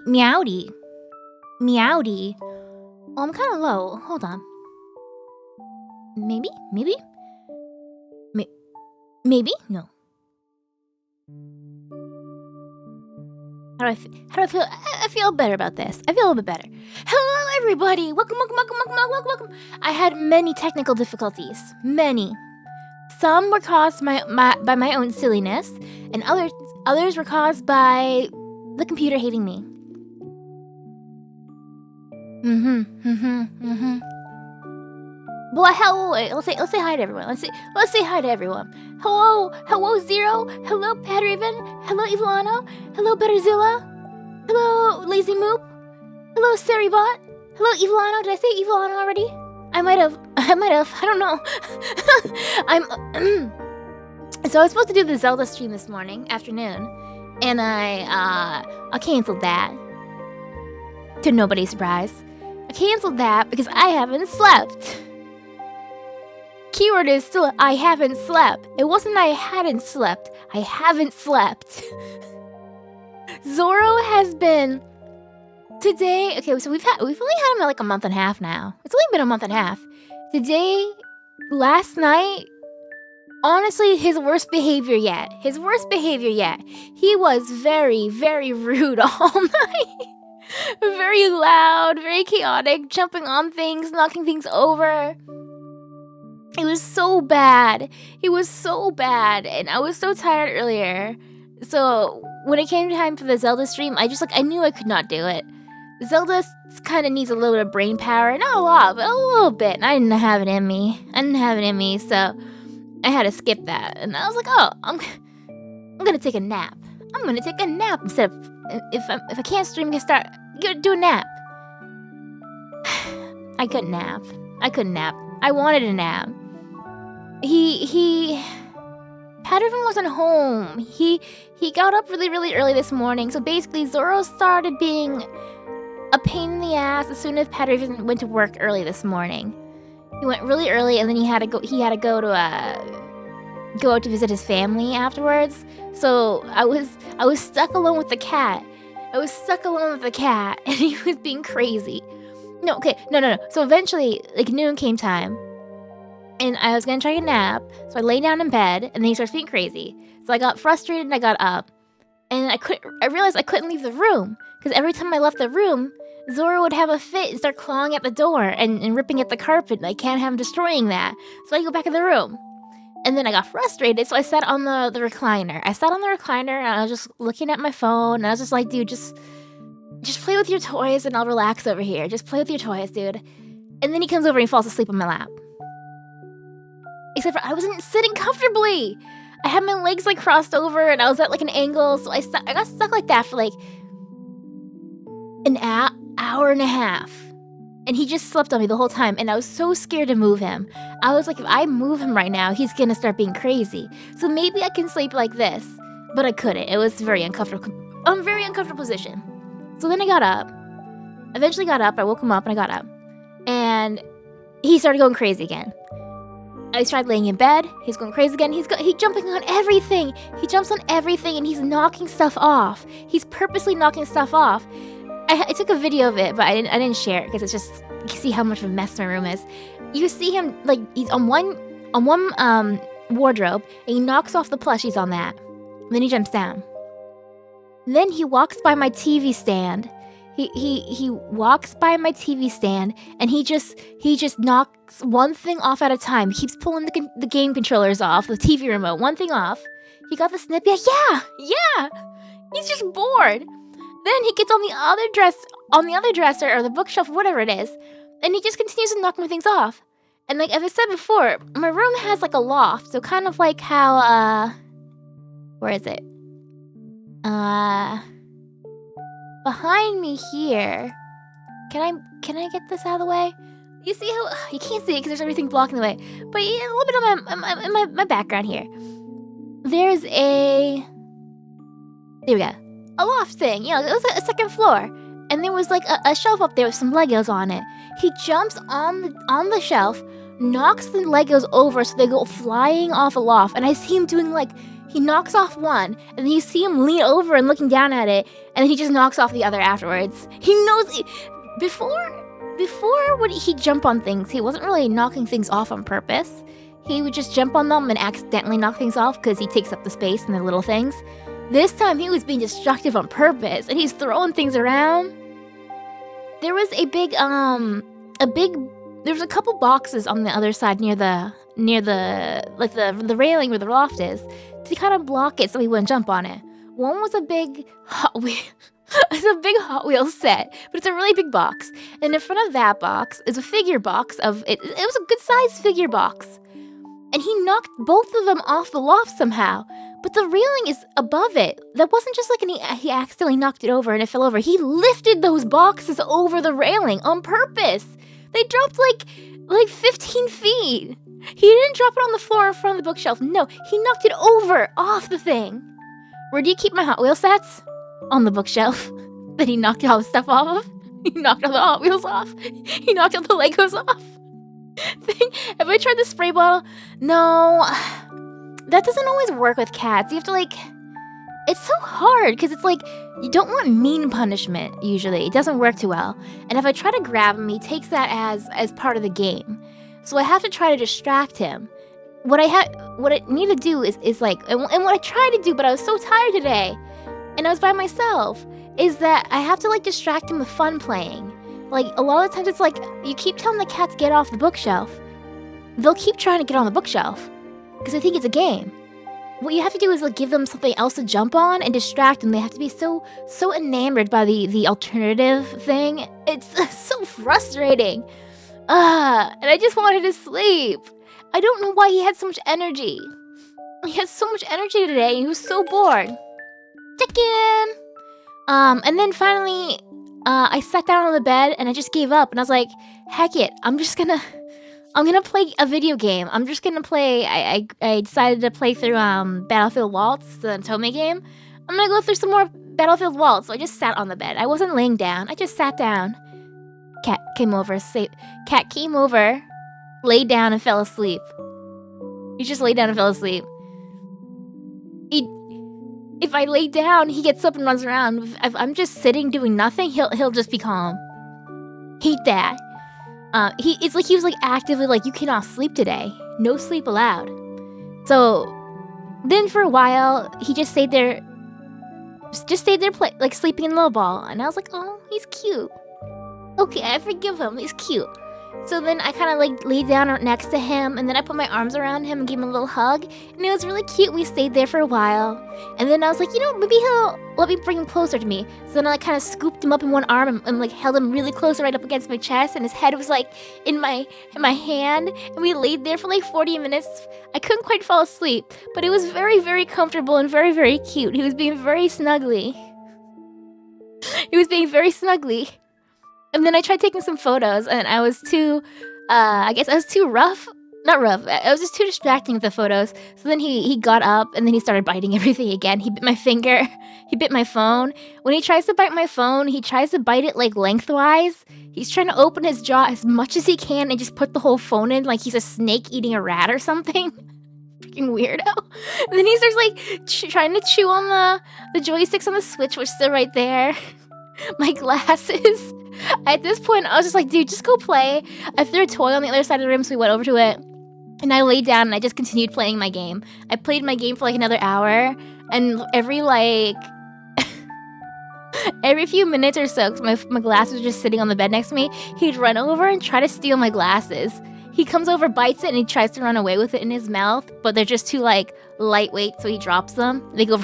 Meowdy. Meowdy. Oh, I'm kind of low. Hold on. Maybe? Maybe? No. How do I feel? I feel better about this. I feel a little bit better. Hello, everybody. Welcome. I had many technical difficulties. Many. Some were caused by my own silliness, and others were caused by the computer hating me. Well, hello. Let's say hi to everyone. Let's say hi to everyone. Hello Zero. Hello Padraven. Hello Ivlano. Hello Betterzilla. Hello Lazy Moop. Hello Seribot. Hello Ivlano. Did I say Ivlano already? I might have. I don't know. So I was supposed to do the Zelda stream this afternoon, and I canceled that. To nobody's surprise, I canceled that because I haven't slept. Keyword is still I haven't slept. It wasn't I hadn't slept. I haven't slept. Zoro has been today. Okay, so we've only had him like a month and a half now. It's only been a month and a half. Today, last night, honestly, his worst behavior yet. He was very, very rude all night. Very loud, very chaotic, jumping on things, knocking things over. It was so bad. And I was so tired earlier. So when it came time for the Zelda stream, I knew I could not do it. Zelda kind of needs a little bit of brain power. Not a lot, but a little bit. And I didn't have it in me. So I had to skip that. And I was like, oh, I'm going to take a nap. Instead of, if I can't stream, do a nap. I couldn't nap. I wanted a nap. Patterson wasn't home. He got up really, really early this morning. So basically, Zoro started being a pain in the ass as soon as Patterson went to work early this morning. He went really early, and then he had to go out to visit his family afterwards. So I was stuck alone with the cat. And he was being crazy. No. So eventually, like, noon came time, and I was gonna try a nap. So I lay down in bed, and then he starts being crazy. So I got frustrated, and I got up, and I realized I couldn't leave the room because every time I left the room, Zoro would have a fit and start clawing at the door and ripping at the carpet. And I can't have him destroying that. So I go back in the room. And then I got frustrated, so I sat on the recliner. And I was just looking at my phone, and I was just like, dude, just play with your toys, and I'll relax over here. Just play with your toys, dude. And then he comes over and he falls asleep on my lap. Except for I wasn't sitting comfortably. I had my legs like crossed over, and I was at like an angle, so I got stuck like that for like an hour and a half. And he just slept on me the whole time, and I was so scared to move him. I was like, if I move him right now, he's gonna start being crazy. So maybe I can sleep like this. But I couldn't. It was very uncomfortable. Very uncomfortable position. So then I got up. Eventually got up. I woke him up, and I got up. And he started going crazy again. I tried laying in bed. He's going crazy again. He's jumping on everything. He jumps on everything, and he's knocking stuff off. He's purposely knocking stuff off. I took a video of it, but I didn't share it because it's just you can see how much of a mess my room is. You see him like he's on one wardrobe and he knocks off the plushies on that. And then he jumps down. Then he walks by my TV stand. He walks by my TV stand and he just knocks one thing off at a time. He keeps pulling the game controllers off, the TV remote, one thing off. He got the snip. Yeah. He's just bored. Then he gets on the other dresser or the bookshelf, whatever it is, and he just continues to knock more things off. And like as I said before, my room has like a loft, so kind of like how where is it? Behind me here. Can I get this out of the way? You see how you can't see it because there's everything blocking the way. But yeah, a little bit of my background here. There's there we go. A loft thing, it was a second floor. And there was like a shelf up there with some Legos on it. He jumps on the shelf, knocks the Legos over so they go flying off a loft. And I see him doing like, he knocks off one, and then you see him lean over and looking down at it, and then he just knocks off the other afterwards. He knows, before when he'd jump on things, he wasn't really knocking things off on purpose. He would just jump on them and accidentally knock things off because he takes up the space and the little things. This time he was being destructive on purpose, and he's throwing things around. There was there was a couple boxes on the other side near the railing where the loft is to kind of block it so he wouldn't jump on it. One was a big Hot Wheel. It's a big Hot Wheels set, but it's a really big box. And in front of that box is a figure box of it. It was a good sized figure box. And he knocked both of them off the loft somehow. But the railing is above it. That wasn't just like he accidentally knocked it over and it fell over. He lifted those boxes over the railing on purpose. They dropped like 15 feet. He didn't drop it on the floor in front of the bookshelf. No, he knocked it over off the thing. Where do you keep my Hot Wheels sets? On the bookshelf. Then he knocked all the stuff off of. He knocked all the Hot Wheels off. He knocked all the Legos off. Have I tried the spray bottle? No. That doesn't always work with cats. You have to it's so hard because it's like you don't want mean punishment usually. It doesn't work too well. And if I try to grab him, he takes that as part of the game. So I have to try to distract him. What I need to do is and what I tried to do, but I was so tired today, and I was by myself, is that I have to distract him with fun playing. Like a lot of the times it's like you keep telling the cat to get off the bookshelf. They'll keep trying to get on the bookshelf because they think it's a game. What you have to do is give them something else to jump on and distract them. They have to be so enamored by the alternative thing. It's so frustrating. And I just wanted to sleep. I don't know why he had so much energy. He had so much energy today. He was so bored. Chicken. And then finally, I sat down on the bed and I just gave up. And I was like, heck it. I'm gonna play a video game. I'm just gonna play. I decided to play through Battlefield Waltz, the Otome game. I'm gonna go through some more Battlefield Waltz. So I just sat on the bed. I wasn't laying down. I just sat down. Cat came over, laid down and fell asleep. He just laid down and fell asleep. If I lay down, he gets up and runs around. If I'm just sitting doing nothing, he'll just be calm. Hate that. It's like he was actively you cannot sleep today. No sleep allowed. So then for a while, he just stayed there sleeping in a little ball. And I was like, oh, he's cute. Okay, I forgive him. He's cute. So then I kind of laid down next to him, and then I put my arms around him and gave him a little hug, and it was really cute. We stayed there for a while, and then I was like, maybe he'll let me bring him closer to me. So then I kind of scooped him up in one arm and held him really close right up against my chest, and his head was in my hand, and we laid there for 40 minutes. I couldn't quite fall asleep, but it was very, very comfortable and very, very cute. He was being very snuggly. And then I tried taking some photos, and I was too, I was too rough. Not rough. I was just too distracting with the photos. So then he got up, and then he started biting everything again. He bit my finger. He bit my phone. When he tries to bite my phone, he tries to bite it lengthwise. He's trying to open his jaw as much as he can and just put the whole phone in like he's a snake eating a rat or something. Freaking weirdo. And then he starts trying to chew on the joysticks on the Switch, which is still right there. my glasses. At this point, I was just like, dude, just go play. I threw a toy on the other side of the room, so we went over to it. And I laid down and I just continued playing my game. I played my game for like another hour. And every few minutes or so, because my glasses were just sitting on the bed next to me, he'd run over and try to steal my glasses. He comes over, bites it, and he tries to run away with it in his mouth, but they're just too, like, lightweight, so he drops them. They go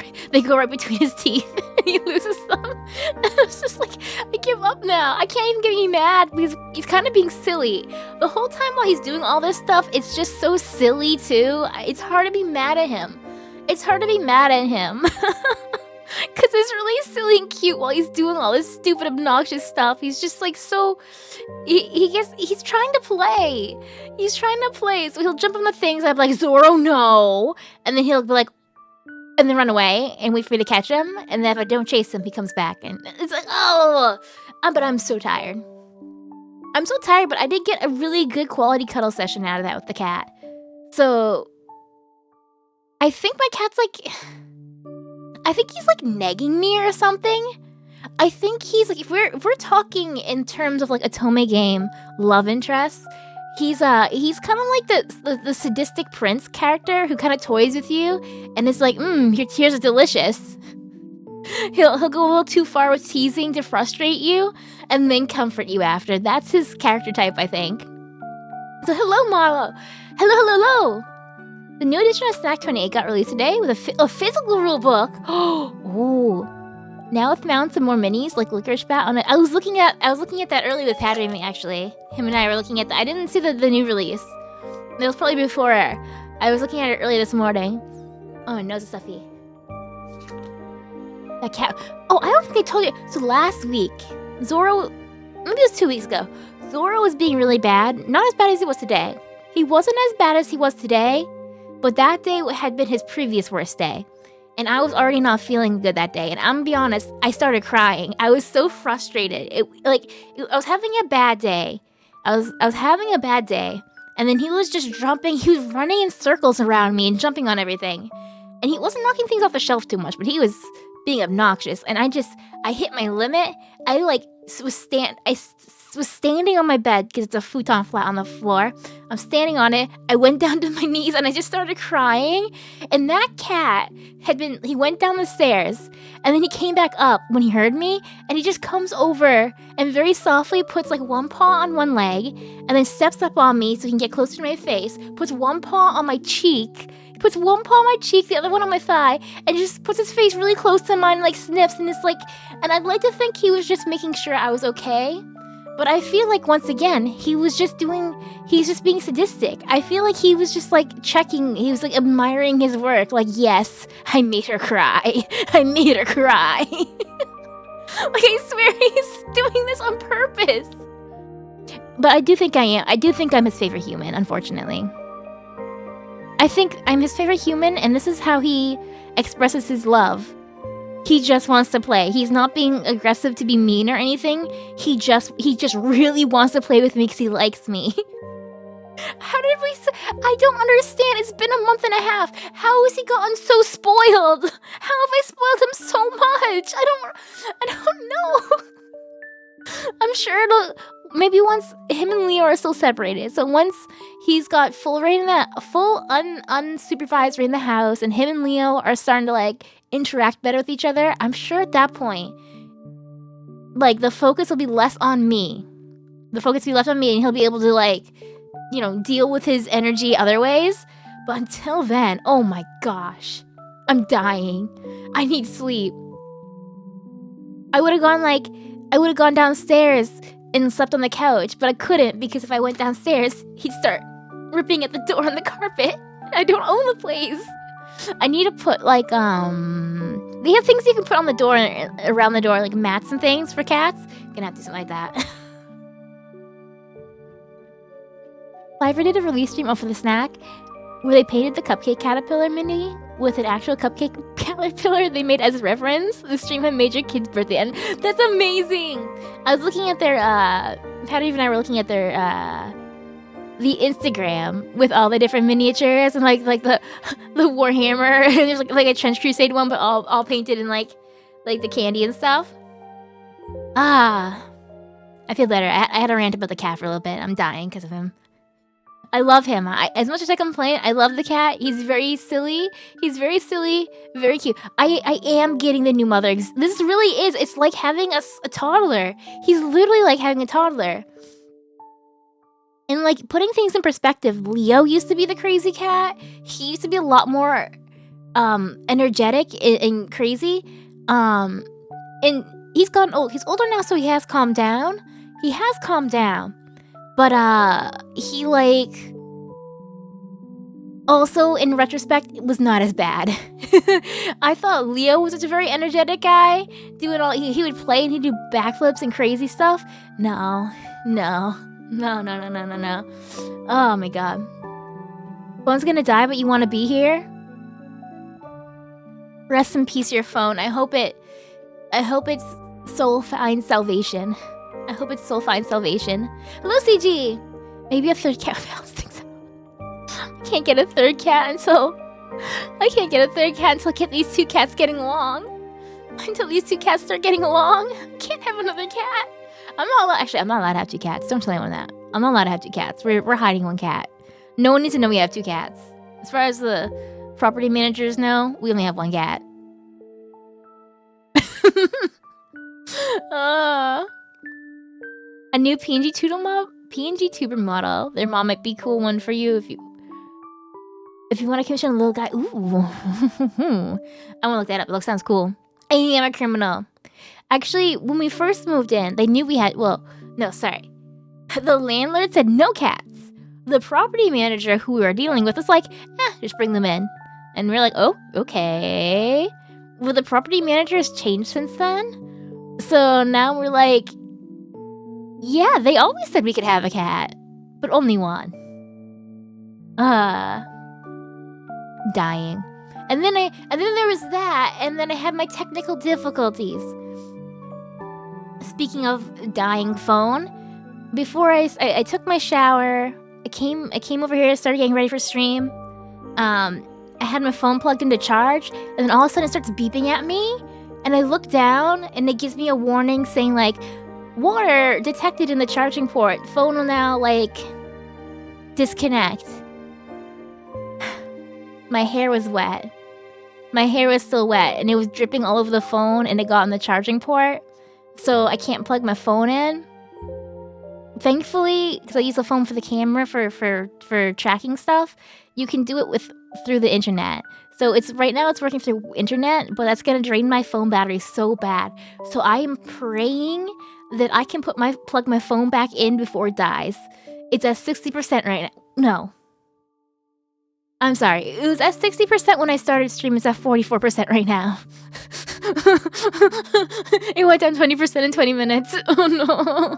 right between his teeth, and he loses them. And I was just like, I give up now. I can't even get me mad, because he's kind of being silly. The whole time while he's doing all this stuff, it's just so silly, too. It's hard to be mad at him. Because it's really silly and cute while he's doing all this stupid, obnoxious stuff. He's just like so... He's trying to play. So he'll jump on the things. I'm like, Zoro, no. And then he'll be like... And then run away and wait for me to catch him. And then if I don't chase him, he comes back. And it's like, oh... But I'm so tired. But I did get a really good quality cuddle session out of that with the cat. So... I think my cat's like... I think he's like negging me or something. I think he's like, if we're talking in terms of like Otome game love interest, he's kind of like the sadistic prince character who kind of toys with you and is like, your tears are delicious. He'll go a little too far with teasing to frustrate you and then comfort you after. That's his character type, I think. So hello, Marlo. Hello. The new edition of Snack 28 got released today with a physical rule book. Oh, now with mounts and more minis like Licorice Bat on it. I was looking at that earlier with Patty and me, actually. Him and I were looking at I didn't see the new release. It was probably before. I was looking at it early this morning. Oh, my nose is stuffy. That cat. Oh, I don't think they told you. So last week, Zoro, maybe it was 2 weeks ago, Zoro was being really bad. Not as bad as he was today. He wasn't as bad as he was today. But that day had been his previous worst day. And I was already not feeling good that day. And I'm gonna be honest, I started crying. I was so frustrated. I was having a bad day. I was having a bad day. And then he was just jumping. He was running in circles around me and jumping on everything. And he wasn't knocking things off the shelf too much, but he was being obnoxious. And I hit my limit. I was standing on my bed because it's a futon flat on the floor. I'm standing on it. I went down to my knees and I just started crying. And that cat he went down the stairs and then he came back up when he heard me and he just comes over and very softly puts like one paw on one leg and then steps up on me so he can get closer to my face, puts one paw on my cheek, the other one on my thigh, and just puts his face really close to mine and like sniffs and it's like, and I'd like to think he was just making sure I was okay. But I feel like, once again, he's just being sadistic. I feel like he was just, like, checking, he was, like, admiring his work. Like, yes, I made her cry. Like, I swear he's doing this on purpose. But I do think I am. I do think I'm his favorite human, unfortunately. I think I'm his favorite human, and this is how he expresses his love. He just wants to play. He's not being aggressive to be mean or anything. He just really wants to play with me because he likes me. I don't understand. It's been a month and a half. How has he gotten so spoiled? How have I spoiled him so much? I don't know. I'm sure maybe once him and Leo are still separated. So once he's got full unsupervised reign in the house and him and Leo are starting to like interact better with each other, I'm sure at that point, like, the focus will be less on me. The focus will be left on me and he'll be able to, like, you know, deal with his energy other ways. But until then, oh my gosh, I'm dying. I need sleep. I would have gone downstairs and slept on the couch, but I couldn't because if I went downstairs, he'd start ripping at the door on the carpet. I don't own the place. I need to put, like, they have things you can put on the door, around the door, like mats and things for cats. Gonna have to do something like that. Fiverr did a release stream for the snack where they painted the cupcake caterpillar mini with an actual cupcake caterpillar they made as reference. The stream had major kid's birthday, and that's amazing. I was looking at their, Patty and I were looking at their, the Instagram with all the different miniatures and like the Warhammer. There's like a Trench Crusade one, but all painted in like the candy and stuff. I feel better. I had a rant about the cat for a little bit. I'm dying because of him. I love him. As much as I complain, I love the cat. He's very silly. He's very silly, very cute. I am getting the new mother. This really is. It's like having a toddler. He's literally like having a toddler. And like putting things in perspective, Leo used to be the crazy cat. He used to be a lot more energetic and crazy. And he's gotten old. He's older now, so he has calmed down. He has calmed down. But he like also in retrospect it was not as bad. I thought Leo was such a very energetic guy, doing all he would play and he'd do backflips and crazy stuff. No. Oh my god. Phone's gonna die, but you want to be here? Rest in peace, your phone. I hope its soul finds salvation. I hope its soul finds salvation. Hello, CG! Maybe a third cat balance things out. I can't get a third cat until I get these two cats getting along. Until these two cats start getting along. I can't have another cat. I'm not allowed to have two cats. Don't tell anyone that. I'm not allowed to have two cats. We're hiding one cat. No one needs to know we have two cats. As far as the property managers know, we only have one cat. A new PNG tuber model. Their mom might be a cool one for you if you want to commission a little guy. Ooh. I want to look that up. It sounds cool. I am a criminal. Actually, when we first moved in, they knew we had... Well, no, sorry. The landlord said no cats. The property manager who we were dealing with was like, just bring them in. And we're like, oh, okay. Well, the property manager has changed since then. So now we're like, yeah, they always said we could have a cat. But only one. Dying. And then there was that, and then I had my technical difficulties. Speaking of dying phone, before I took my shower, I came over here, started getting ready for stream. I had my phone plugged into charge, and then all of a sudden it starts beeping at me, and I look down, and it gives me a warning saying like, water detected in the charging port. Phone will now like disconnect. My hair was wet. My hair was still wet, and it was dripping all over the phone, and it got in the charging port. So I can't plug my phone in. Thankfully, because I use the phone for the camera for tracking stuff, you can do it through the internet. So right now it's working through internet, but that's gonna drain my phone battery so bad. So I am praying that I can plug my phone back in before it dies. It's at 60% right now. No. I'm sorry. It was at 60% when I started streaming. It's at 44% right now. It went down 20% in 20 minutes. Oh no.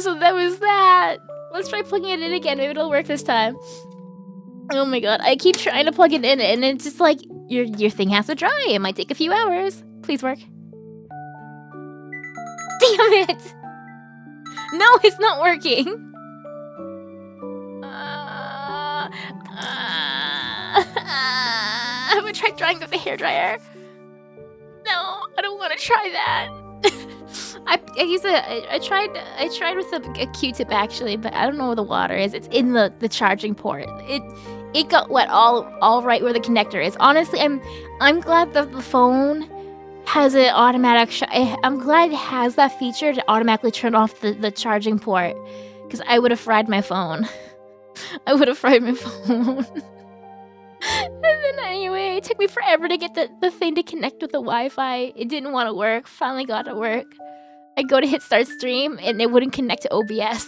So that was that. Let's try plugging it in again. Maybe it'll work this time. Oh my god. I keep trying to plug it in and it's just like, your thing has to dry. It might take a few hours. Please work. Damn it! No, it's not working. I haven't tried drying with the hairdryer. No, I don't want to try that. I tried with a Q-tip actually, but I don't know where the water is. It's in the charging port. It got wet all right where the connector is. Honestly, I'm glad that the phone has an automatic. I'm glad it has that feature to automatically turn off the charging port, because I would have fried my phone. I would have fried my phone. And then anyway, it took me forever to get the thing to connect with the Wi-Fi. It didn't want to work. Finally got to work. I go to hit start stream and it wouldn't connect to OBS.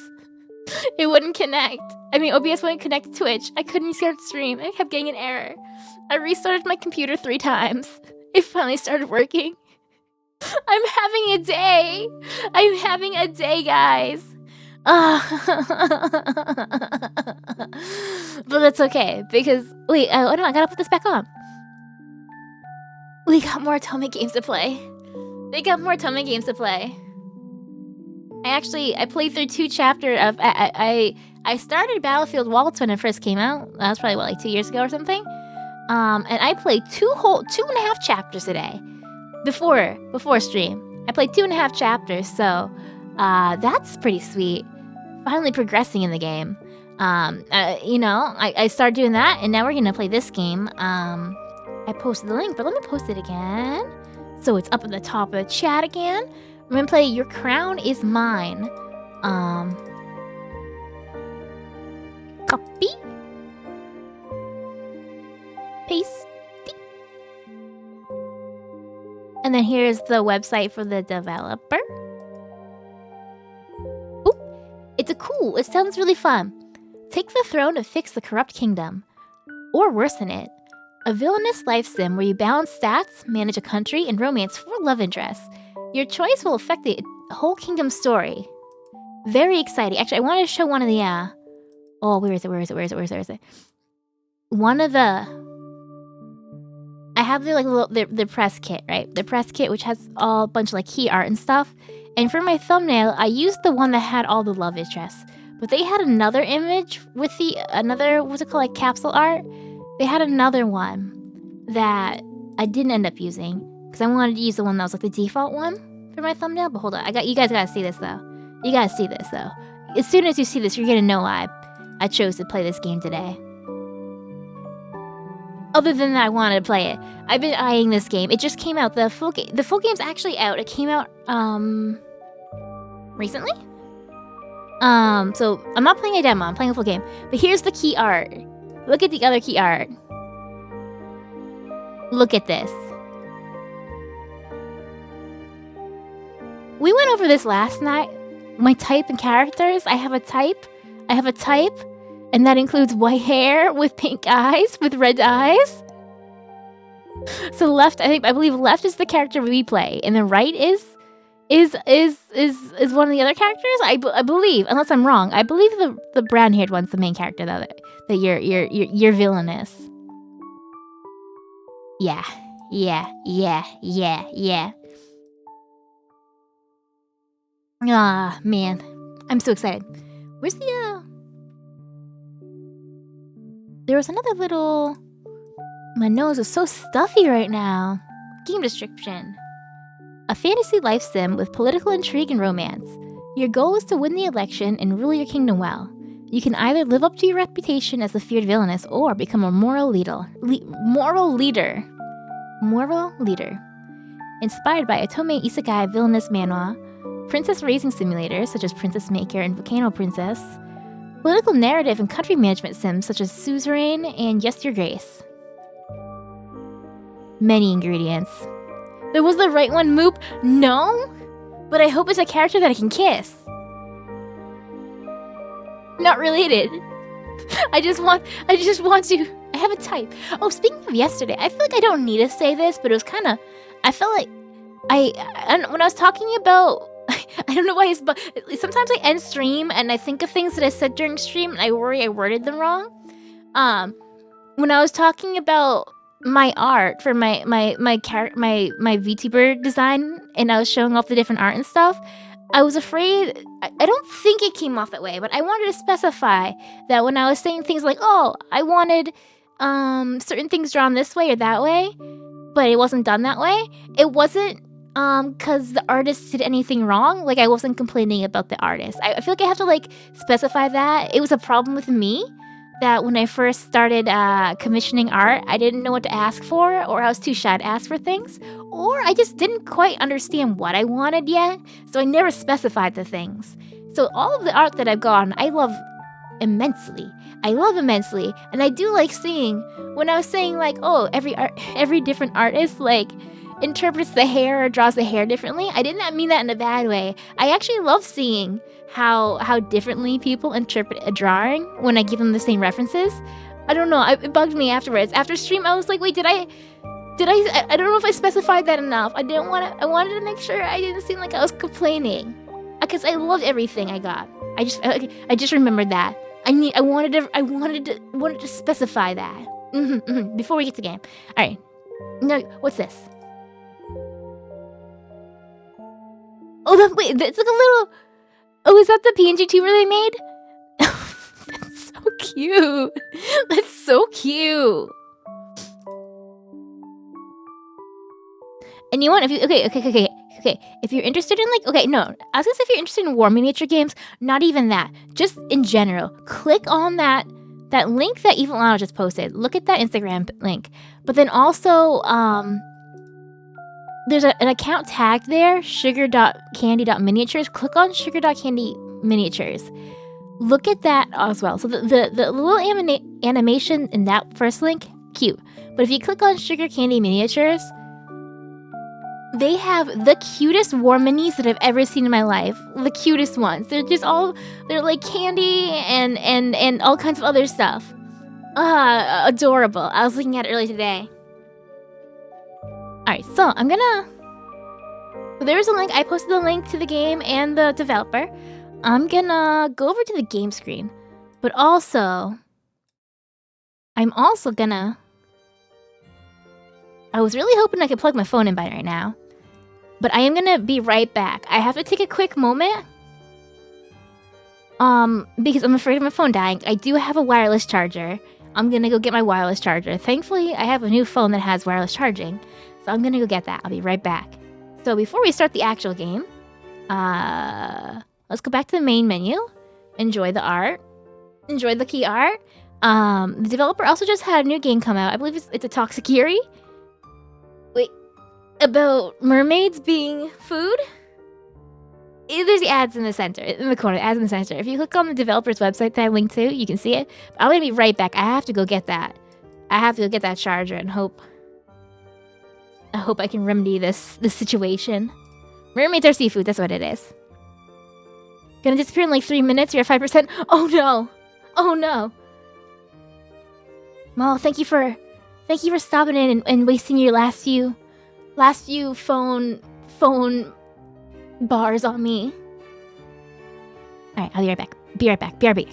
It wouldn't connect. I mean, OBS wouldn't connect to Twitch. I couldn't start stream. I kept getting an error. I restarted my computer 3 times. It finally started working. I'm having a day. I'm having a day, guys. But that's okay, because wait, oh no, I gotta put this back on. We got more Otome games to play. They got more Otome games to play. I played through 2 chapters of I started Battlefield Waltz when it first came out. That was probably like 2 years ago or something. And I played 2.5 chapters today. Before stream. I played 2.5 chapters, so that's pretty sweet. Finally progressing in the game. You know, I started doing that, and now we're gonna play this game. I posted the link, but let me post it again. So it's up at the top of the chat again. We're gonna play Your Crown Is Mine. Copy. Paste. And then here's the website for the developer. Ooh, it sounds really fun. Take the throne to fix the corrupt kingdom. Or worsen it. A villainous life sim where you balance stats, manage a country, and romance 4 love interests. Your choice will affect the whole kingdom story. Very exciting. Actually, I wanted to show one of the, oh, where is it? One of the... I have the press kit, right? The press kit, which has a bunch of like key art and stuff. And for my thumbnail, I used the one that had all the love interests. But they had another image with what's it called, like capsule art? They had another one that I didn't end up using because I wanted to use the one that was like the default one for my thumbnail. But hold on, you guys gotta see this though. You gotta see this though. As soon as you see this, you're gonna know why I chose to play this game today. Other than that, I wanted to play it. I've been eyeing this game. It just came out. The full game's actually out. It came out recently. So I'm not playing a demo. I'm playing a full game. But here's the key art. Look at the other key art. Look at this. We went over this last night. My type and characters. I have a type, and that includes white hair with pink eyes, with red eyes. So left, I believe left is the character we play, and the right is one of the other characters. I believe, unless I'm wrong. I believe the brown-haired one's the main character, though. That you're villainous. Yeah. Ah, man. I'm so excited. Where's the, There was another little... My nose is so stuffy right now. Game description. A fantasy life sim with political intrigue and romance. Your goal is to win the election and rule your kingdom well. You can either live up to your reputation as the feared villainess or become a moral leader. Inspired by Otome Isekai villainous manhwa, princess raising simulators such as Princess Maker and Volcano Princess, political narrative and country management sims such as Suzerain and Yes Your Grace. Many ingredients. There was the right one, Moop? No? But I hope it's a character that I can kiss. Not related. I just want to... I have a type. Oh, speaking of yesterday, I feel like I don't need to say this, but it was kind of... I felt like... when I was talking about... I don't know why but sometimes I end stream and I think of things that I said during stream and I worry I worded them wrong. When I was talking about my art for my VTuber design and I was showing off the different art and stuff, I was afraid, I don't think it came off that way, but I wanted to specify that when I was saying things like, oh, I wanted certain things drawn this way or that way, but it wasn't done that way, it wasn't because the artist did anything wrong. Like, I wasn't complaining about the artist. I feel like I have to, like, specify that. It was a problem with me that when I first started commissioning art, I didn't know what to ask for, or I was too shy to ask for things, or I just didn't quite understand what I wanted yet, so I never specified the things. So all of the art that I've gotten, I love immensely. And I do like seeing, when I was saying, like, oh, every different artist, like, interprets the hair or draws the hair differently. I did not mean that in a bad way. I actually love seeing how differently people interpret a drawing when I give them the same references. I don't know, it bugged me afterwards. After stream, I was like, wait, I don't know if I specified that enough. I wanted to make sure I didn't seem like I was complaining. Because I loved everything I got. I just remembered that. I wanted to specify that. Before we get to the game. Alright. No, what's this? Oh, wait, that's like a little... Oh, is that the PNG tuber they made? That's so cute. That's so cute. And you want if you okay. If you're interested in no, I was gonna say if you're interested in war miniature games, not even that. Just in general, click on that link that Evil Lana just posted. Look at that Instagram link. But then also, there's an account tagged there, sugar.candy.miniatures. Click on sugar.candy miniatures. Look at that as well. So the little animation in that first link, cute. But if you click on Sugar Candy Miniatures, they have the cutest war minis that I've ever seen in my life. The cutest ones. They're like candy and all kinds of other stuff. Adorable. I was looking at it earlier today. Alright, so there's a link. I posted the link to the game and the developer. I'm gonna go over to the game screen. But also, I was really hoping I could plug my phone in by right now. But I am gonna be right back. I have to take a quick moment. Because I'm afraid of my phone dying. I do have a wireless charger. I'm gonna go get my wireless charger. Thankfully, I have a new phone that has wireless charging. So I'm gonna go get that. I'll be right back. So before we start the actual game, let's go back to the main menu. Enjoy the art. Enjoy the key art. The developer also just had a new game come out. I believe it's a Toxiciri. Wait, about mermaids being food? There's the ads in the center, in the corner, ads in the center. If you click on the developer's website that I linked to, you can see it. I'm gonna be right back. I have to go get that. I have to go get that charger and hope I can remedy this situation. Mermaids are seafood, that's what it is. Gonna disappear in like 3 minutes, you're at 5%. Oh no! Oh no! Well, thank you for stopping in and wasting your last few phone bars on me. Alright, I'll be right back. BRB.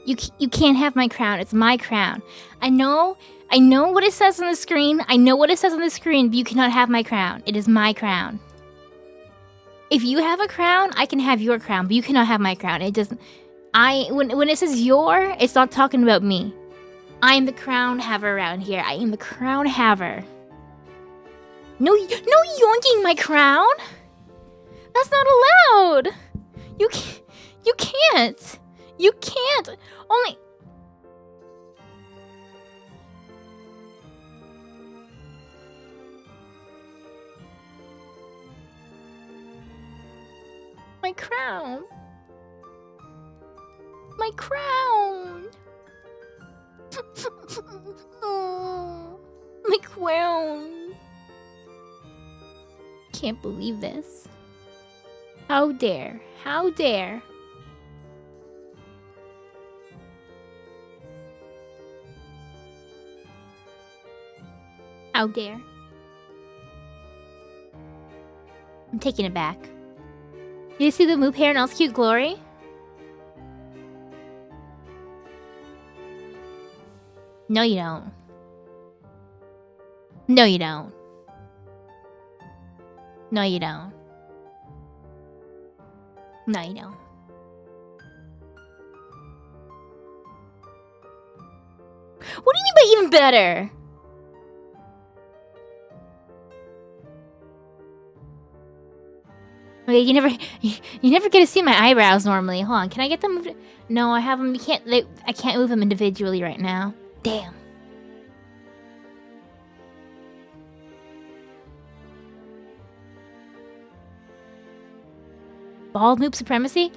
You can't have my crown. It's my crown. I know what it says on the screen. I know what it says on the screen, but you cannot have my crown. It is my crown. If you have a crown, I can have your crown, but you cannot have my crown. It doesn't. When it says your, it's not talking about me. I am the crown haver around here. I am the crown haver. No yoinking my crown. That's not allowed. You can't. You can't. Only. My crown. My crown. Oh, my crown. Can't believe this. How dare. How dare. How dare. I'm taking it back. You see the Moop hair in all its cute glory? No, you don't. No, you don't. No, you don't. No, you don't. What do you mean by even better? Okay, you never get to see my eyebrows normally. Hold on, can I get them moved? No, I have them. I can't move them individually right now. Damn. Bald Moop supremacy?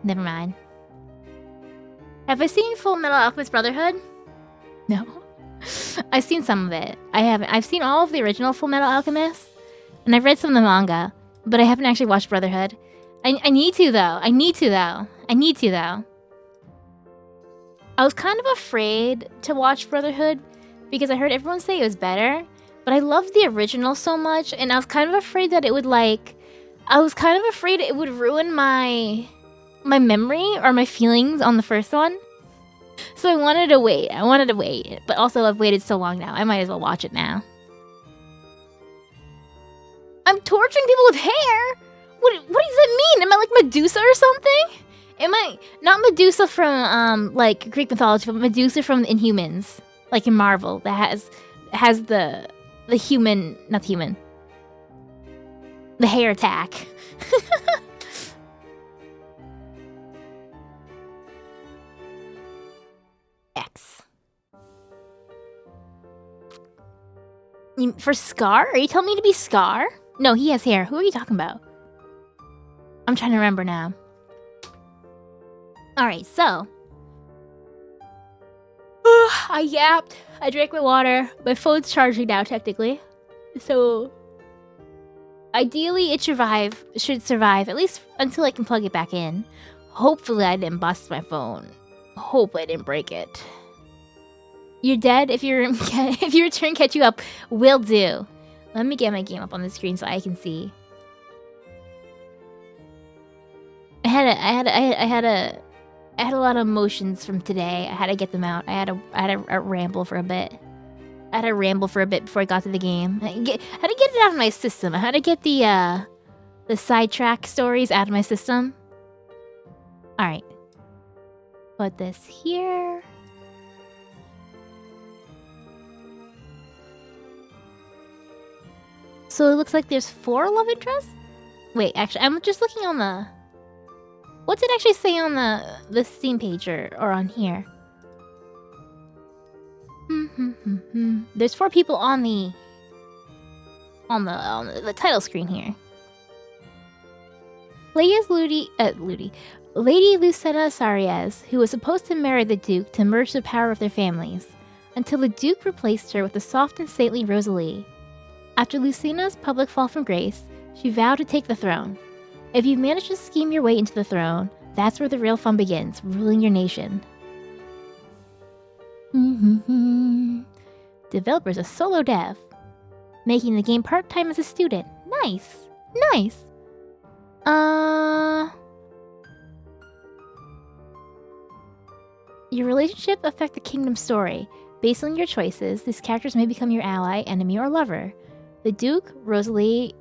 Never mind. Have I seen Full Metal Alchemist Brotherhood? No. I've seen some of it. I haven't. I've seen all of the original Full Metal Alchemist, and I've read some of the manga, but I haven't actually watched Brotherhood. I need to though. I need to though. I was kind of afraid to watch Brotherhood because I heard everyone say it was better, but I loved the original so much, and I was kind of afraid that it would it would ruin my memory or my feelings on the first one. So I wanted to wait. But also I've waited so long now. I might as well watch it now. I'm torturing people with hair? What does that mean? Am I like Medusa or something? Am I not Medusa from like Greek mythology, but Medusa from Inhumans, like in Marvel, that has the human, not human, the hair attack. X. For Scar? Are you telling me to be Scar? No, he has hair. Who are you talking about? I'm trying to remember now. Alright, so. I yapped. I drank my water. My phone's charging now, technically. So. Ideally, it should survive, at least until I can plug it back in. Hopefully, I didn't bust my phone. Hope I didn't break it. You're dead? If your return catch you up, will do. Let me get my game up on the screen so I can see. I had a lot of emotions from today. I had to get them out. I had a ramble for a bit. Before I got to the game. I had to get it out of my system. I had to get the sidetrack stories out of my system. Alright. Put this here. So it looks like there's 4 love interests? Wait, actually, I'm just looking on the... What's it actually say on the Steam page or on here? There's 4 people on the title screen here. Lady Lucena Sariez, who was supposed to marry the Duke to merge the power of their families, until the Duke replaced her with the soft and saintly Rosalie. After Lucena's public fall from grace, she vowed to take the throne. If you manage to scheme your way into the throne, that's where the real fun begins, ruling your nation. Developer's a solo dev, making the game part-time as a student. Nice. Your relationship affect the kingdom's story. Based on your choices, these characters may become your ally, enemy, or lover. The Duke, Rosalie,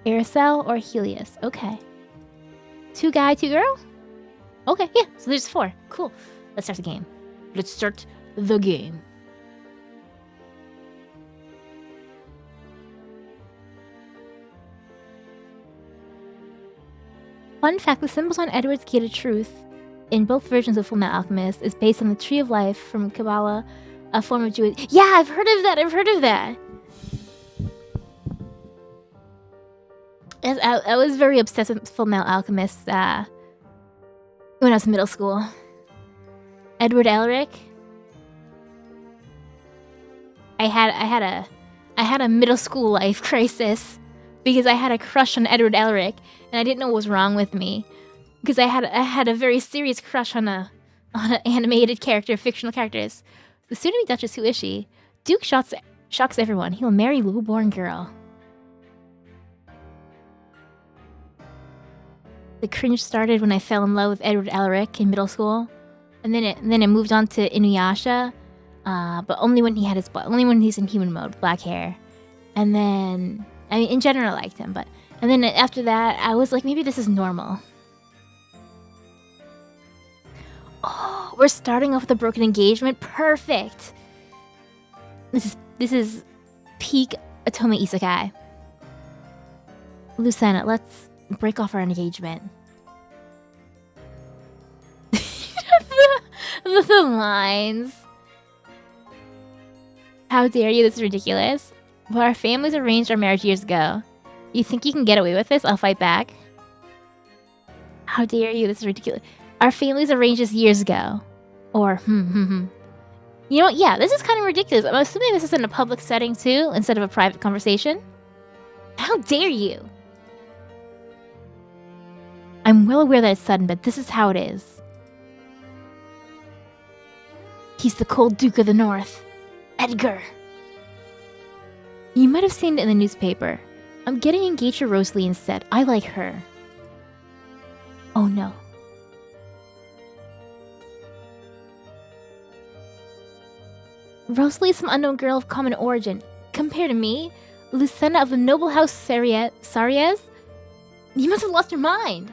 Aracel, or Helios. Okay. 2 guy, 2 girl? Okay, yeah, so there's 4. Cool. Let's start the game. Let's start the game. Fun fact, the symbols on Edward's Key to Truth in both versions of Fullmetal Alchemist is based on the Tree of Life from Kabbalah, a form of Jewish... Yeah, I've heard of that! I was very obsessed with Fullmetal Alchemist when I was in middle school. Edward Elric. I had a middle school life crisis because I had a crush on Edward Elric and I didn't know what was wrong with me because I had a very serious crush on an animated character, fictional characters. The soon-to-be Duchess, who is she? Duke shocks everyone. He'll marry low-born girl. The cringe started when I fell in love with Edward Elric in middle school, and then it moved on to Inuyasha, but only when he's in human mode, black hair. And then, I mean, in general, I liked him, and then after that, I was like, maybe this is normal. Oh, we're starting off with a broken engagement. Perfect. This is peak Otome Isekai. Lucena, let's break off our engagement. the lines. How dare you? This is ridiculous. But our families arranged our marriage years ago. You think you can get away with this? I'll fight back. How dare you? This is ridiculous. Our families arranged this years ago. Or, You know what? Yeah, this is kind of ridiculous. I'm assuming this is in a public setting too, instead of a private conversation. How dare you? I'm well aware that it's sudden, but this is how it is. He's the cold Duke of the North. Edgar. You might have seen it in the newspaper. I'm getting engaged to Rosalie instead. I like her. Oh no. Rosalie is some unknown girl of common origin. Compared to me, Lucena of the noble house Sariez? You must have lost your mind.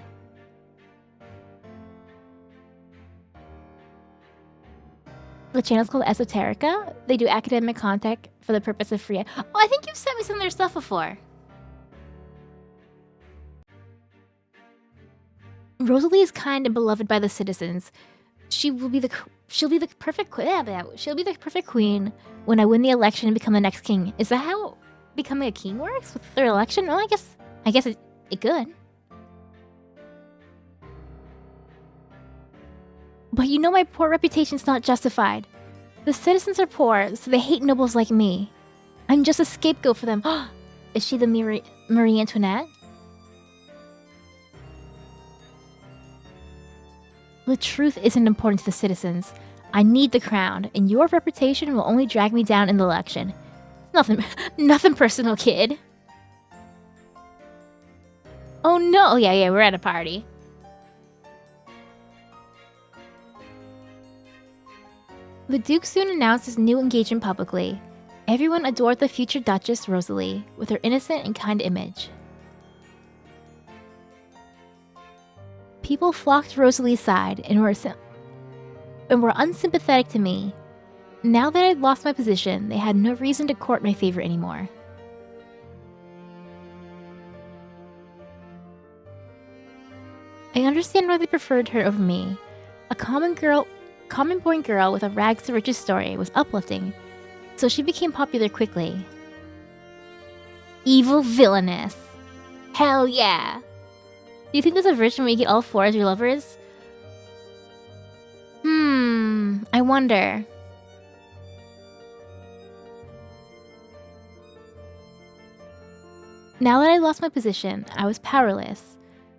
The channel's called Esoterica. They do academic content for the purpose of free... Oh, I think you've sent me some of their stuff before. Rosalie is kind and beloved by the citizens. She'll be the perfect queen when I win the election and become the next king. Is that how becoming a king works with their election? Well, I guess it could. But you know my poor reputation's not justified. The citizens are poor, so they hate nobles like me. I'm just a scapegoat for them. Is she the Marie Antoinette? The truth isn't important to the citizens. I need the crown, and your reputation will only drag me down in the election. Nothing personal, kid. Oh no! Yeah, we're at a party. The Duke soon announced his new engagement publicly. Everyone adored the future Duchess, Rosalie, with her innocent and kind image. People flocked to Rosalie's side and were unsympathetic to me. Now that I'd lost my position, they had no reason to court my favor anymore. I understand why they preferred her over me. A common-born girl with a rags to riches story was uplifting, so she became popular quickly. Evil villainess. Hell yeah! Do you think there's a version where you get all 4 as your lovers? I wonder. Now that I lost my position, I was powerless.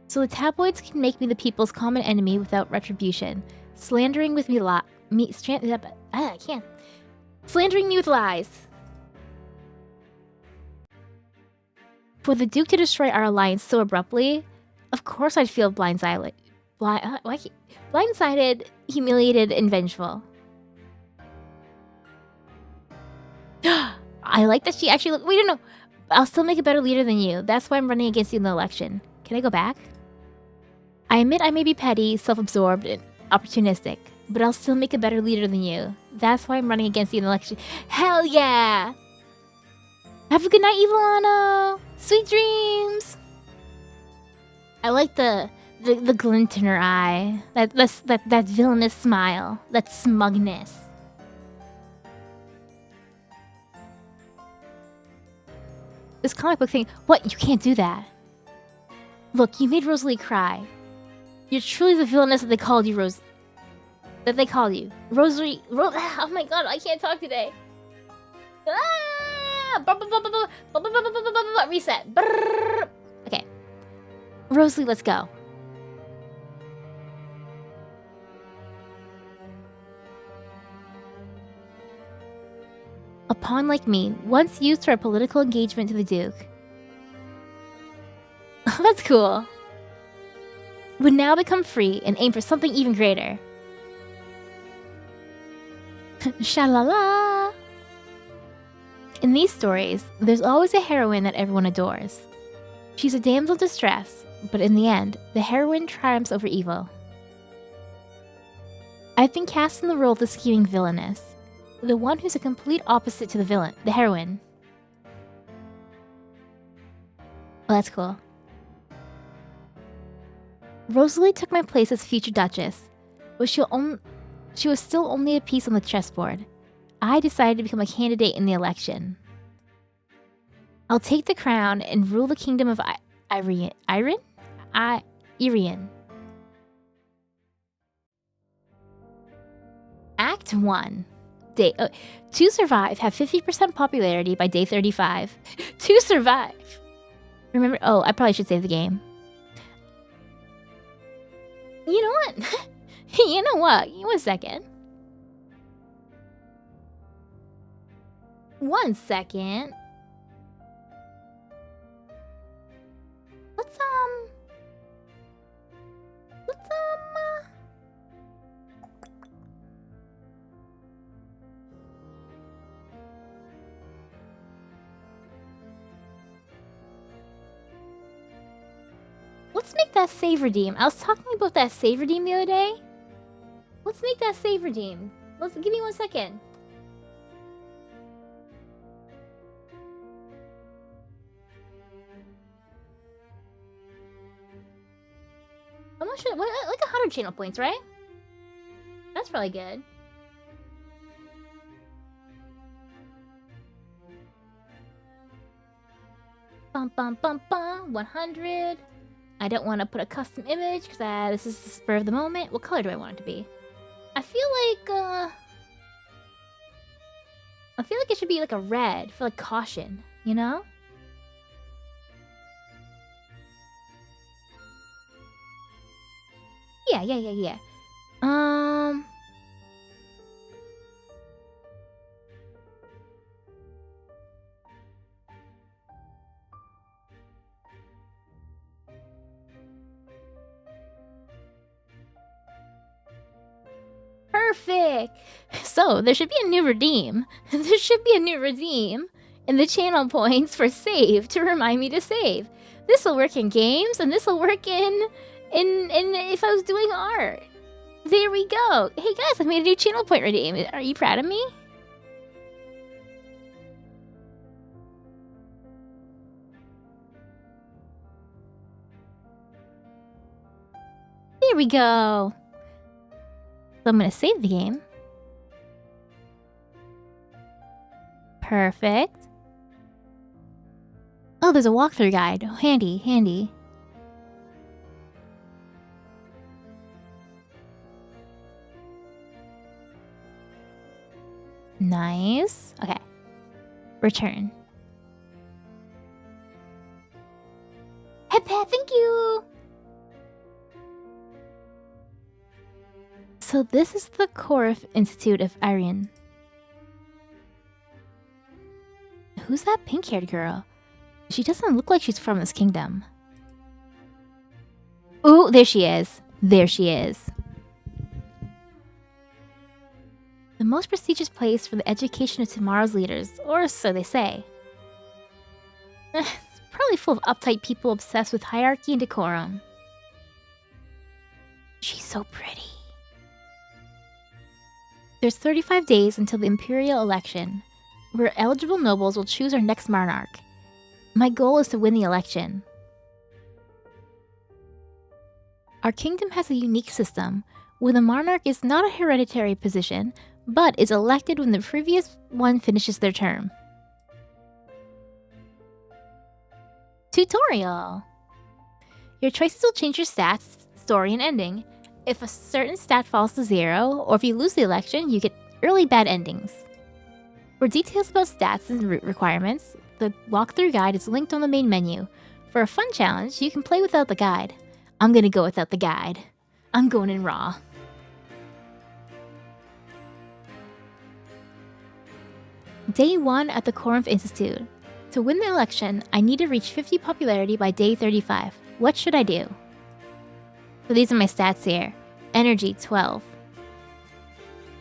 So the tabloids can make me the people's common enemy without retribution, slandering me with lies. For the Duke to destroy our alliance so abruptly, of course I'd feel blindsided Blindsided, humiliated, and vengeful. I like that she actually... Wait, no. I'll still make a better leader than you. That's why I'm running against you in the election. Can I go back? I admit I may be petty, self-absorbed, and opportunistic, but I'll still make a better leader than you. That's why I'm running against you in the election. Hell yeah! Have a good night, Evelano! Sweet dreams! I like the glint in her eye. That villainous smile. That smugness. This comic book thing... What? You can't do that. Look, you made Rosalie cry. You're truly the villainess that they called you, That they called you. Rosalie... Oh my god, I can't talk today. Reset. Okay. Rosalie, let's go. A pawn like me, once used for a political engagement to the Duke. That's cool. Would now become free and aim for something even greater. Sha-la-la! In these stories, there's always a heroine that everyone adores. She's a damsel in distress, but in the end, the heroine triumphs over evil. I've been cast in the role of the scheming villainess. The one who's a complete opposite to the heroine. Oh, that's cool. Rosalie took my place as future Duchess, but she was still only a piece on the chessboard. I decided to become a candidate in the election. I'll take the crown and rule the kingdom of Irian. Act 1. To survive, have 50% popularity by day 35. To survive! Remember... Oh, I probably should save the game. You know what? You know what? One second. One second. Let's make that save redeem. I was talking about that save redeem the other day. Let's make that save redeem. Give me 1 second. How much? Like 100 channel points, right? That's probably good. Bum bum bum bum. 100. I don't want to put a custom image because this is the spur of the moment. What color do I want it to be? I feel like it should be like a red for like caution, you know? Yeah. Perfect! So, there should be a new redeem. There should be a new redeem in the channel points for save to remind me to save. This'll work in games, and this'll work in if I was doing art. There we go. Hey guys, I made a new channel point redeem. Are you proud of me? There we go. So I'm gonna save the game. Perfect. Oh, there's a walkthrough guide. Oh, handy. Nice. Okay. Return. Hep, thank you! So this is the Korif Institute of Irian. Who's that pink-haired girl? She doesn't look like she's from this kingdom. Ooh, there she is. There she is. The most prestigious place for the education of tomorrow's leaders, or so they say. It's probably full of uptight people obsessed with hierarchy and decorum. She's so pretty. There's 35 days until the imperial election, where eligible nobles will choose our next monarch. My goal is to win the election. Our kingdom has a unique system, where the monarch is not a hereditary position, but is elected when the previous one finishes their term. Tutorial! Your choices will change your stats, story, and ending. If a certain stat falls to 0, or if you lose the election, you get early bad endings. For details about stats and route requirements, the walkthrough guide is linked on the main menu. For a fun challenge, you can play without the guide. I'm gonna go without the guide. I'm going in raw. Day 1 at the Corinth Institute. To win the election, I need to reach 50 popularity by day 35. What should I do? So these are my stats here. Energy, 12.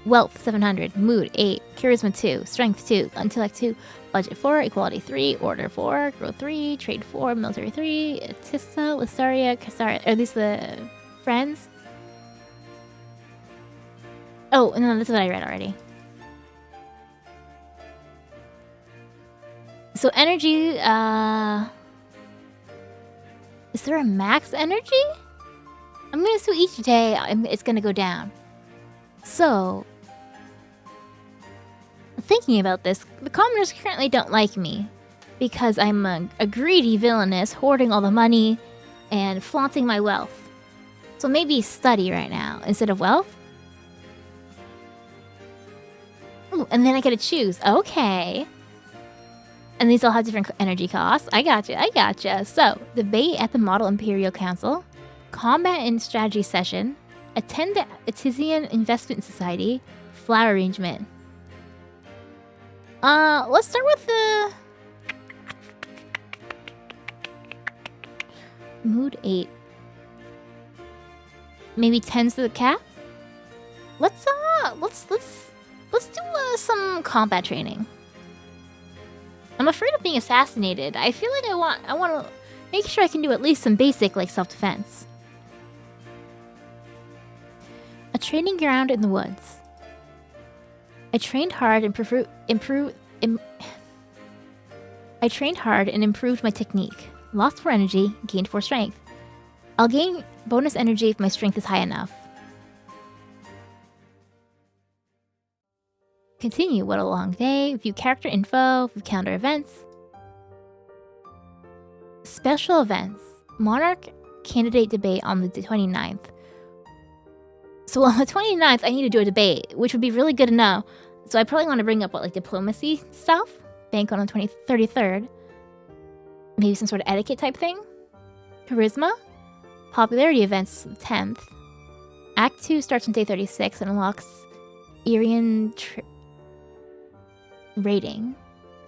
Wealth, 700. Mood, 8. Charisma, 2. Strength, 2. Intellect, 2. Budget, 4. Equality, 3. Order, 4. Growth, 3. Trade, 4. Military, 3. Atissa, Lissaria, Cassara. Are these the friends? Oh, no, that's what I read already. So energy, is there a max energy? I'm gonna assume each day it's gonna go down. So, thinking about this, the commoners currently don't like me because I'm a greedy villainess hoarding all the money and flaunting my wealth. So maybe study right now instead of wealth. Ooh, and then I get to choose. Okay. And these all have different energy costs. I gotcha. So, debate at the Model Imperial Council, combat and strategy session, attend the Atizian Investment Society, flower arrangement. Let's start with the... Mood 8. Maybe 10's to the cap? Let's do some combat training. I'm afraid of being assassinated. I feel like I want to make sure I can do at least some basic, like, self-defense. A training ground in the woods. I trained hard and improved my technique. Lost 4 energy, gained 4 strength. I'll gain bonus energy if my strength is high enough. Continue, what a long day. View character info, view calendar events. Special events. Monarch candidate debate on the 29th. So on the 29th, I need to do a debate, which would be really good to know. So I probably want to bring up, what, like, diplomacy stuff? Bank on the 33rd. Maybe some sort of etiquette type thing? Charisma? Popularity events, 10th. Act 2 starts on day 36 and unlocks Irian rating.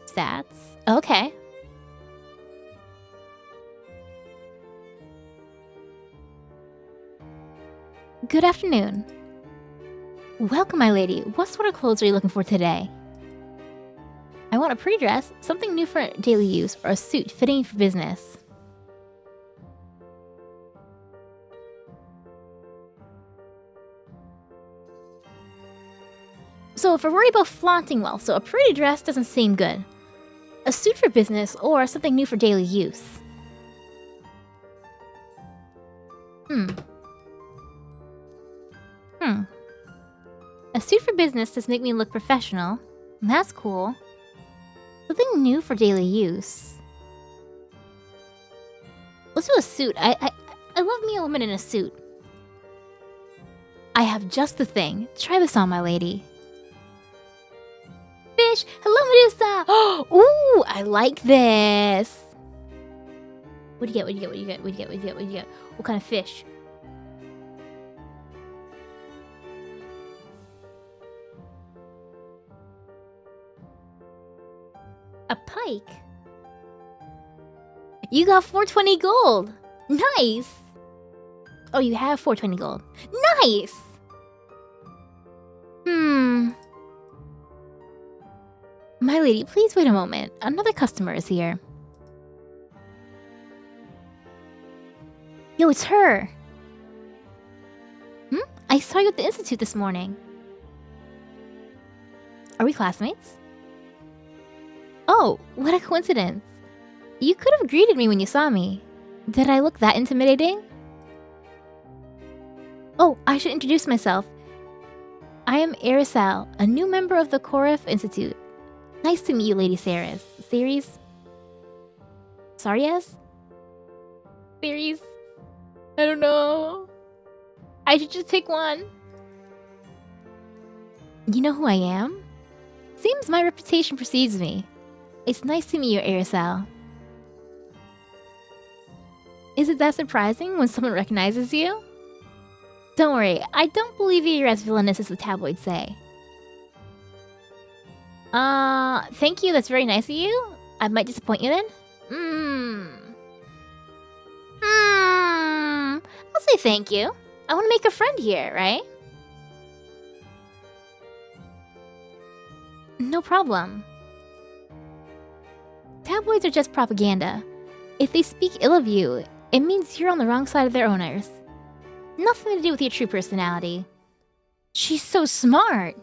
Stats. Okay. Good afternoon. Welcome, my lady. What sort of clothes are you looking for today? I want a pretty dress, something new for daily use, or a suit fitting for business. So if we're worried about flaunting wealth, so a pretty dress doesn't seem good. A suit for business, or something new for daily use. A suit for business does make me look professional. That's cool. Something new for daily use. Let's do a suit. I love me a woman in a suit. I have just the thing. Try this on, my lady. Fish! Hello, Medusa! Ooh, I like this. What do you get? What kind of fish? A pike? You got 420 gold! Nice! Oh, you have 420 gold. Nice! My lady, please wait a moment. Another customer is here. Yo, it's her! I saw you at the Institute this morning. Are we classmates? Oh, what a coincidence. You could have greeted me when you saw me. Did I look that intimidating? Oh, I should introduce myself. I am Arisal, a new member of the Korif Institute. Nice to meet you, Lady Ceres. Ceres? Sarias? Ceres? I don't know. I should just pick one. You know who I am? Seems my reputation precedes me. It's nice to meet you, Arisal. Is it that surprising when someone recognizes you? Don't worry, I don't believe you're as villainous as the tabloids say. Thank you, that's very nice of you. I might disappoint you then. I'll say thank you. I want to make a friend here, right? No problem. Tabloids are just propaganda. If they speak ill of you, it means you're on the wrong side of their owners. Nothing to do with your true personality. She's so smart.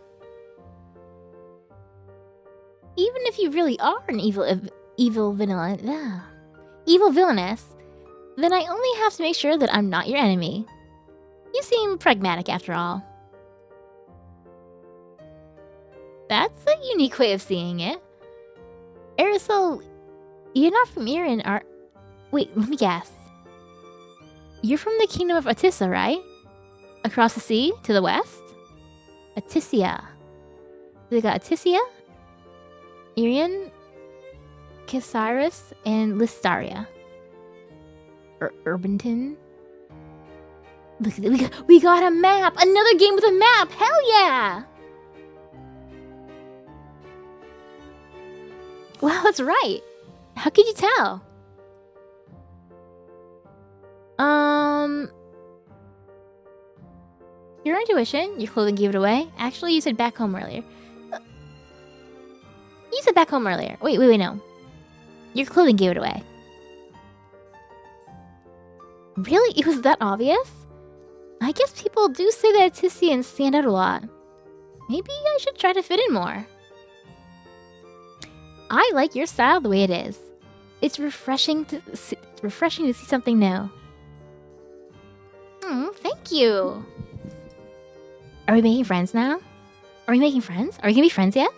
Even if you really are an evil villainess, then I only have to make sure that I'm not your enemy. You seem pragmatic after all. That's a unique way of seeing it. Arisol, you're not from Iran, are... Wait, let me guess. You're from the kingdom of Atissa, right? Across the sea, to the west? Atisia. They got Atisia, Irian, Cassiris, and Listaria. Urbanton. Look, we got a map! Another game with a map! Hell yeah! Wow, that's right. How could you tell? Your intuition, your clothing gave it away. Actually, you said back home earlier. You said back home earlier. Wait, no. Your clothing gave it away. Really? It was that obvious? I guess people do say that Tissians stand out a lot. Maybe I should try to fit in more. I like your style the way it is. It's refreshing to see something new. Thank you. Are we making friends now? Are we making friends? Are we gonna be friends yet?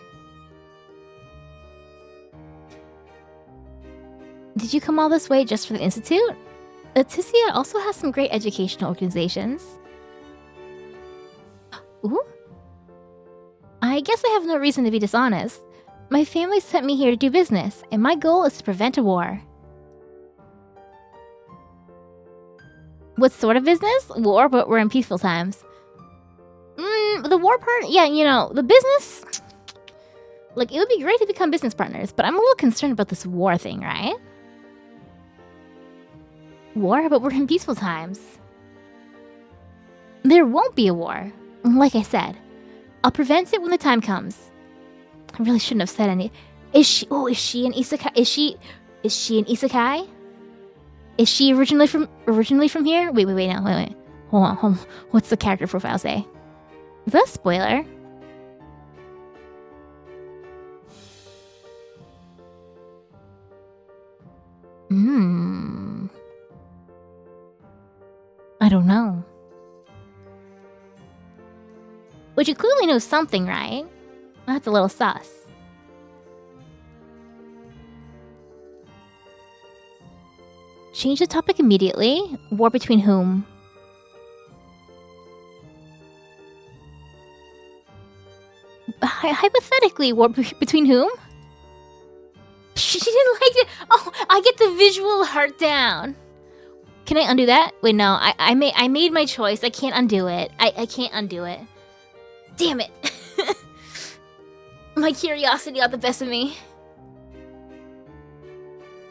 Did you come all this way just for the Institute? Atisia also has some great educational organizations. Ooh? I guess I have no reason to be dishonest. My family sent me here to do business, and my goal is to prevent a war. What sort of business? War, but we're in peaceful times. The war part? Yeah, you know, the business... Like, it would be great to become business partners, but I'm a little concerned about this war thing, right? War, but we're in peaceful times. There won't be a war. Like I said, I'll prevent it when the time comes. I really shouldn't have said any... Is she an isekai? Is she an isekai? Is she originally from here? Wait, no, wait. Hold on. What's the character profile say? Is that a spoiler? I don't know. But you clearly know something, right? That's a little sus. Change the topic immediately. War between whom? Hypothetically, war between whom? She didn't like it. Oh, I get the visual heart down. Can I undo that? Wait, no. I made my choice. I can't undo it. I can't undo it. Damn it. My curiosity got the best of me.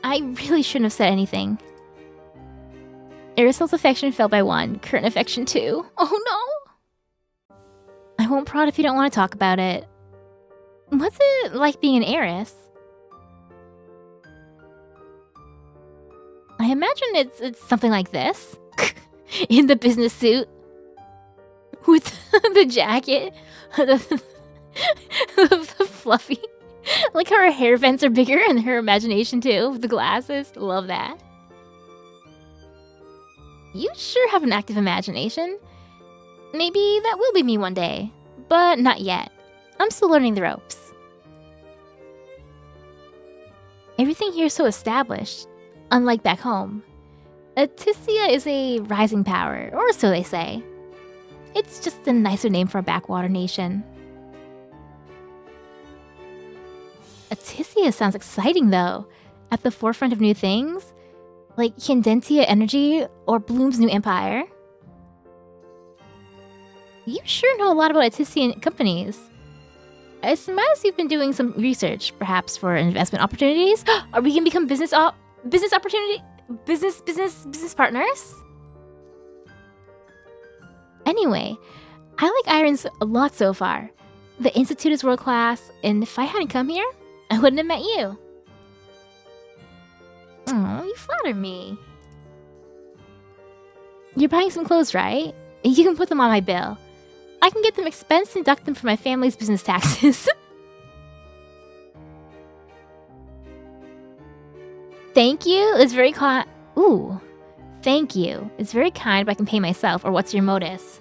I really shouldn't have said anything. Aristo's affection fell by 1. Current affection 2. Oh no! I won't prod if you don't want to talk about it. What's it like being an heiress? I imagine it's something like this. In the business suit. With the jacket. The fluffy. Like how her hair vents are bigger and her imagination too. With the glasses. Love that. You sure have an active imagination. Maybe that will be me one day. But not yet. I'm still learning the ropes. Everything here is so established. Unlike back home. Otisia is a rising power, or so they say. It's just a nicer name for a backwater nation. Otisia sounds exciting though. At the forefront of new things. Like Kendentia Energy or Bloom's new empire. You sure know a lot about Otisian companies. I surmise you've been doing some research, perhaps for investment opportunities. Are we gonna become business partners? Anyway, I like irons a lot so far. The Institute is world class, and if I hadn't come here, I wouldn't have met you. Oh, you flatter me. You're buying some clothes, right? You can put them on my bill. I can get them expensed and deduct them from my family's business taxes. Thank you. It's very Ooh. Thank you. It's very kind, but I can pay myself. Or what's your motive?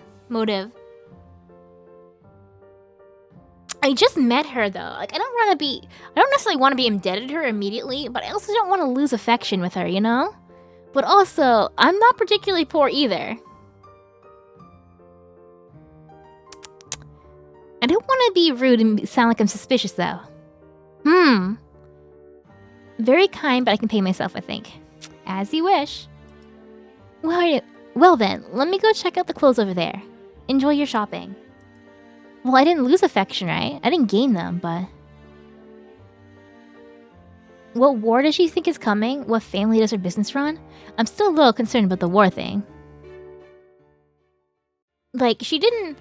I just met her though. Like I don't necessarily want to be indebted to her immediately, but I also don't want to lose affection with her, you know? But also, I'm not particularly poor either. I don't want to be rude and sound like I'm suspicious though. Very kind, but I can pay myself, I think. As you wish. Well then, let me go check out the clothes over there. Enjoy your shopping. Well, I didn't lose affection, right? I didn't gain them, but... What war does she think is coming? What family does her business run? I'm still a little concerned about the war thing. Like, she didn't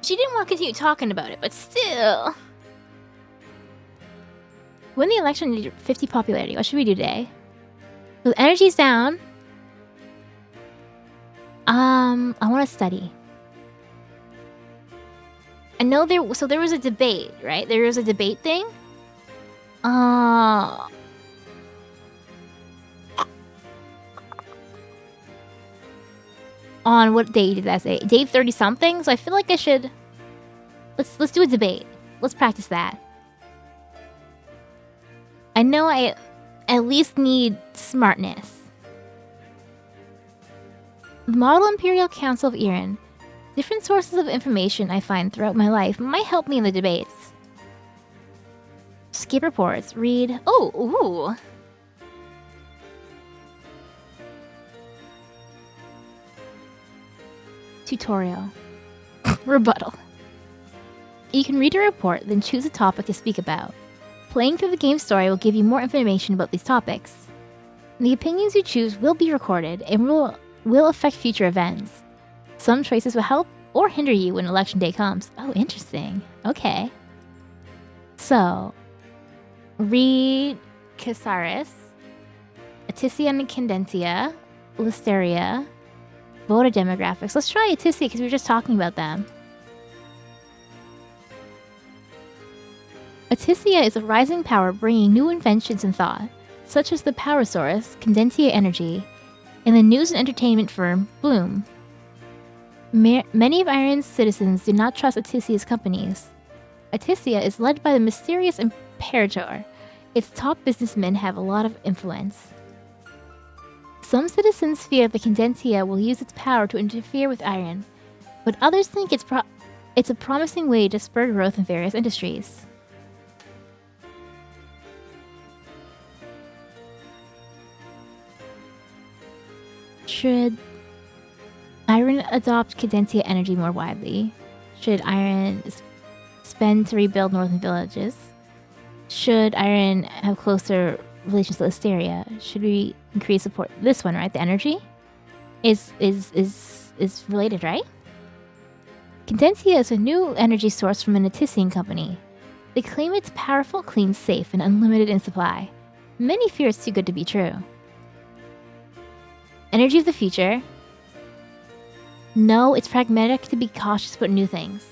want to continue talking about it, but still... Win the election needed 50 popularity. What should we do today? So the energy's down. I want to study. I know there was a debate, right? There was a debate thing. On what day did that say? Day 30 something? So I feel like I should let's do a debate. Let's practice that. I know I at least need smartness. The Model Imperial Council of Iran. Different sources of information I find throughout my life might help me in the debates. Skip reports. Read. Oh, ooh. Tutorial. Rebuttal. You can read a report, then choose a topic to speak about. Playing through the game's story will give you more information about these topics. The opinions you choose will be recorded and will affect future events. Some choices will help or hinder you when election day comes. Oh, interesting. Okay. So, read Casaris, Otisia and Kendentia, Listeria, voter demographics. Let's try Otisia because we were just talking about them. Otisia is a rising power bringing new inventions and thought, such as the Power Source, Kendentia Energy, and the news and entertainment firm, Bloom. Many of Iron's citizens do not trust Otisia's companies. Otisia is led by the mysterious Imperator. Its top businessmen have a lot of influence. Some citizens fear that Kendentia will use its power to interfere with Iron, but others think it's a promising way to spur growth in various industries. Should Iron adopt Kendentia energy more widely? Should Iron spend to rebuild northern villages? Should Iron have closer relations to Listeria? Should we increase support? This one, right? The energy? is related, right? Condensia is a new energy source from an Etisian company. They claim it's powerful, clean, safe, and unlimited in supply. Many fear it's too good to be true. Energy of the future. No, it's pragmatic to be cautious about new things.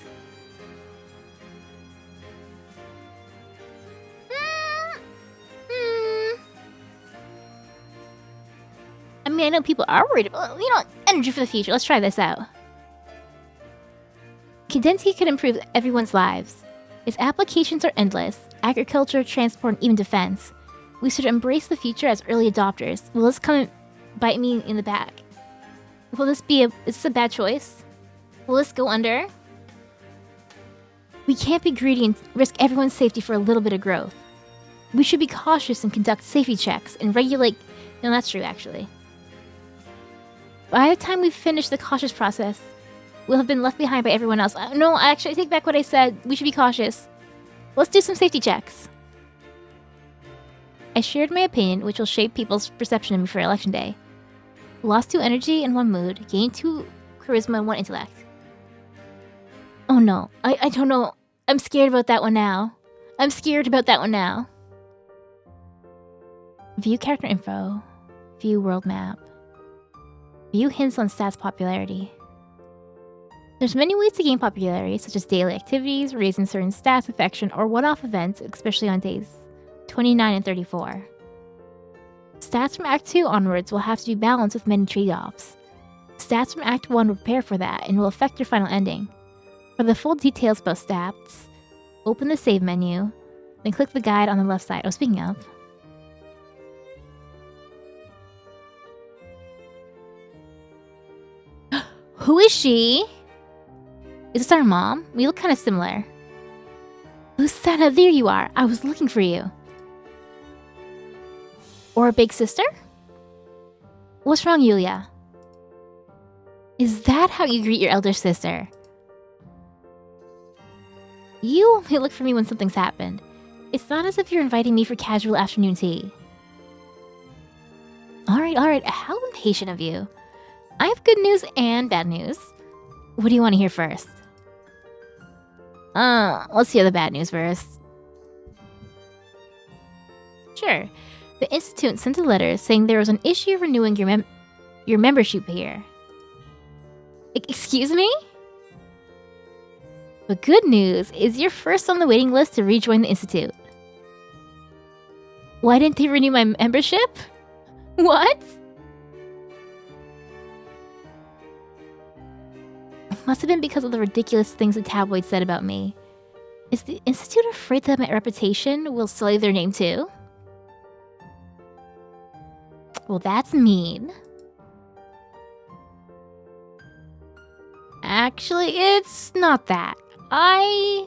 I mean, I know people are worried about, energy for the future. Let's try this out. Condensia can improve everyone's lives. Its applications are endless. Agriculture, transport, and even defense. We should embrace the future as early adopters. Will this come and bite me in the back? Is this a bad choice? Will this go under? We can't be greedy and risk everyone's safety for a little bit of growth. We should be cautious and conduct safety checks and regulate... No, that's true, actually. By the time we finish the cautious process, we'll have been left behind by everyone else. No, actually, I take back what I said. We should be cautious. Let's do some safety checks. I shared my opinion, which will shape people's perception of me for Election Day. Lost 2 energy and 1 mood. Gained 2 charisma and 1 intellect. Oh no. I don't know. I'm scared about that one now. View character info. View world map. View hints on stats popularity. There's many ways to gain popularity, such as daily activities, raising certain stats, affection, or one-off events, especially on days 29 and 34. Stats from Act 2 onwards will have to be balanced with many trade-offs. Stats from Act 1 will prepare for that and will affect your final ending. For the full details about stats, open the save menu, then click the guide on the left side. Oh, speaking of... Who is she? Is this our mom? We look kind of similar. Usana, there you are. I was looking for you. Or a big sister? What's wrong, Yulia? Is that how you greet your elder sister? You only look for me when something's happened. It's not as if you're inviting me for casual afternoon tea. Alright. How impatient of you. I have good news and bad news. What do you want to hear first? Let's hear the bad news first. Sure. The Institute sent a letter saying there was an issue renewing your membership here. Excuse me? The good news is you're first on the waiting list to rejoin the Institute. Why didn't they renew my membership? What? Must have been because of the ridiculous things the tabloids said about me. Is the Institute afraid that my reputation will sully their name too? Well, that's mean. Actually, it's not that. I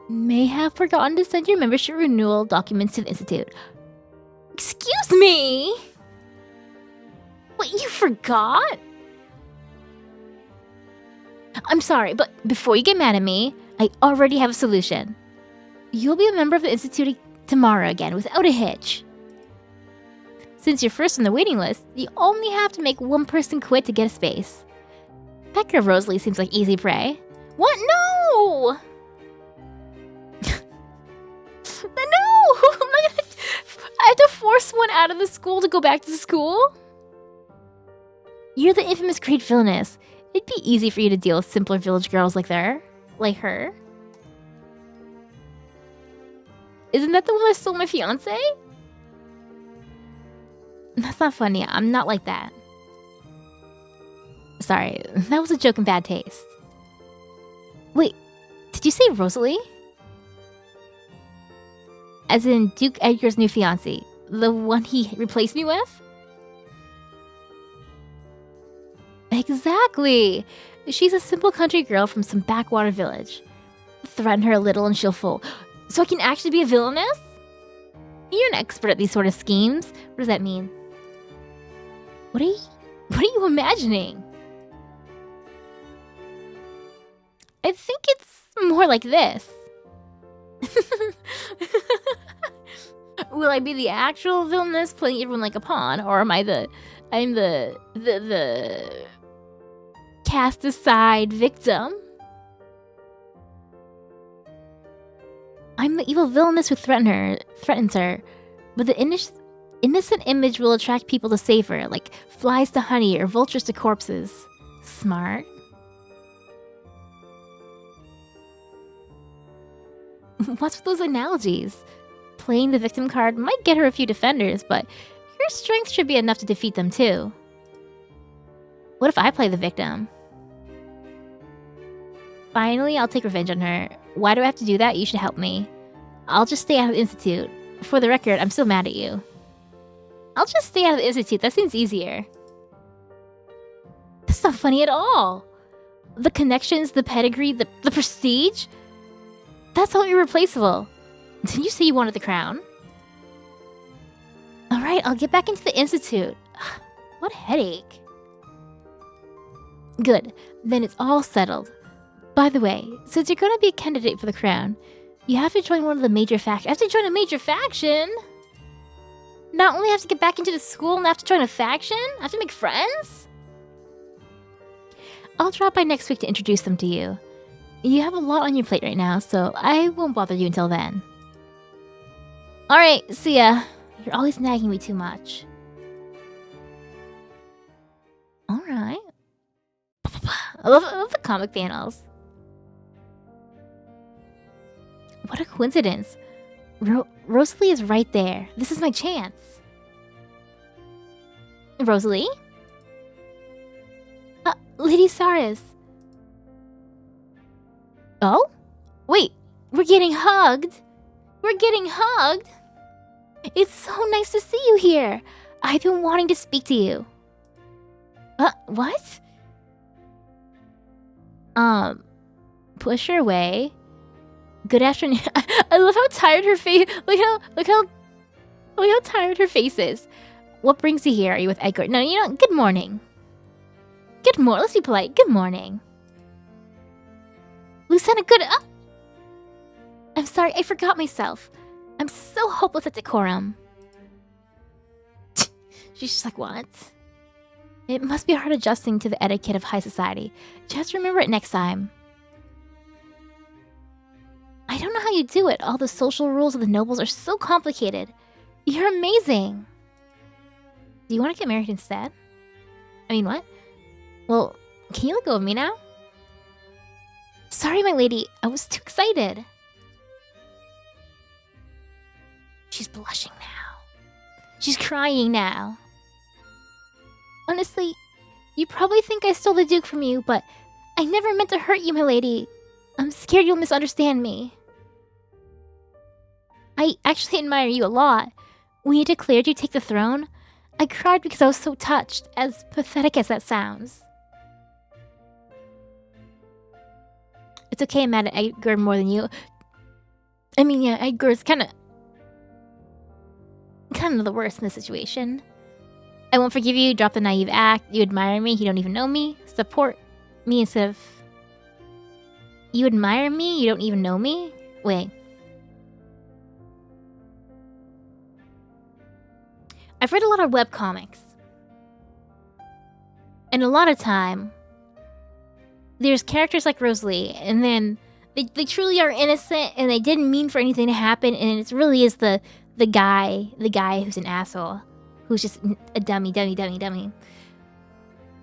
may have forgotten to send your membership renewal documents to the Institute. Excuse me? What, you forgot? I'm sorry, but before you get mad at me, I already have a solution. You'll be a member of the Institute tomorrow again, without a hitch. Since you're first on the waiting list, you only have to make one person quit to get a space. Becker Rosalie seems like easy prey. What? No! No! I have to force one out of the school to go back to school? You're the infamous great villainess. It'd be easy for you to deal with simpler village girls like her. Isn't that the one that stole my fiancé? That's not funny. I'm not like that. Sorry, that was a joke in bad taste. Wait, did you say Rosalie? As in Duke Edgar's new fiancé, the one he replaced me with? Exactly! She's a simple country girl from some backwater village. Threaten her a little and she'll fold. So I can actually be a villainess? You're an expert at these sort of schemes. What does that mean? What are you imagining? I think it's more like this. Will I be the actual villainess playing everyone like a pawn, or am I the I'm the cast aside victim. I'm the evil villainess who threatens her. But the innocent image will attract people to save her, like flies to honey or vultures to corpses. Smart. What's with those analogies? Playing the victim card might get her a few defenders, but your strength should be enough to defeat them too. What if I play the victim? Finally, I'll take revenge on her. Why do I have to do that? You should help me. I'll just stay out of the Institute. For the record, I'm still mad at you. I'll just stay out of the Institute. That seems easier. That's not funny at all. The connections, the pedigree, the prestige? That's all irreplaceable. Didn't you say you wanted the crown? Alright, I'll get back into the Institute. What a headache. Good. Then it's all settled. By the way, since you're going to be a candidate for the crown, you have to join one of the major factions. I have to join a major faction? Not only have to get back into the school and I have to join a faction? I have to make friends? I'll drop by next week to introduce them to you. You have a lot on your plate right now, so I won't bother you until then. Alright, see ya. You're always nagging me too much. Alright. I love the comic panels. What a coincidence. Rosalie is right there. This is my chance. Rosalie? Lady Saris. Oh? Wait, we're getting hugged. We're getting hugged. It's so nice to see you here. I've been wanting to speak to you. What? Push her away. Good afternoon. I love how tired her face. Look how tired her face is. What brings you here? Are you with Edgar? No, you know. Good morning. Good morning. Let's be polite. Good morning. Lucena, good. I'm sorry. I forgot myself. I'm so hopeless at decorum. She's just like, what? It must be hard adjusting to the etiquette of high society. Just remember it next time. I don't know how you do it. All the social rules of the nobles are so complicated. You're amazing. Do you want to get married instead? I mean, what? Well, can you let go of me now? Sorry, my lady. I was too excited. She's blushing now. She's crying now. Honestly, you probably think I stole the Duke from you, but I never meant to hurt you, my lady. I'm scared you'll misunderstand me. I actually admire you a lot. When you declared you'd take the throne, I cried because I was so touched, as pathetic as that sounds. It's okay I'm mad at Edgar more than you. I mean, yeah, Edgar's kind of the worst in this situation. I won't forgive you, drop the naive act, you admire me, you don't even know me, support me instead of... You admire me, you don't even know me? Wait. I've read a lot of webcomics. And a lot of time, there's characters like Rosalie, and then they truly are innocent, and they didn't mean for anything to happen, and it really is the guy who's an asshole, who's just a dummy.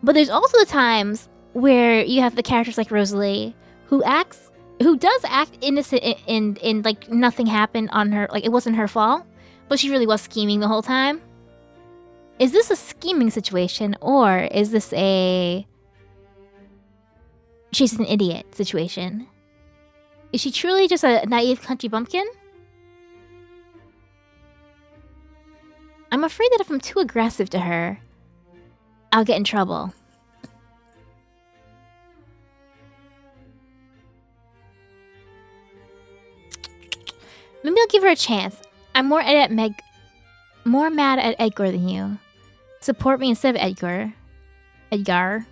But there's also the times where you have the characters like Rosalie, who does act innocent and like nothing happened on her, like it wasn't her fault, but she really was scheming the whole time. Is this a scheming situation, or is this a she's an idiot situation? Is she truly just a naive country bumpkin? I'm afraid that if I'm too aggressive to her, I'll get in trouble. Maybe I'll give her a chance. I'm more mad at Edgar than you. Support me instead of Edgar. Edgar.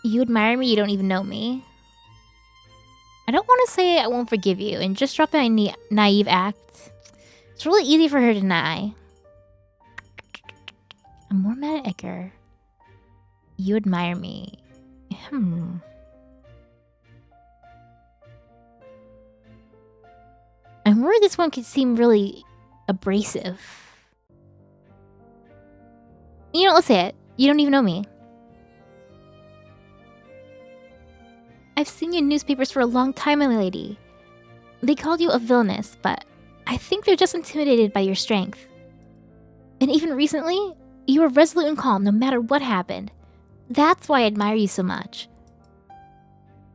You admire me, you don't even know me. I don't want to say I won't forgive you and just drop that naive act. It's really easy for her to deny. I'm more mad at Edgar. You admire me. I'm worried this one could seem really abrasive. You know, let's say it. You don't even know me. I've seen you in newspapers for a long time, my lady. They called you a villainess, but I think they're just intimidated by your strength. And even recently, you were resolute and calm no matter what happened. That's why I admire you so much.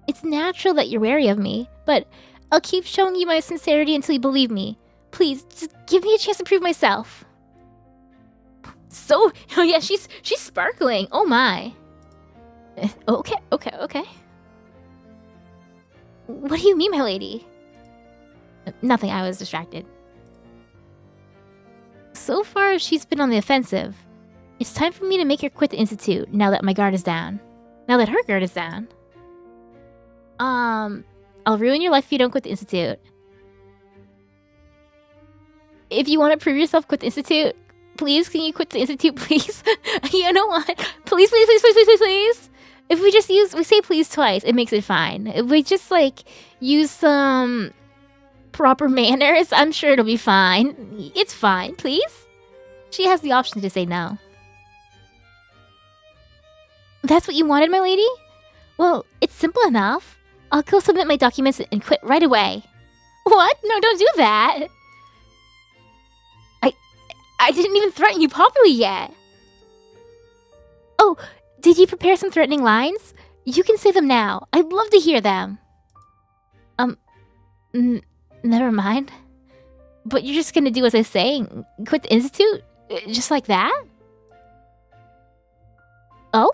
It's natural that you're wary of me, but I'll keep showing you my sincerity until you believe me. Please, just give me a chance to prove myself. So, oh yeah, she's sparkling. Oh my. Okay. What do you mean, my lady? Nothing, I was distracted. So far, she's been on the offensive. It's time for me to make her quit the Institute now that my guard is down. Now that her guard is down. I'll ruin your life if you don't quit the Institute. If you want to prove yourself, quit the Institute. Please, can you quit the Institute, please? You know what? Please. If we say please twice, it makes it fine. If we just, like, use some proper manners, I'm sure it'll be fine. It's fine, please? She has the option to say no. That's what you wanted, my lady? Well, it's simple enough. I'll go submit my documents and quit right away. What? No, don't do that. I didn't even threaten you properly yet. Oh, did you prepare some threatening lines? You can say them now. I'd love to hear them. Never mind. But you're just gonna do as I say? Quit the Institute? Just like that? Oh?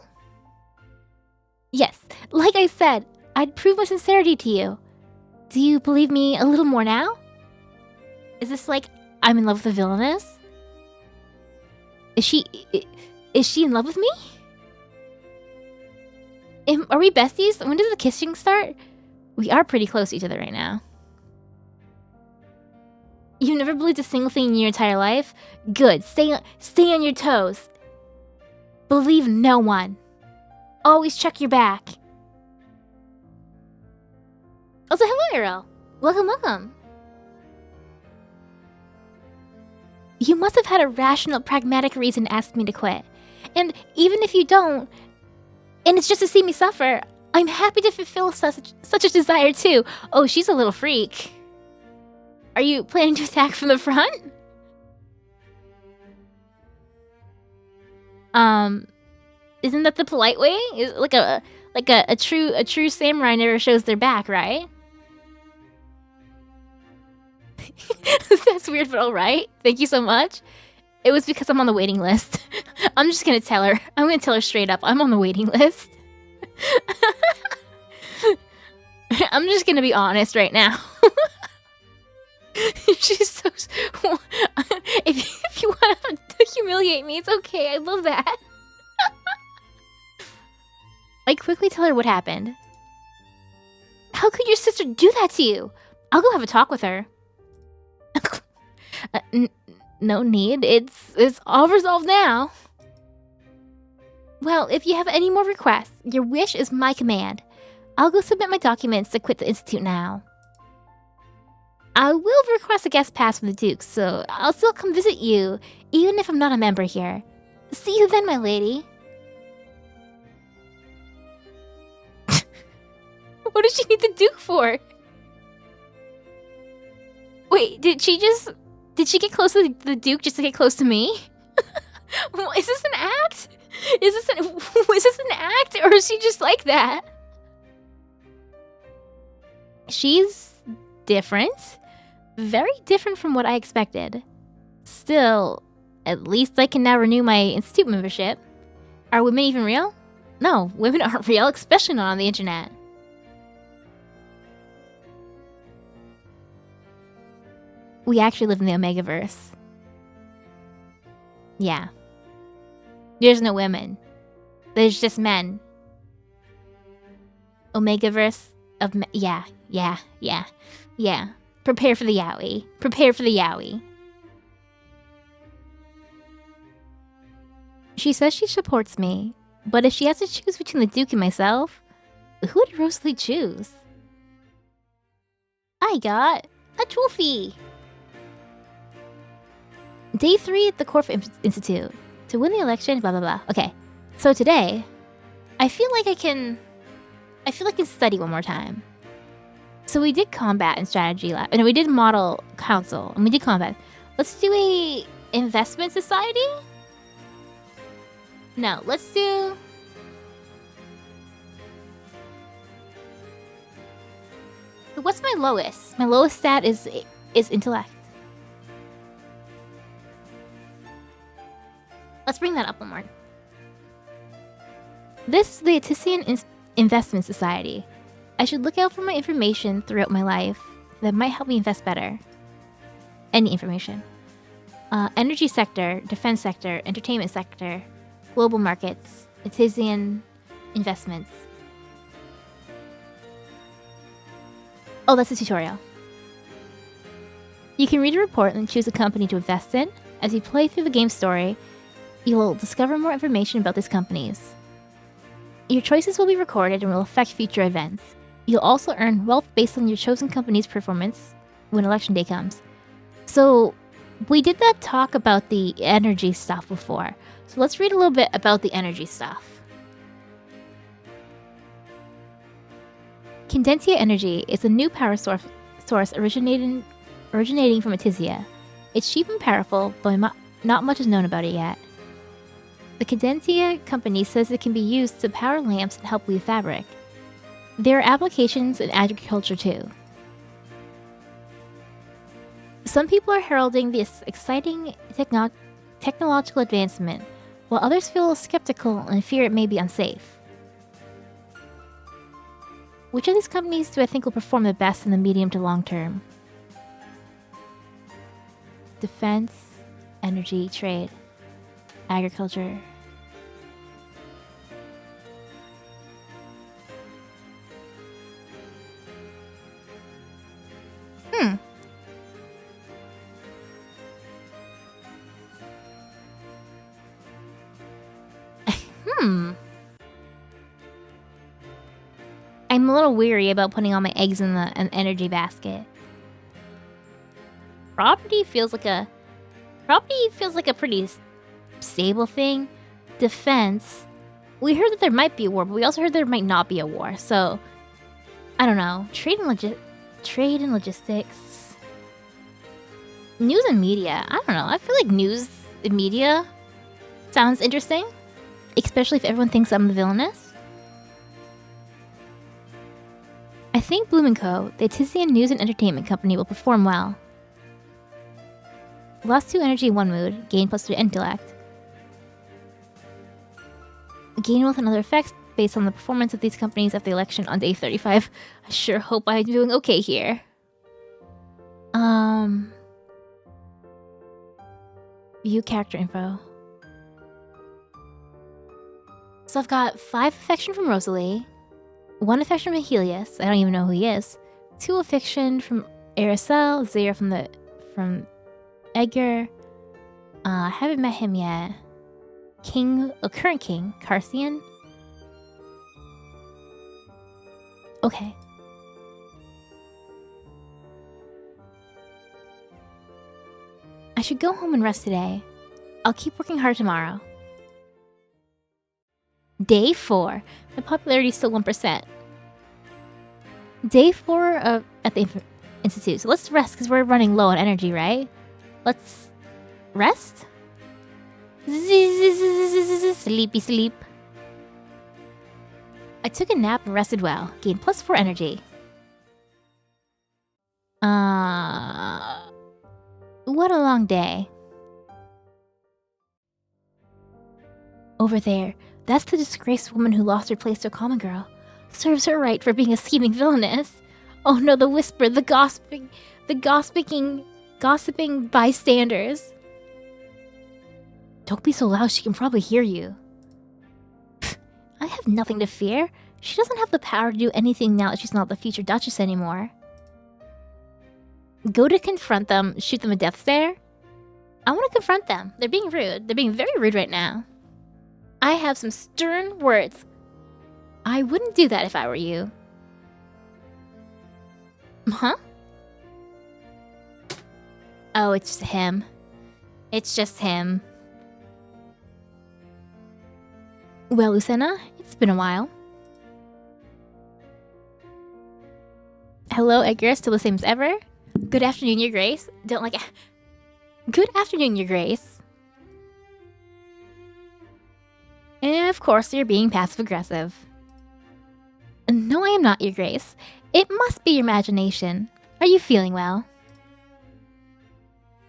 Yes, like I said, I'd prove my sincerity to you. Do you believe me a little more now? Is this like I'm in love with a villainess? Is she in love with me? Are we besties? When does the kissing start? We are pretty close to each other right now. You've never believed a single thing in your entire life? Good. Stay on your toes. Believe no one. Always check your back. Also, hello, Ariel. Welcome. You must have had a rational, pragmatic reason to ask me to quit. And even if you don't, and it's just to see me suffer, I'm happy to fulfill such a desire too. Oh, she's a little freak. Are you planning to attack from the front? Isn't that the polite way? Is like a true samurai never shows their back, right? That's weird, but alright. Thank you so much. It was because I'm on the waiting list. I'm just gonna tell her. I'm gonna tell her straight up. I'm on the waiting list. I'm just gonna be honest right now. She's so... If you want to humiliate me, it's okay. I love that. I quickly tell her what happened. How could your sister do that to you? I'll go have a talk with her. No need. It's all resolved now. Well, if you have any more requests, your wish is my command. I'll go submit my documents to quit the Institute now. I will request a guest pass from the Duke, so I'll still come visit you, even if I'm not a member here. See you then, my lady. What does she need the Duke for? Wait, did she get close to the Duke just to get close to me? Is this an act? Is this an act, or is she just like that? She's different. Very different from what I expected. Still, at least I can now renew my Institute membership. Are women even real? No, women aren't real, especially not on the internet. We actually live in the Omegaverse. Yeah. There's no women. There's just men. Omegaverse of yeah. Prepare for the yaoi. Prepare for the yaoi. She says she supports me, but if she has to choose between the Duke and myself, who would Rosalie choose? I got a trophy! Day 3 at the Corfu Institute. To win the election, blah blah blah. Okay, so today, I feel like I can study one more time. So we did combat and strategy lab, and we did model council, and we did combat. Let's do a investment society? No, let's do... What's my lowest? My lowest stat is intellect. Let's bring that up one more. This is the Otome Investment Society. I should look out for my information throughout my life that might help me invest better. Any information. Energy sector, defense sector, entertainment sector, global markets, Otome investments. Oh, that's a tutorial. You can read a report and choose a company to invest in. As you play through the game story, you will discover more information about these companies. Your choices will be recorded and will affect future events. You'll also earn wealth based on your chosen company's performance when election day comes. So, we did that talk about the energy stuff before. So let's read a little bit about the energy stuff. Condensia Energy is a new power source originating from Otome. It's cheap and powerful, but not much is known about it yet. The Condensia company says it can be used to power lamps and help weave fabric. There are applications in agriculture too. Some people are heralding this exciting technological advancement, while others feel skeptical and fear it may be unsafe. Which of these companies do I think will perform the best in the medium to long term? Defense, energy, trade, agriculture. I'm a little weary about putting all my eggs in an energy basket. Property feels like a pretty stable thing. Defense. We heard that there might be a war, but we also heard there might not be a war. So, I don't know. Trade and logistics. News and media. I don't know. I feel like news and media sounds interesting, especially if everyone thinks I'm the villainess. I think Bloom & Co., the Otome news and entertainment company, will perform well. Lost 2 energy in 1 mood, gain +3 intellect. Gain wealth and other effects based on the performance of these companies after the election on day 35. I sure hope I'm doing okay here. View character info. So I've got 5 affection from Rosalie, 1 affection from Helios, I don't even know who he is, 2 affection from Aracel, 0 from Edgar, I haven't met him yet. Current king, Carcian. Okay. I should go home and rest today. I'll keep working hard tomorrow. Day 4. My popularity is still 1%. Day 4 at the Institute. So let's rest because we're running low on energy, right? Let's rest? Sleepy sleep. I took a nap and rested well. Gained +4 energy. What a long day. Over there. That's the disgraced woman who lost her place to a common girl. Serves her right for being a scheming villainess. Oh no, the whisper, the gossiping bystanders. Don't be so loud, she can probably hear you. Pfft, I have nothing to fear. She doesn't have the power to do anything now that she's not the future Duchess anymore. Go to confront them, shoot them a death stare? I want to confront them. They're being rude. They're being very rude right now. I have some stern words. I wouldn't do that if I were you. Huh? Oh, it's just him. It's just him. Well, Lucena, it's been a while. Hello, Edgar, still the same as ever? Good afternoon, Your Grace. Don't like... Good afternoon, Your Grace. And of course, you're being passive-aggressive. No, I am not, Your Grace. It must be your imagination. Are you feeling well?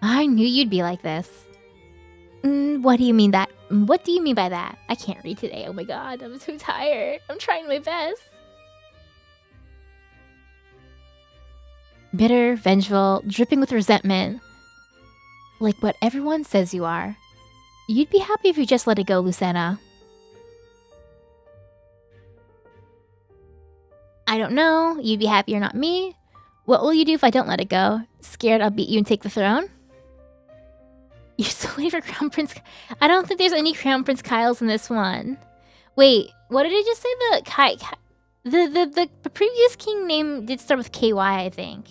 I knew you'd be like this. What do you mean that? What do you mean by that? I can't read today. Oh my god, I'm too tired. I'm trying my best. Bitter, vengeful, dripping with resentment. Like what everyone says you are. You'd be happy if you just let it go, Lucena. I don't know. You'd be happier, not me. What will you do if I don't let it go? Scared I'll beat you and take the throne? You're still waiting for Crown Prince... I don't think there's any Crown Prince Kyles in this one. Wait, what did I just say? The previous king name did start with KY, I think.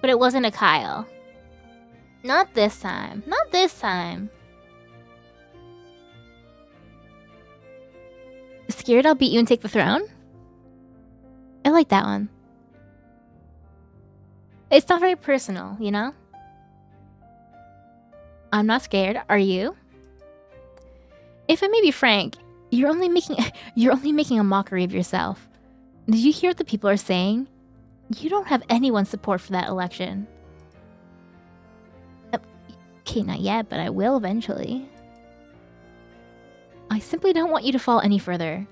But it wasn't a Kyle. Not this time. Not this time. Scared I'll beat you and take the throne? I like that one. It's not very personal, you know? I'm not scared, are you? If I may be frank, you're only making a mockery of yourself. Did you hear what the people are saying? You don't have anyone's support for that election. Okay, not yet, but I will eventually. I simply don't want you to fall any further.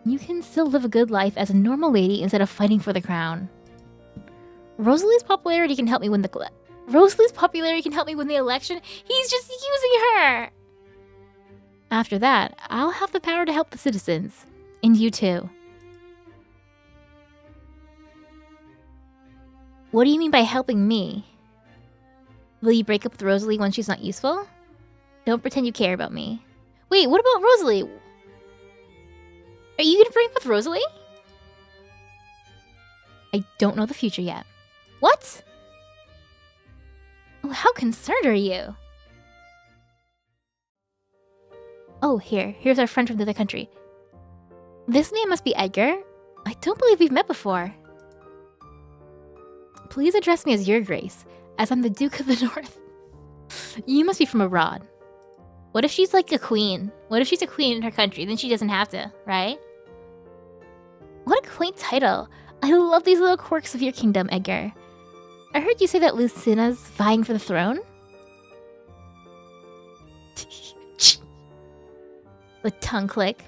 You can still live a good life as a normal lady instead of fighting for the crown. Rosalie's popularity can help me win the election. He's just using her! After that, I'll have the power to help the citizens. And you too. What do you mean by helping me? Will you break up with Rosalie when she's not useful? Don't pretend you care about me. Wait, what about Rosalie? Are you gonna break up with Rosalie? I don't know the future yet. What? How concerned are you? Oh, here's our friend from the other country. This man must be Edgar. I don't believe we've met before. Please address me as Your Grace, as I'm the Duke of the North. You must be from abroad. What if she's like a queen? What if she's a queen in her country? Then she doesn't have to, right? What a quaint title. I love these little quirks of your kingdom, Edgar. I heard you say that Lucena's vying for the throne? The tongue click.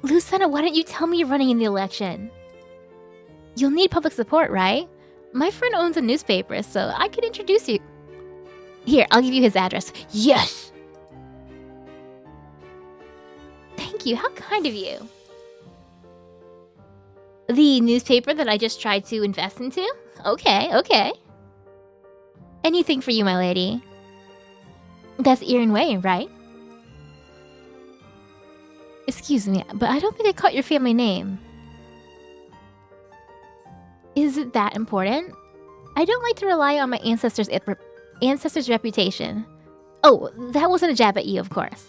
Lucena, why don't you tell me you're running in the election? You'll need public support, right? My friend owns a newspaper, so I could introduce you. Here, I'll give you his address. Yes! Thank you, how kind of you. The newspaper that I just tried to invest into? Okay, okay. Anything for you, my lady. That's Ian Wei, right? Excuse me, but I don't think I caught your family name. Is it that important? I don't like to rely on my ancestors' reputation. Oh, that wasn't a jab at you, of course.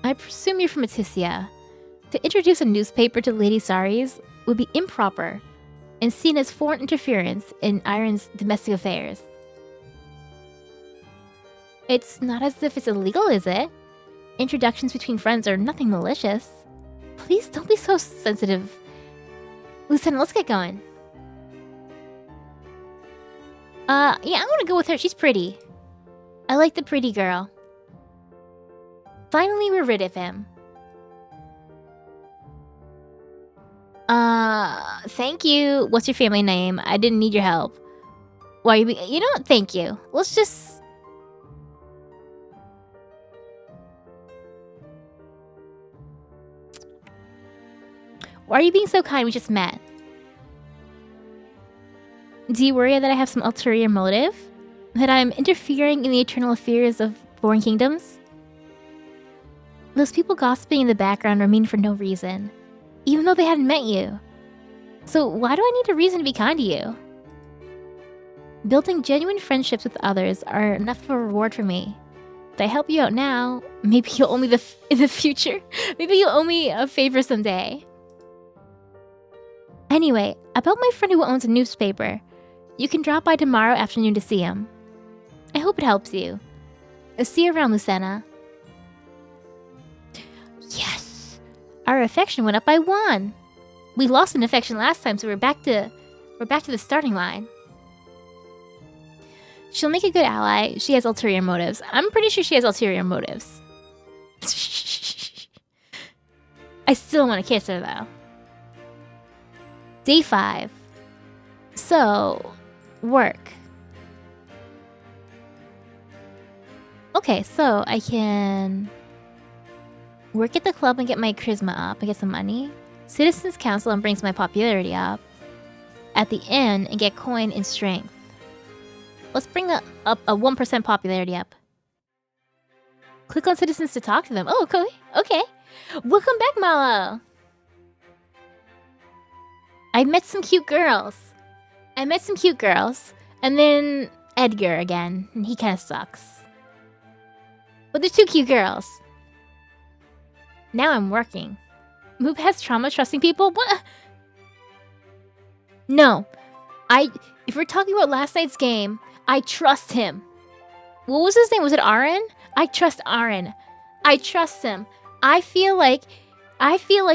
I presume you're from Atisia. To introduce a newspaper to Lady Saris would be improper and seen as foreign interference in Iron's domestic affairs. It's not as if it's illegal, is it? Introductions between friends are nothing malicious. Please don't be so sensitive. Lucena, let's get going. Yeah, I'm gonna go with her. She's pretty. I like the pretty girl. Finally, we're rid of him. Thank you. What's your family name? I didn't need your help. Why are you know what? Thank you. Let's just... Why are you being so kind? We just met. Do you worry that I have some ulterior motive? That I'm interfering in the eternal affairs of foreign kingdoms? Those people gossiping in the background are mean for no reason, even though they hadn't met you. So why do I need a reason to be kind to you? Building genuine friendships with others are enough of a reward for me. If I help you out now, maybe you'll owe me in the future. Maybe you'll owe me a favor someday. Anyway, about my friend who owns a newspaper. You can drop by tomorrow afternoon to see him. I hope it helps you. I'll see you around, Lucena. Yes! Our affection went up by 1. We lost an affection last time, so we're back to the starting line. She'll make a good ally. She has ulterior motives. I'm pretty sure she has ulterior motives. I still want to kiss her, though. Day 5. So, work. Okay, so I can work at the club and get my charisma up and get some money. Citizens Council and brings my popularity up. At the inn and get coin and strength. Let's bring up a 1% popularity up. Click on citizens to talk to them. Oh, okay. Welcome back, Malo. I met some cute girls. And then Edgar again. And he kind of sucks. But they're 2 cute girls. Now I'm working. Moob has trauma trusting people? What? No. If we're talking about last night's game, I trust him. What was his name? Was it Aaron? I trust Aaron. I trust him. I feel like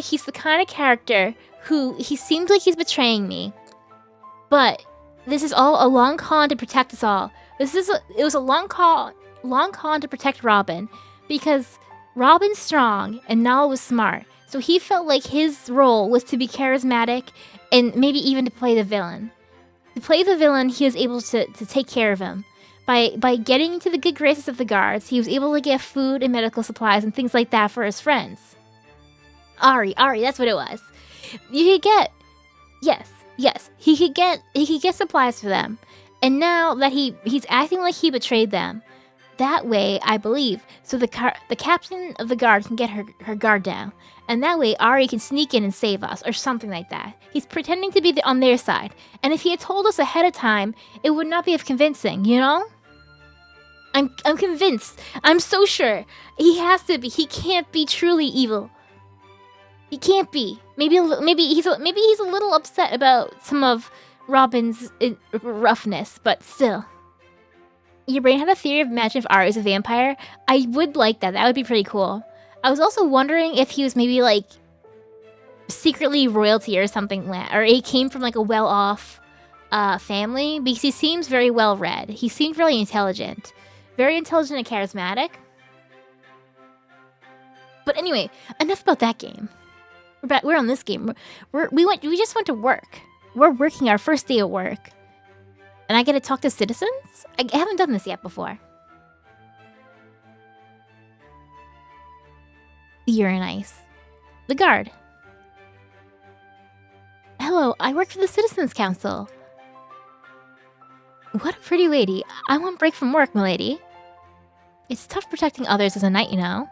he's the kind of character who he seems like he's betraying me. But this is all a long con to protect us all. It was a long con to protect Robin because Robin's strong and Nala was smart. So he felt like his role was to be charismatic and maybe even to play the villain. To play the villain, he was able to take care of him. By getting into the good graces of the guards, he was able to get food and medical supplies and things like that for his friends. Ari, that's what it was. You could get... Yes. He could get supplies for them. And now that he's acting like he betrayed them, that way, I believe, so the captain of the guard can get her guard down. And that way, Ari can sneak in and save us, or something like that. He's pretending to be on their side. And if he had told us ahead of time, it would not be as convincing, you know? I'm convinced. I'm so sure. He has to be. He can't be truly evil. He can't be. Maybe he's a little upset about some of Robin's roughness, but still. Your brain had a theory of imagine if Ari is a vampire. I would like that. That would be pretty cool. I was also wondering if he was maybe like secretly royalty or something, or he came from like a well-off family, because he seems very well-read. He seemed really intelligent. Very intelligent and charismatic. But anyway, enough about that game. We're on this game. We just went to work. We're working our first day at work. And I get to talk to citizens? I haven't done this yet before. You're nice. The guard. Hello, I work for the Citizens Council. What a pretty lady. I want break from work, milady. It's tough protecting others as a knight, you know.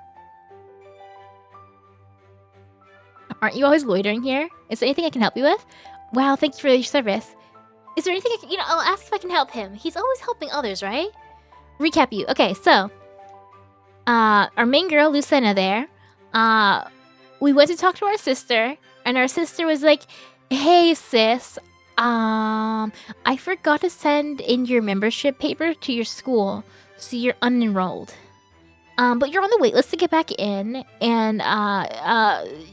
Aren't you always loitering here? Is there anything I can help you with? Wow, thank you for your service. Is there anything I can... I'll ask if I can help him. He's always helping others, right? Recap you. Okay, so... our main girl, Lucena there. We went to talk to our sister. And our sister was like, hey, sis. I forgot to send in your membership paper to your school. So you're unenrolled. But you're on the wait list to get back in. And,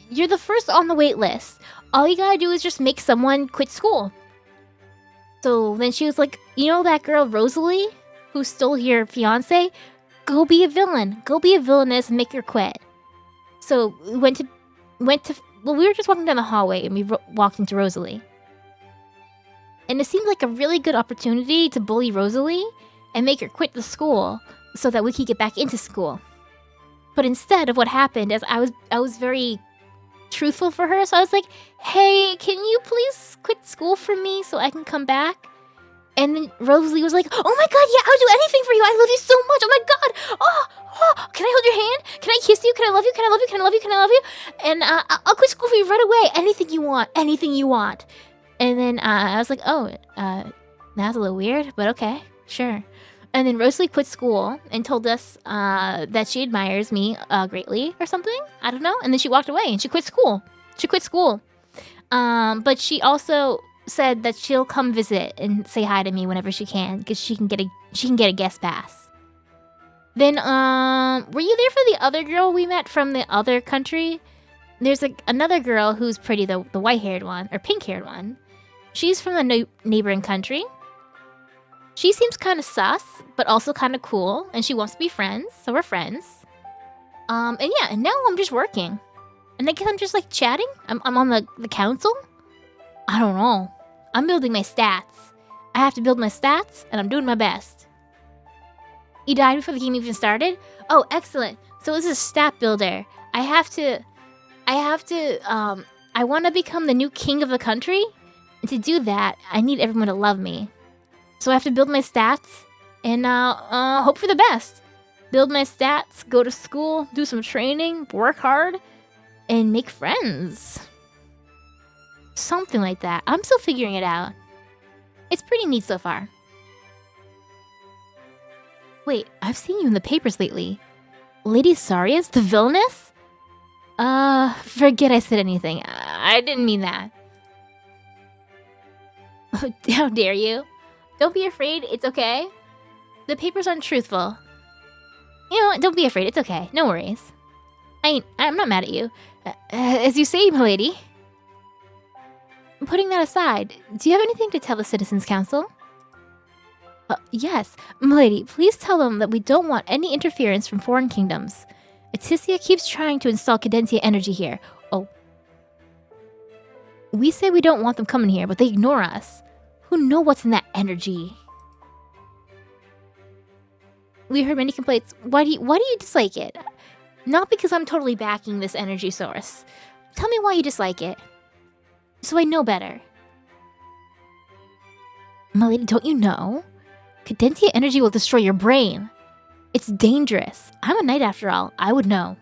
you're the first on the wait list. All you gotta do is just make someone quit school. So then she was like, you know that girl Rosalie who stole your fiance? Go be a villain. Go be a villainess and make her quit. So we went to well, we were just walking down the hallway and we walked into Rosalie. And it seemed like a really good opportunity to bully Rosalie and make her quit the school so that we could get back into school. But instead of what happened is I was very truthful for her, so I was like, hey, can you please quit school for me so I can come back? And then Rosalie was like, oh my god, yeah, I'll do anything for you. I love you so much. Oh my god. Oh, can I hold your hand? Can I kiss you? Can I love you? Can I love you? Can I love you? Can I love you? And I'll quit school for you right away. Anything you want. Anything you want. And then I was like, oh, that's a little weird, but okay, sure. And then Rosalie quit school and told us that she admires me greatly or something. I don't know. And then she walked away and she quit school. But she also said that she'll come visit and say hi to me whenever she can, because she can get a guest pass. Then were you there for the other girl we met from the other country? There's another girl who's pretty, the white-haired one or pink-haired one. She's from the neighboring country. She seems kind of sus, but also kind of cool, and she wants to be friends, so we're friends. And yeah, and now I'm just working. And I guess I'm just like chatting. I'm on the council. I don't know. I'm building my stats. I have to build my stats, and I'm doing my best. You died before the game even started? Oh, excellent. So this is a stat builder. I want to become the new king of the country. And to do that, I need everyone to love me. So I have to build my stats and hope for the best. Build my stats, go to school, do some training, work hard, and make friends. Something like that. I'm still figuring it out. It's pretty neat so far. Wait, I've seen you in the papers lately. Lady Sarius, the villainess? Forget I said anything. I didn't mean that. How dare you? Don't be afraid, it's okay. The papers aren't truthful. You know what, don't be afraid, it's okay. No worries. I'm not mad at you. As you say, milady. Putting that aside, do you have anything to tell the Citizens' Council? Yes. Milady, please tell them that we don't want any interference from foreign kingdoms. Etisia keeps trying to install Cadentia energy here. Oh. We say we don't want them coming here, but they ignore us. Who know what's in that energy? We heard many complaints. Why do you dislike it? Not because I'm totally backing this energy source. Tell me why you dislike it. So I know better. Milady, don't you know? Cadentia energy will destroy your brain. It's dangerous. I'm a knight after all. I would know.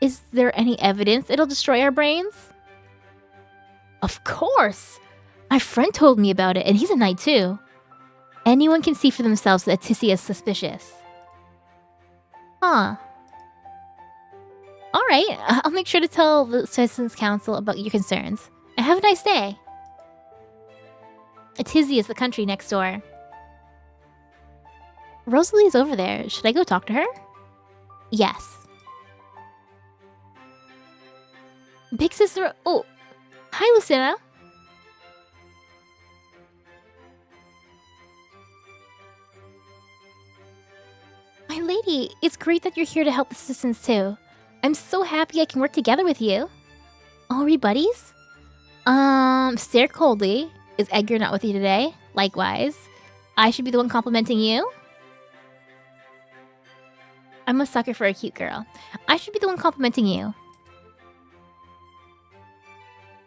Is there any evidence it'll destroy our brains? Of course! My friend told me about it, and he's a knight too. Anyone can see for themselves that Etisia is suspicious. Huh. Alright, I'll make sure to tell the Citizens' Council about your concerns. And have a nice day. Etisia is the country next door. Rosalie is over there. Should I go talk to her? Yes. Big sister... Oh. Hi, Lucina. My lady, it's great that you're here to help the citizens too. I'm so happy I can work together with you. Are we buddies? Stare coldly. Is Edgar not with you today? Likewise. I should be the one complimenting you? I'm a sucker for a cute girl. I should be the one complimenting you.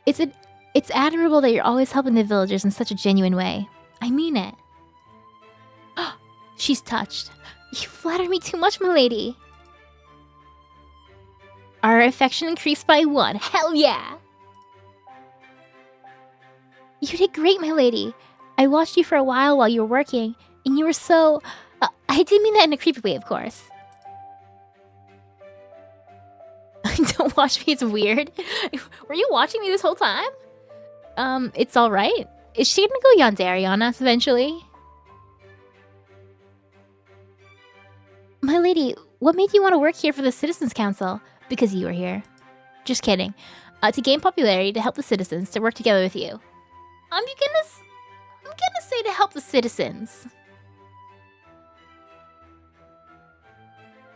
It's admirable that you're always helping the villagers in such a genuine way. I mean it. She's touched. You flatter me too much, milady. Our affection increased by 1. Hell yeah! You did great, my lady. I watched you for a while you were working, and you were so... I didn't mean that in a creepy way, of course. Don't watch me, it's weird. Were you watching me this whole time? It's alright. Is she gonna go yandere on us eventually? My lady, what made you want to work here for the Citizens' Council? Because you were here. Just kidding. To gain popularity, to help the citizens, to work together with you. I'm gonna say to help the citizens.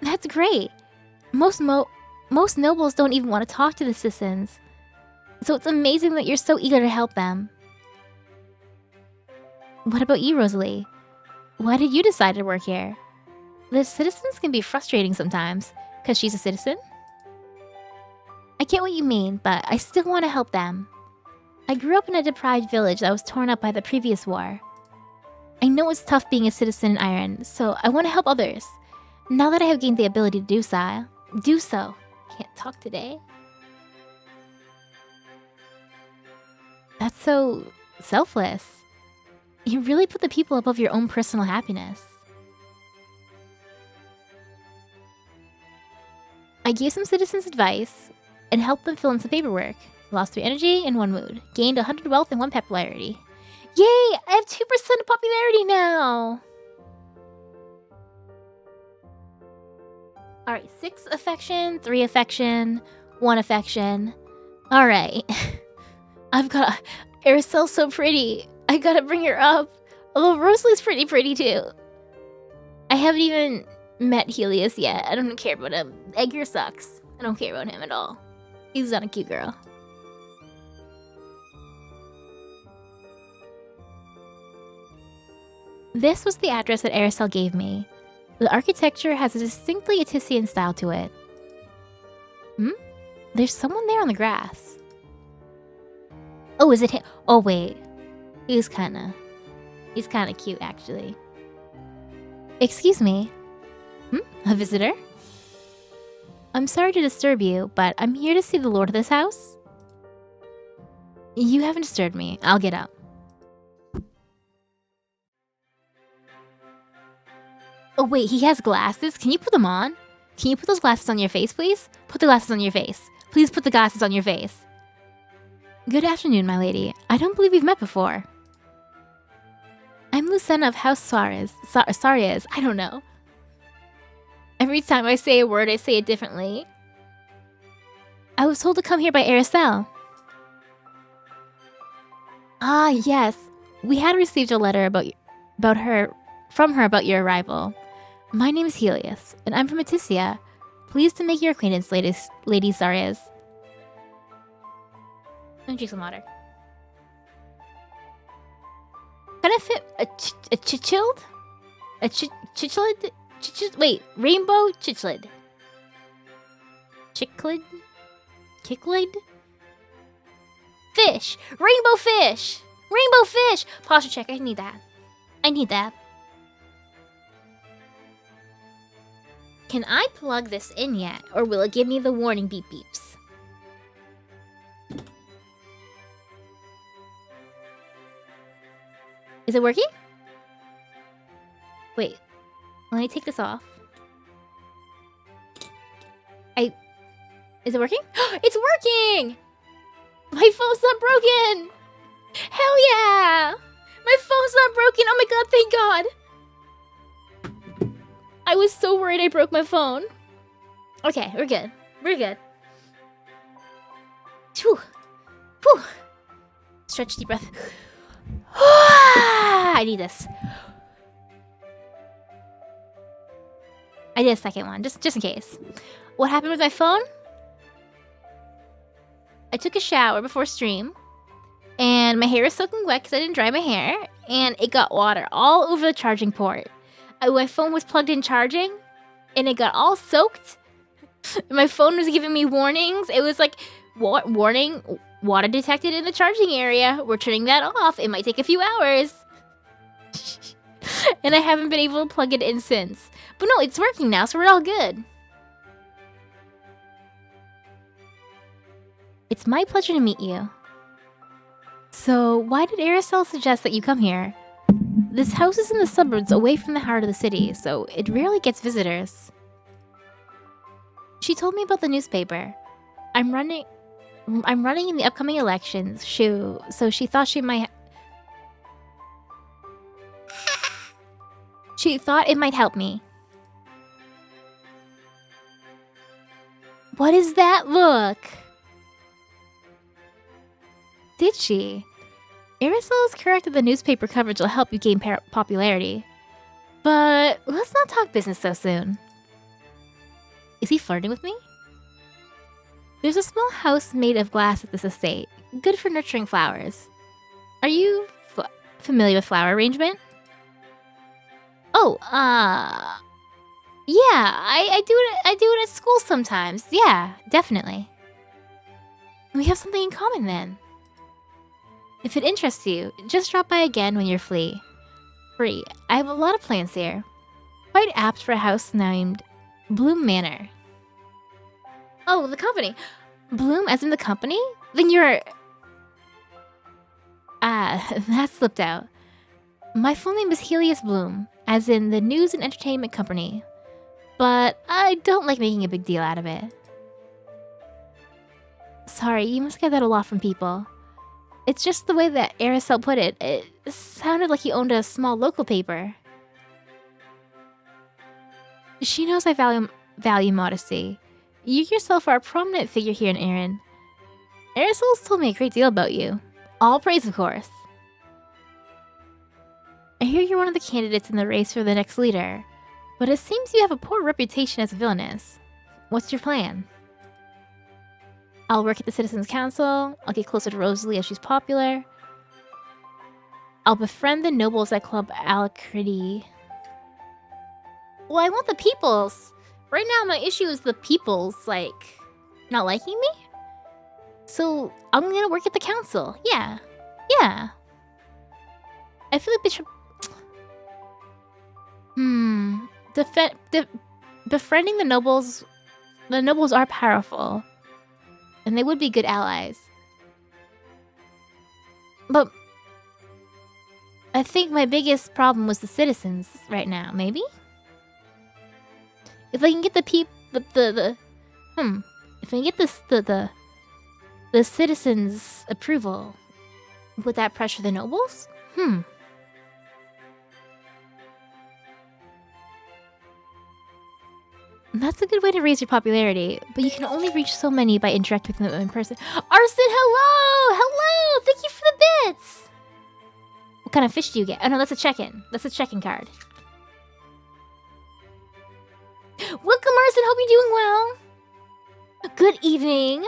That's great. Most nobles don't even want to talk to the citizens. So it's amazing that you're so eager to help them. What about you, Rosalie? Why did you decide to work here? The citizens can be frustrating sometimes, because she's a citizen. I get what you mean, but I still want to help them. I grew up in a deprived village that was torn up by the previous war. I know it's tough being a citizen in Iron, so I want to help others. Now that I have gained the ability to do so. Can't talk today. That's so selfless. You really put the people above your own personal happiness. I gave some citizens advice and helped them fill in some paperwork. Lost 3 energy and 1 mood. Gained 100 wealth and 1 popularity. Yay! I have 2% of popularity now! Alright, 6 affection, 3 affection, 1 affection. Alright. I've got... Aricel's so pretty. I gotta bring her up. Although Rosalie's pretty too. I haven't even met Helios yet. I don't care about him. Edgar sucks. I don't care about him at all. He's not a cute girl. This was the address that Aricel gave me. The architecture has a distinctly Otisian style to it. There's someone there on the grass. Oh, is it him? Oh, wait. He's kinda cute, actually. Excuse me. A visitor? I'm sorry to disturb you, but I'm here to see the lord of this house. You haven't disturbed me. I'll get up. Oh wait, he has glasses? Can you put them on? Can you put those glasses on your face, please? Put the glasses on your face. Please put the glasses on your face. Good afternoon, my lady. I don't believe we've met before. I'm Lucena of House Suarez. Suarez, I don't know. Every time I say a word, I say it differently. I was told to come here by Aricel. Ah, yes. We had received a letter from her about your arrival. My name is Helios, and I'm from Atisia. Pleased to make your acquaintance, Lady Suarez. Let me drink some water. Can I fit a chichlid? A chichlid? Wait, rainbow chichlid. Chicklid? Kicklid? Fish! Rainbow fish! Rainbow fish! Posture check, I need that. I need that. Can I plug this in yet, or will it give me the warning beep beeps? Is it working? Wait, let me take this off. Is it working? It's working! My phone's not broken! Hell yeah! My phone's not broken! Oh my god, thank god! I was so worried I broke my phone. Okay, we're good. We're good. Whew. Whew. Stretch, deep breath. I need this. I did a second one, just in case. What happened with my phone? I took a shower before stream, and my hair was soaking wet because I didn't dry my hair, and it got water all over the charging port. My phone was plugged in charging, and it got all soaked. My phone was giving me warnings. It was like, warning, water detected in the charging area. We're turning that off. It might take a few hours. And I haven't been able to plug it in since. But no, it's working now, so we're all good. It's my pleasure to meet you. So, why did Aricel suggest that you come here? This house is in the suburbs away from the heart of the city, so it rarely gets visitors. She told me about the newspaper. I'm running in the upcoming elections, so she thought she might... She thought it might help me. What is that look? Did she? Aricel is correct that the newspaper coverage will help you gain popularity. But let's not talk business so soon. Is he flirting with me? There's a small house made of glass at this estate, good for nurturing flowers. Are you familiar with flower arrangement? Oh, yeah, I do it at school sometimes. Yeah, definitely. We have something in common then. If it interests you, just drop by again when you're free. I have a lot of plans here. Quite apt for a house named Bloom Manor. Oh, the company. Bloom as in the company? Then you're... that slipped out. My full name is Helios Bloom, as in the news and entertainment company. But I don't like making a big deal out of it. Sorry, you must get that a lot from people. It's just the way that Aracel put it. It sounded like he owned a small local paper. She knows I value modesty. You yourself are a prominent figure here in Erin. Aracel's told me a great deal about you. All praise, of course. I hear you're one of the candidates in the race for the next leader, but it seems you have a poor reputation as a villainess. What's your plan? I'll work at the Citizens Council, I'll get closer to Rosalie as she's popular. I'll befriend the nobles at Club Alacrity. Well, I want the peoples. Right now, my issue is the peoples, like, not liking me? So, I'm gonna work at the council. Yeah. I feel like befriending the nobles are powerful. And they would be good allies. But I think my biggest problem was the citizens right now, maybe? If I can get if I can get the citizens' approval, would that pressure the nobles? That's a good way to raise your popularity, but you can only reach so many by interacting with them in person. Arson, hello! Hello! Thank you for the bits! What kind of fish do you get? Oh no, that's a check-in. That's a check-in card. Welcome, Arson! Hope you're doing well! Good evening!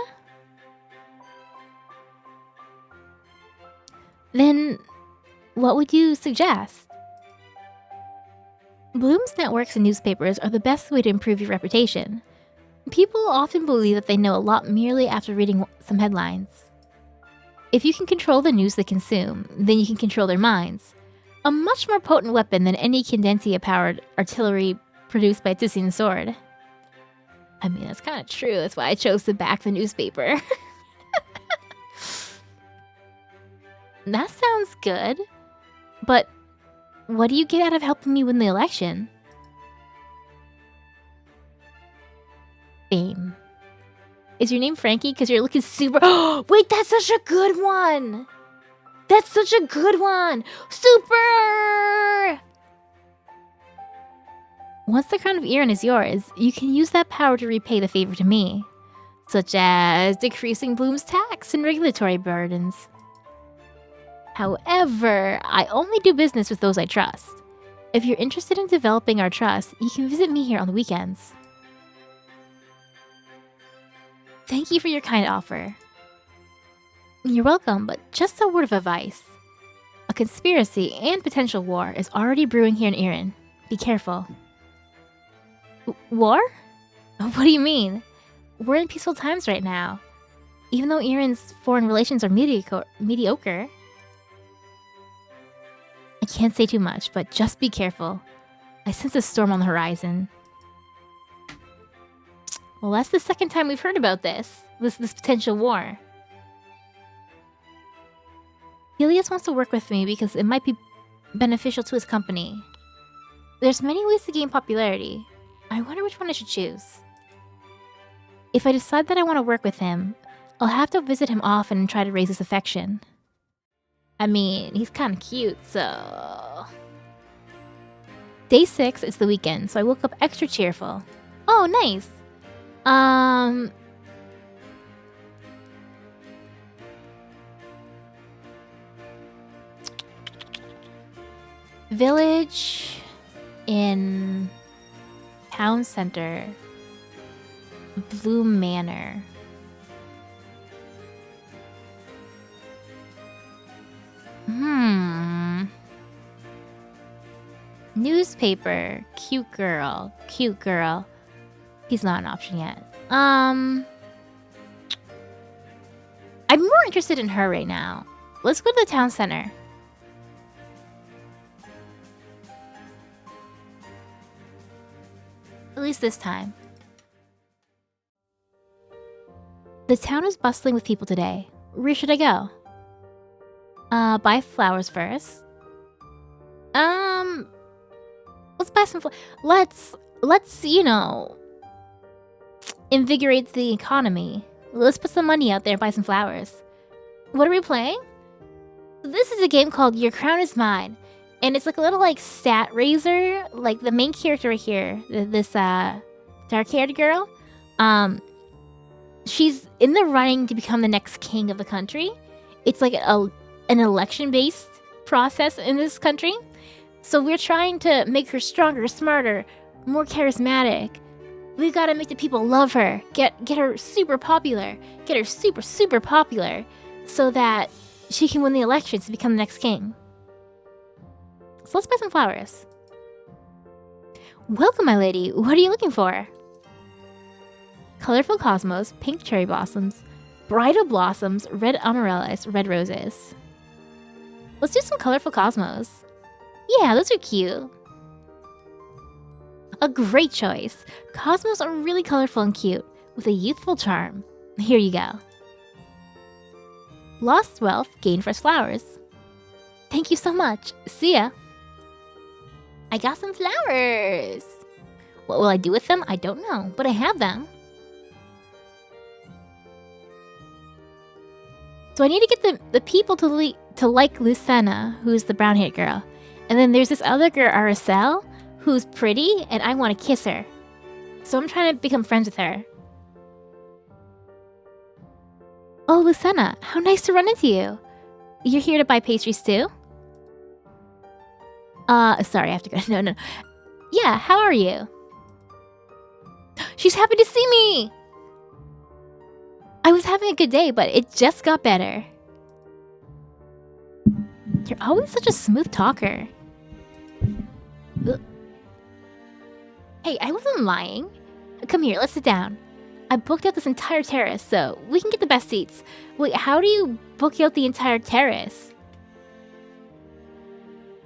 Then, what would you suggest? Bloom's networks and newspapers are the best way to improve your reputation. People often believe that they know a lot merely after reading some headlines. If you can control the news they consume, then you can control their minds. A much more potent weapon than any Condensia-powered artillery produced by Tission's sword. I mean, that's kind of true. That's why I chose to back the newspaper. That sounds good. But what do you get out of helping me win the election? Fame. Is your name Frankie? Because you're looking super... Wait, that's such a good one! That's such a good one! Super! Once the crown of Erin is yours, you can use that power to repay the favor to me. Such as decreasing Bloom's tax and regulatory burdens. However, I only do business with those I trust. If you're interested in developing our trust, you can visit me here on the weekends. Thank you for your kind offer. You're welcome, but just a word of advice. A conspiracy and potential war is already brewing here in Erin. Be careful. War? What do you mean? We're in peaceful times right now. Even though Erin's foreign relations are mediocre. I can't say too much, but just be careful. I sense a storm on the horizon. Well, that's the second time we've heard about this potential war. Helios wants to work with me because it might be beneficial to his company. There's many ways to gain popularity. I wonder which one I should choose. If I decide that I want to work with him, I'll have to visit him often and try to raise his affection. I mean, he's kind of cute, so... Day 6, it's the weekend, so I woke up extra cheerful. Oh, nice! Village in town center. Bloom Manor. Newspaper. Cute girl. Cute girl. He's not an option yet. I'm more interested in her right now. let's go to the town center. At least this time. The town is bustling with people today. Where should I go? Buy flowers first. Let's buy some let's, you know, invigorate the economy. Let's put some money out there and buy some flowers. What are we playing? This is a game called Your Crown Is Mine. And it's like a little like stat raiser. Like the main character right here, this dark-haired girl. She's in the running to become the next king of the country. It's like an election-based process in this country. So we're trying to make her stronger, smarter, more charismatic. We've got to make the people love her. Get her super popular. Get her super popular. So that she can win the elections to become the next king. So let's buy some flowers. Welcome, my lady. What are you looking for? Colorful cosmos, pink cherry blossoms, bridal blossoms, red amaryllis, red roses. Let's do some colorful cosmos. Yeah, those are cute. A great choice. Cosmos are really colorful and cute, with a youthful charm. Here you go. Lost wealth, gain fresh flowers. Thank you so much. See ya. I got some flowers. What will I do with them? I don't know, but I have them. So I need to get the people to like Lucena, who's the brown-haired girl. And then there's this other girl, Aracel, who's pretty, and I want to kiss her. So I'm trying to become friends with her. Oh, Lucena, how nice to run into you. You're here to buy pastries too? Sorry, I have to go. No. Yeah, how are you? She's happy to see me! I was having a good day, but it just got better. You're always such a smooth talker. Ugh. Hey, I wasn't lying. Come here, let's sit down. I booked out this entire terrace, so we can get the best seats. Wait, how do you book out the entire terrace?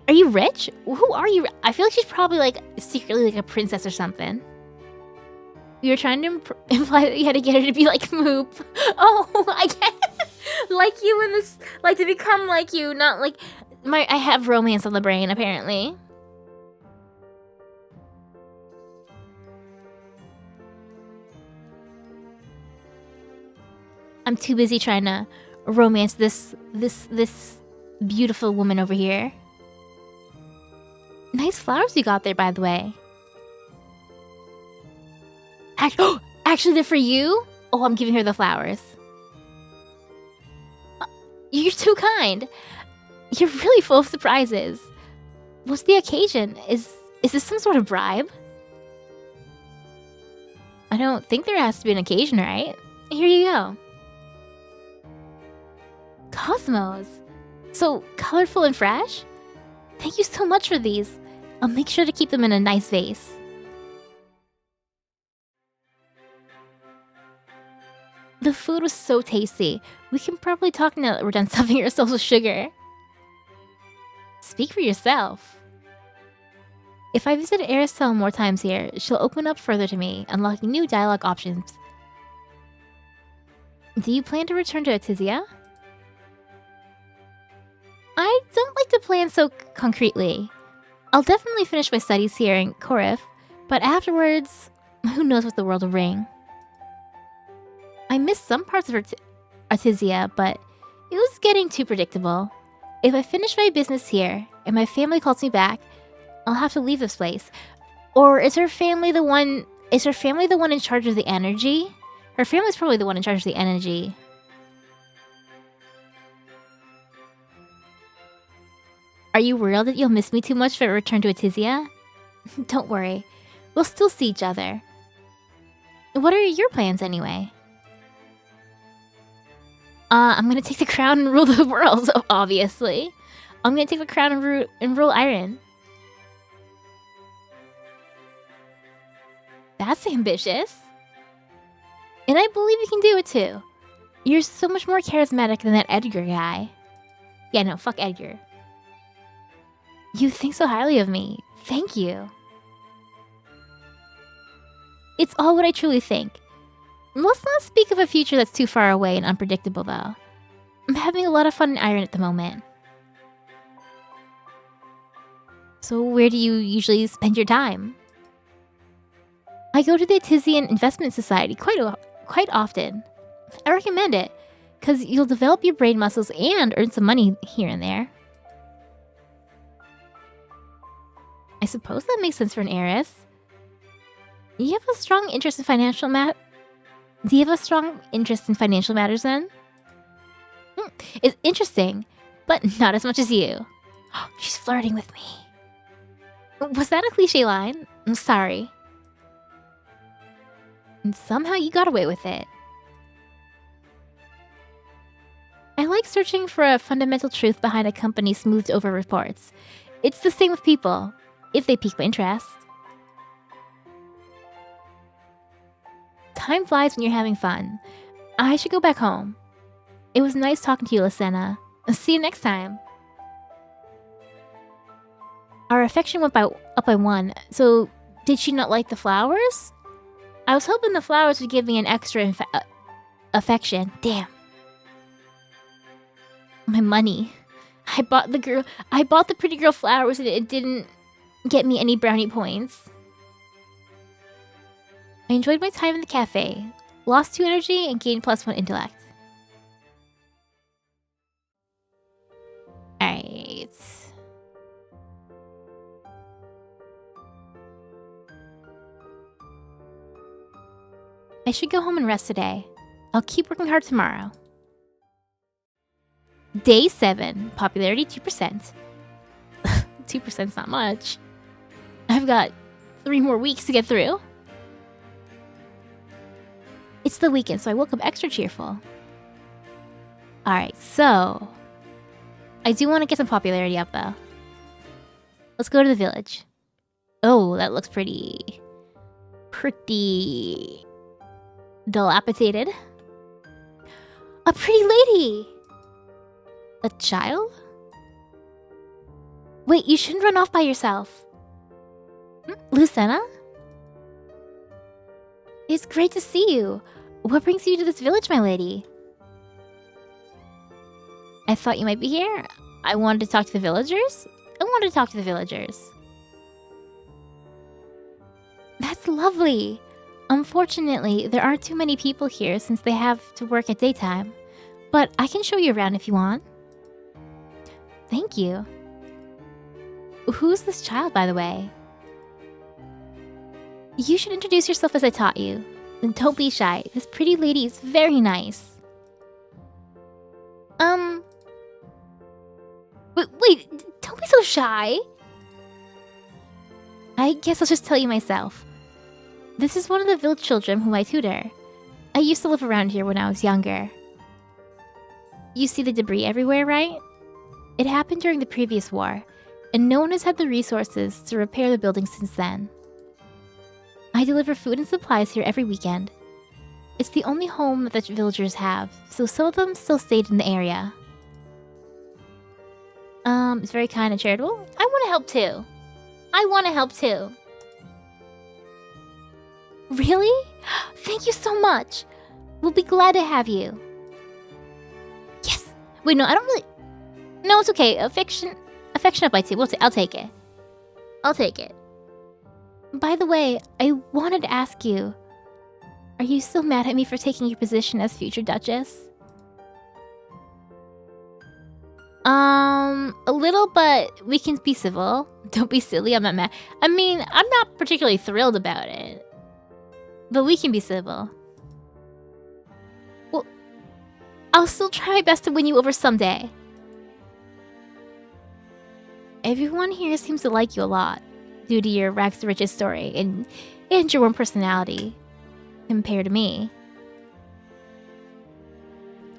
Are you rich? Who are you? I feel like she's probably like secretly like a princess or something. You were trying to imply that you had to get her to be like Moop. Oh, I can't. Like you in this, like to become like you, not like I have romance on the brain apparently. I'm too busy trying to romance this beautiful woman over here. Nice flowers you got there, by the way. Actually, they're for you? Oh, I'm giving her the flowers. You're too kind. You're really full of surprises. What's the occasion? Is this some sort of bribe? I don't think there has to be an occasion, right? Here you go. Cosmos. So colorful and fresh? Thank you so much for these. I'll make sure to keep them in a nice vase. The food was so tasty. We can probably talk now that we're done stuffing ourselves with sugar. Speak for yourself. If I visit Aracel more times here, she'll open up further to me, unlocking new dialogue options. Do you plan to return to Atizia? I don't like to plan so concretely. I'll definitely finish my studies here in Korif, but afterwards, who knows what the world will bring. I missed some parts of Atizia, but it was getting too predictable. If I finish my business here, and my family calls me back, I'll have to leave this place. Or is her family the one in charge of the energy? Her family's probably the one in charge of the energy. Are you worried that you'll miss me too much if I return to Atizia? Don't worry. We'll still see each other. What are your plans anyway? I'm gonna take the crown and rule the world, obviously. I'm gonna take the crown and rule Iron. That's ambitious. And I believe you can do it too. You're so much more charismatic than that Edgar guy. Yeah, no, fuck Edgar. You think so highly of me. Thank you. It's all what I truly think. Let's not speak of a future that's too far away and unpredictable, though. I'm having a lot of fun in Iron at the moment. So where do you usually spend your time? I go to the Artisan Investment Society quite often. I recommend it, because you'll develop your brain muscles and earn some money here and there. I suppose that makes sense for an heiress. You have a strong interest in financial Do you have a strong interest in financial matters then? It's interesting, but not as much as you. She's flirting with me. Was that a cliche line? I'm sorry. And somehow you got away with it. I like searching for a fundamental truth behind a company's smoothed over reports. It's the same with people, if they pique my interest. Time flies when you're having fun. I should go back home. It was nice talking to you, Lucena. See you next time. Our affection went up by 1, so did she not like the flowers? I was hoping the flowers would give me an extra affection. Damn. My money. I bought the pretty girl flowers and it didn't get me any brownie points. I enjoyed my time in the cafe. Lost 2 energy and gained +1 intellect. Alright. I should go home and rest today. I'll keep working hard tomorrow. Day 7. Popularity 2%. 2%'s not much. I've got 3 more weeks to get through. It's the weekend, so I woke up extra cheerful. Alright, so... I do want to get some popularity up, though. Let's go to the village. Oh, that looks pretty dilapidated. A pretty lady! A child? Wait, you shouldn't run off by yourself. Lucena? It's great to see you. What brings you to this village, my lady? I thought you might be here. I wanted to talk to the villagers? That's lovely. Unfortunately, there aren't too many people here since they have to work at daytime. But I can show you around if you want. Thank you. Who's this child, by the way? You should introduce yourself as I taught you. And don't be shy. This pretty lady is very nice. Wait, don't be so shy. I guess I'll just tell you myself. This is one of the village children whom I tutor. I used to live around here when I was younger. You see the debris everywhere, right? It happened during the previous war, and no one has had the resources to repair the building since then. I deliver food and supplies here every weekend. It's the only home that the villagers have, so some of them still stayed in the area. It's very kind and charitable. I want to help too. Really? Thank you so much. We'll be glad to have you. Yes. Wait, no, I don't really... No, it's okay. Affectionate by 2. I'll take it. By the way, I wanted to ask you, are you still mad at me for taking your position as future Duchess? A little, but we can be civil. Don't be silly, I'm not mad. I mean, I'm not particularly thrilled about it. But we can be civil. Well, I'll still try my best to win you over someday. Everyone here seems to like you a lot, due to your rags to riches story and your warm personality, compared to me.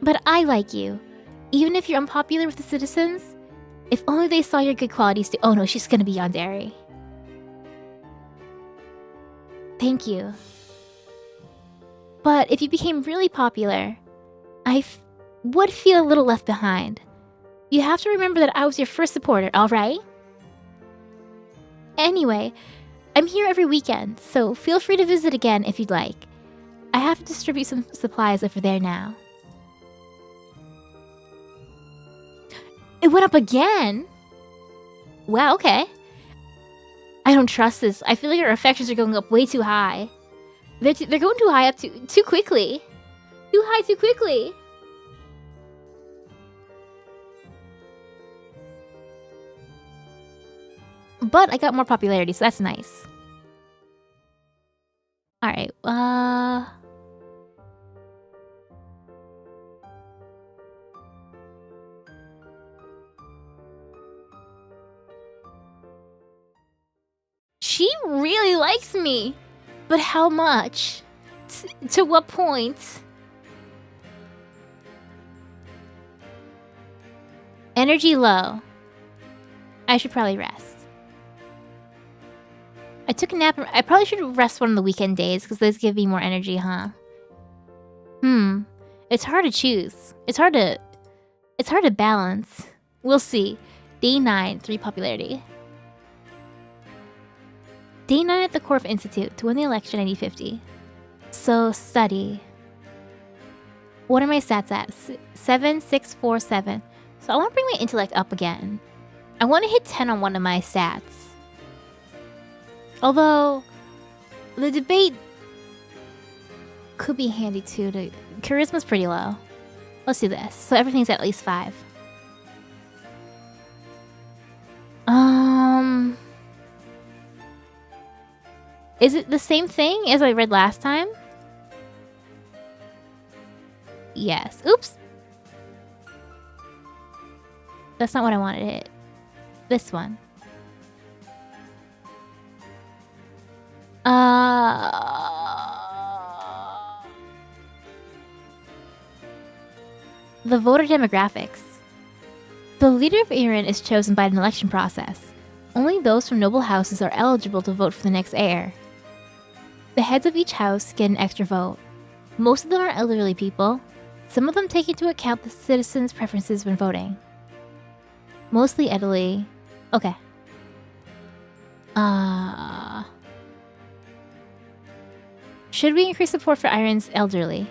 But I like you. Even if you're unpopular with the citizens, if only they saw your good qualities too. Oh no, she's gonna be yandere. Thank you. But if you became really popular, I would feel a little left behind. You have to remember that I was your first supporter, alright? Anyway, I'm here every weekend, so feel free to visit again if you'd like. I have to distribute some supplies over there now. It went up again? Wow, okay. I don't trust this. I feel like our affections are going up way too high. They're going too high up too quickly. Too high too quickly. But I got more popularity, so that's nice. Alright, she really likes me! But how much? To what point? Energy low. I should probably rest. I took a nap. I probably should rest one of the weekend days, because those give me more energy, huh? It's hard to choose. It's hard to balance. We'll see. Day 9, 3 popularity. Day 9 at the Corp Institute. To win the election, I need 50. So, study. What are my stats at? 7, 6, 4, 7. So I want to bring my intellect up again. I want to hit 10 on one of my stats. Although, the debate could be handy too. Charisma's pretty low. Let's do this. So everything's at least 5. Is it the same thing as I read last time? Yes. Oops. That's not what I wanted to hit. This one. The voter demographics. The leader of Iran is chosen by an election process. Only those from noble houses are eligible to vote for the next heir. The heads of each house get an extra vote. Most of them are elderly people. Some of them take into account the citizens' preferences when voting. Mostly elderly. Okay. Should we increase support for Iran's elderly?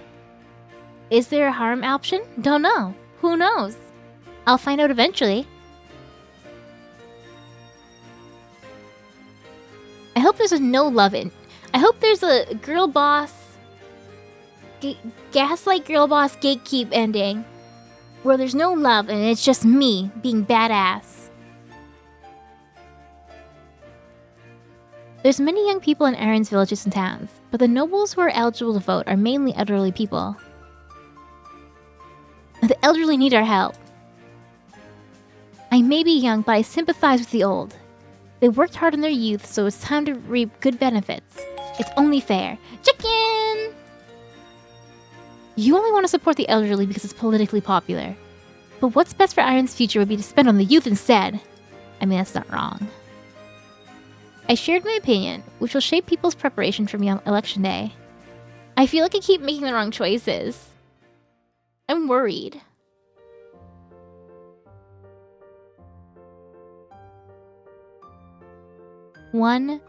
Is there a harm option? Don't know. Who knows? I'll find out eventually. I hope there's no love in. I hope there's a girl boss, gaslight girl boss gatekeep ending, where there's no love and it's just me being badass. There's many young people in Aaron's villages and towns, but the nobles who are eligible to vote are mainly elderly people. The elderly need our help. I may be young, but I sympathize with the old. They worked hard in their youth, so it's time to reap good benefits. It's only fair. Chicken! You only want to support the elderly because it's politically popular. But what's best for Iron's future would be to spend on the youth instead. I mean, that's not wrong. I shared my opinion, which will shape people's preparation for election day. I feel like I keep making the wrong choices. I'm worried. One,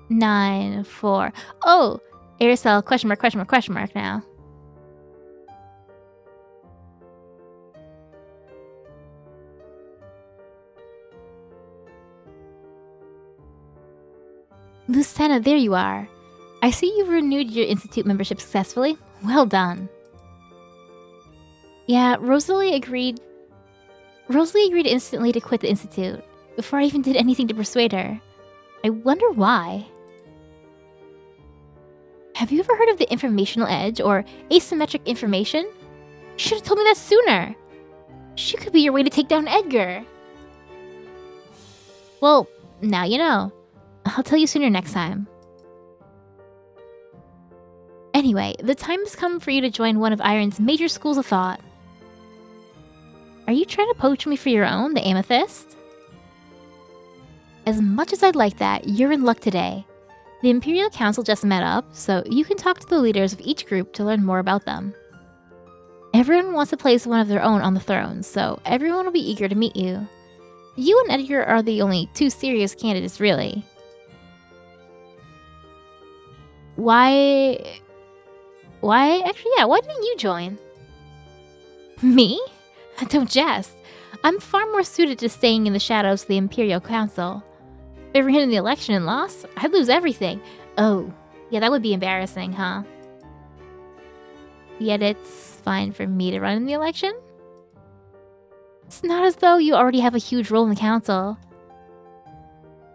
9, 4. Oh, Aircell, question mark now. Lucena, there you are. I see you've renewed your institute membership successfully. Well done. Yeah, Rosalie agreed instantly to quit the institute, before I even did anything to persuade her. I wonder why. Have you ever heard of the informational edge, or asymmetric information? You should have told me that sooner. She could be your way to take down Edgar. Well, now you know. I'll tell you sooner next time. Anyway, the time has come for you to join one of Iron's major schools of thought. Are you trying to poach me for your own, the Amethyst? As much as I'd like that, you're in luck today. The Imperial Council just met up, so you can talk to the leaders of each group to learn more about them. Everyone wants to place one of their own on the throne, so everyone will be eager to meet you. You and Edgar are the only two serious candidates, really. Why actually, yeah, why didn't you join? Me? Don't jest. I'm far more suited to staying in the shadows of the Imperial Council. If I ran in the election and lost, I'd lose everything. Oh, yeah, that would be embarrassing, huh? Yet it's fine for me to run in the election? It's not as though you already have a huge role in the council.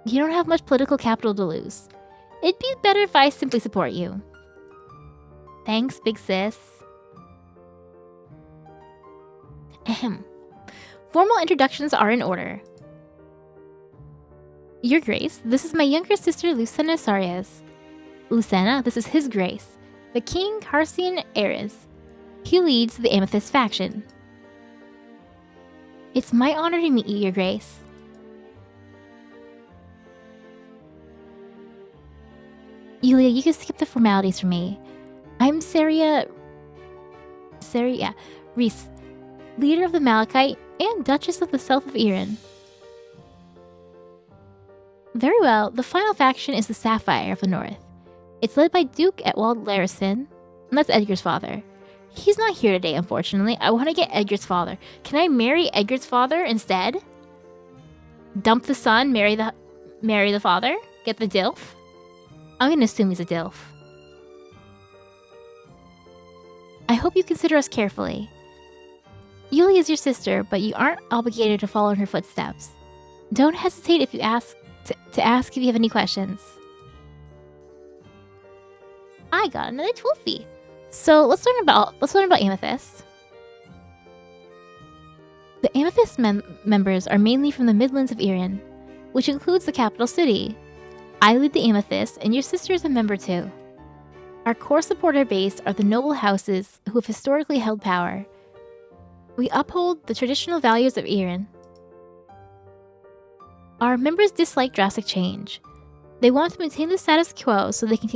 You don't have much political capital to lose. It'd be better if I simply support you. Thanks, big sis. Ahem. Formal introductions are in order. Your Grace, this is my younger sister Lucena Sarias. Lucena, this is His Grace, the King Carcian Ares. He leads the Amethyst faction. It's my honor to meet you, Your Grace. Yulia, you can skip the formalities for me. I'm Reese, leader of the Malachite and Duchess of the South of Iran. Very well, the final faction is the Sapphire of the North. It's led by Duke Etwald Larison, and that's Edgar's father. He's not here today, unfortunately. I want to get Edgar's father. Can I marry Edgar's father instead? Dump the son, marry the father? Get the DILF? I'm gonna assume he's a DILF. I hope you consider us carefully. Yulia is your sister, but you aren't obligated to follow in her footsteps. Don't hesitate if you ask to ask if you have any questions. I got another trophy. So let's learn about Amethyst. The Amethyst members are mainly from the Midlands of Iran, which includes the capital city. I lead the Amethyst, and your sister is a member too. Our core supporter base are the noble houses who have historically held power. We uphold the traditional values of Iran. Our members dislike drastic change. They want to maintain the status quo so they can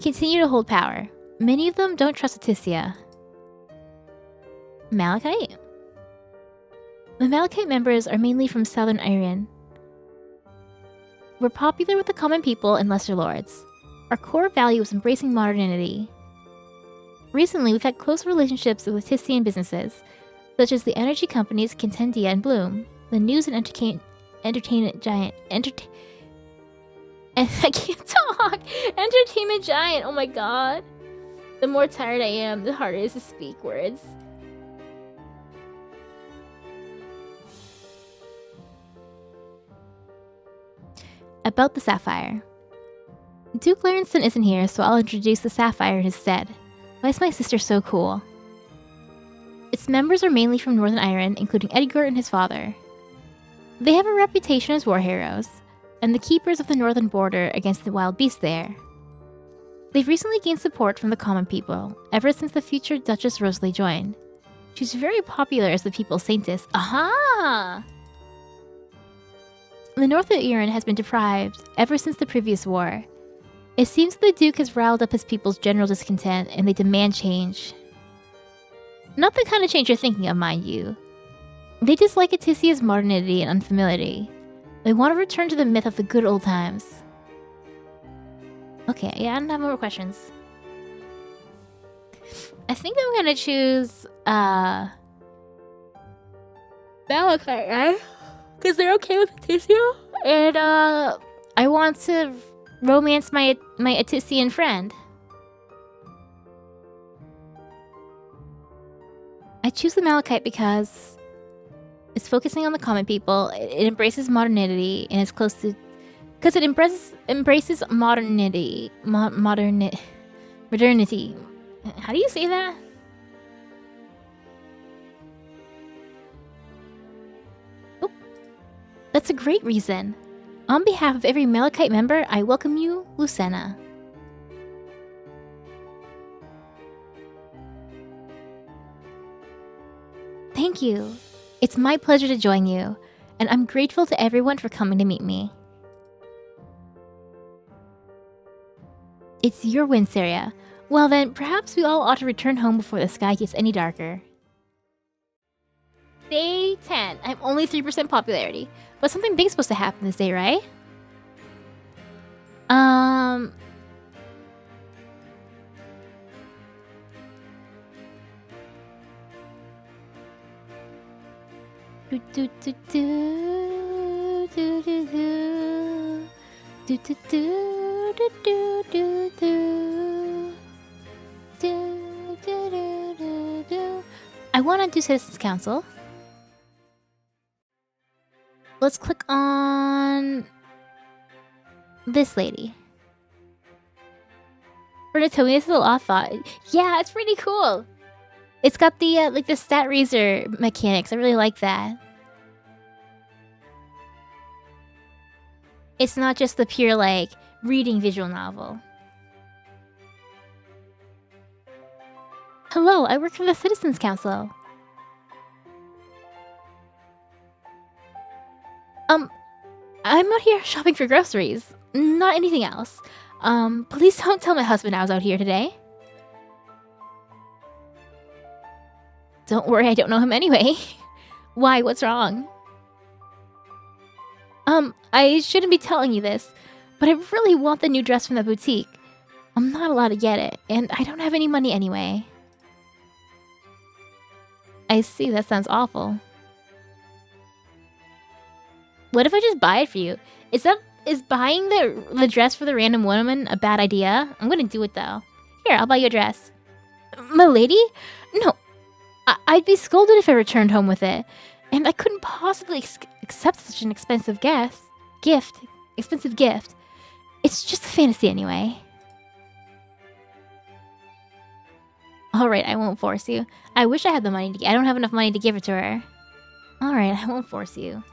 continue to hold power. Many of them don't trust Aticia. Malachite. The Malachite members are mainly from southern Iran. We're popular with the common people and lesser lords. Our core value is embracing modernity. Recently, we've had close relationships with Tisian businesses, such as the energy companies Contendia and Bloom, the news and entertainment giant. I can't talk! Entertainment giant, oh my god. The more tired I am, the harder it is to speak words. About the Sapphire. Duke Larenston isn't here, so I'll introduce the Sapphire instead. Why is my sister so cool? Its members are mainly from Northern Iran, including Edgar and his father. They have a reputation as war heroes, and the keepers of the northern border against the wild beasts there. They've recently gained support from the common people, ever since the future Duchess Rosalie joined. She's very popular as the people's saintess. Aha! The north of Iran has been deprived ever since the previous war. It seems the Duke has riled up his people's general discontent, and they demand change. Not the kind of change you're thinking of, mind you. They dislike Aticia's modernity and unfamiliarity. They want to return to the myth of the good old times. Okay, yeah, I don't have more questions. I think I'm gonna choose, Malachite, right? Because they're okay with Aticia, and, I want to romance my Atician friend. I choose the Malachite because it's focusing on the common people, it embraces modernity, and it's close to... Because it embraces modernity. Modernity. How do you say that? Oh, that's a great reason. On behalf of every Malachite member, I welcome you, Lucena. Thank you. It's my pleasure to join you, and I'm grateful to everyone for coming to meet me. It's your win, Saria. Well then, perhaps we all ought to return home before the sky gets any darker. Day 10. I'm only 3% popularity. But something big's supposed to happen this day, right? Do do do do do do do do do do do do do do do do do do. I want to do Citizens Council. Let's click on this lady. For Otome, this is a lot of thought. Yeah, it's pretty cool. It's got the like the stat raiser mechanics. I really like that. It's not just the pure like reading visual novel. Hello, I work for the Citizens Council. I'm out here shopping for groceries, not anything else. Please don't tell my husband I was out here today. Don't worry, I don't know him anyway. Why, what's wrong? I shouldn't be telling you this, but I really want the new dress from the boutique. I'm not allowed to get it, and I don't have any money anyway. I see, that sounds awful. What if I just buy it for you? Is buying the dress for the random woman a bad idea? I'm gonna do it though. Here, I'll buy you a dress. Milady? No, I'd be scolded if I returned home with it. And I couldn't possibly accept such an expensive gift. It's just a fantasy anyway. Alright, I won't force you. I wish I had the money I don't have enough money to give it to her. Alright, I won't force you.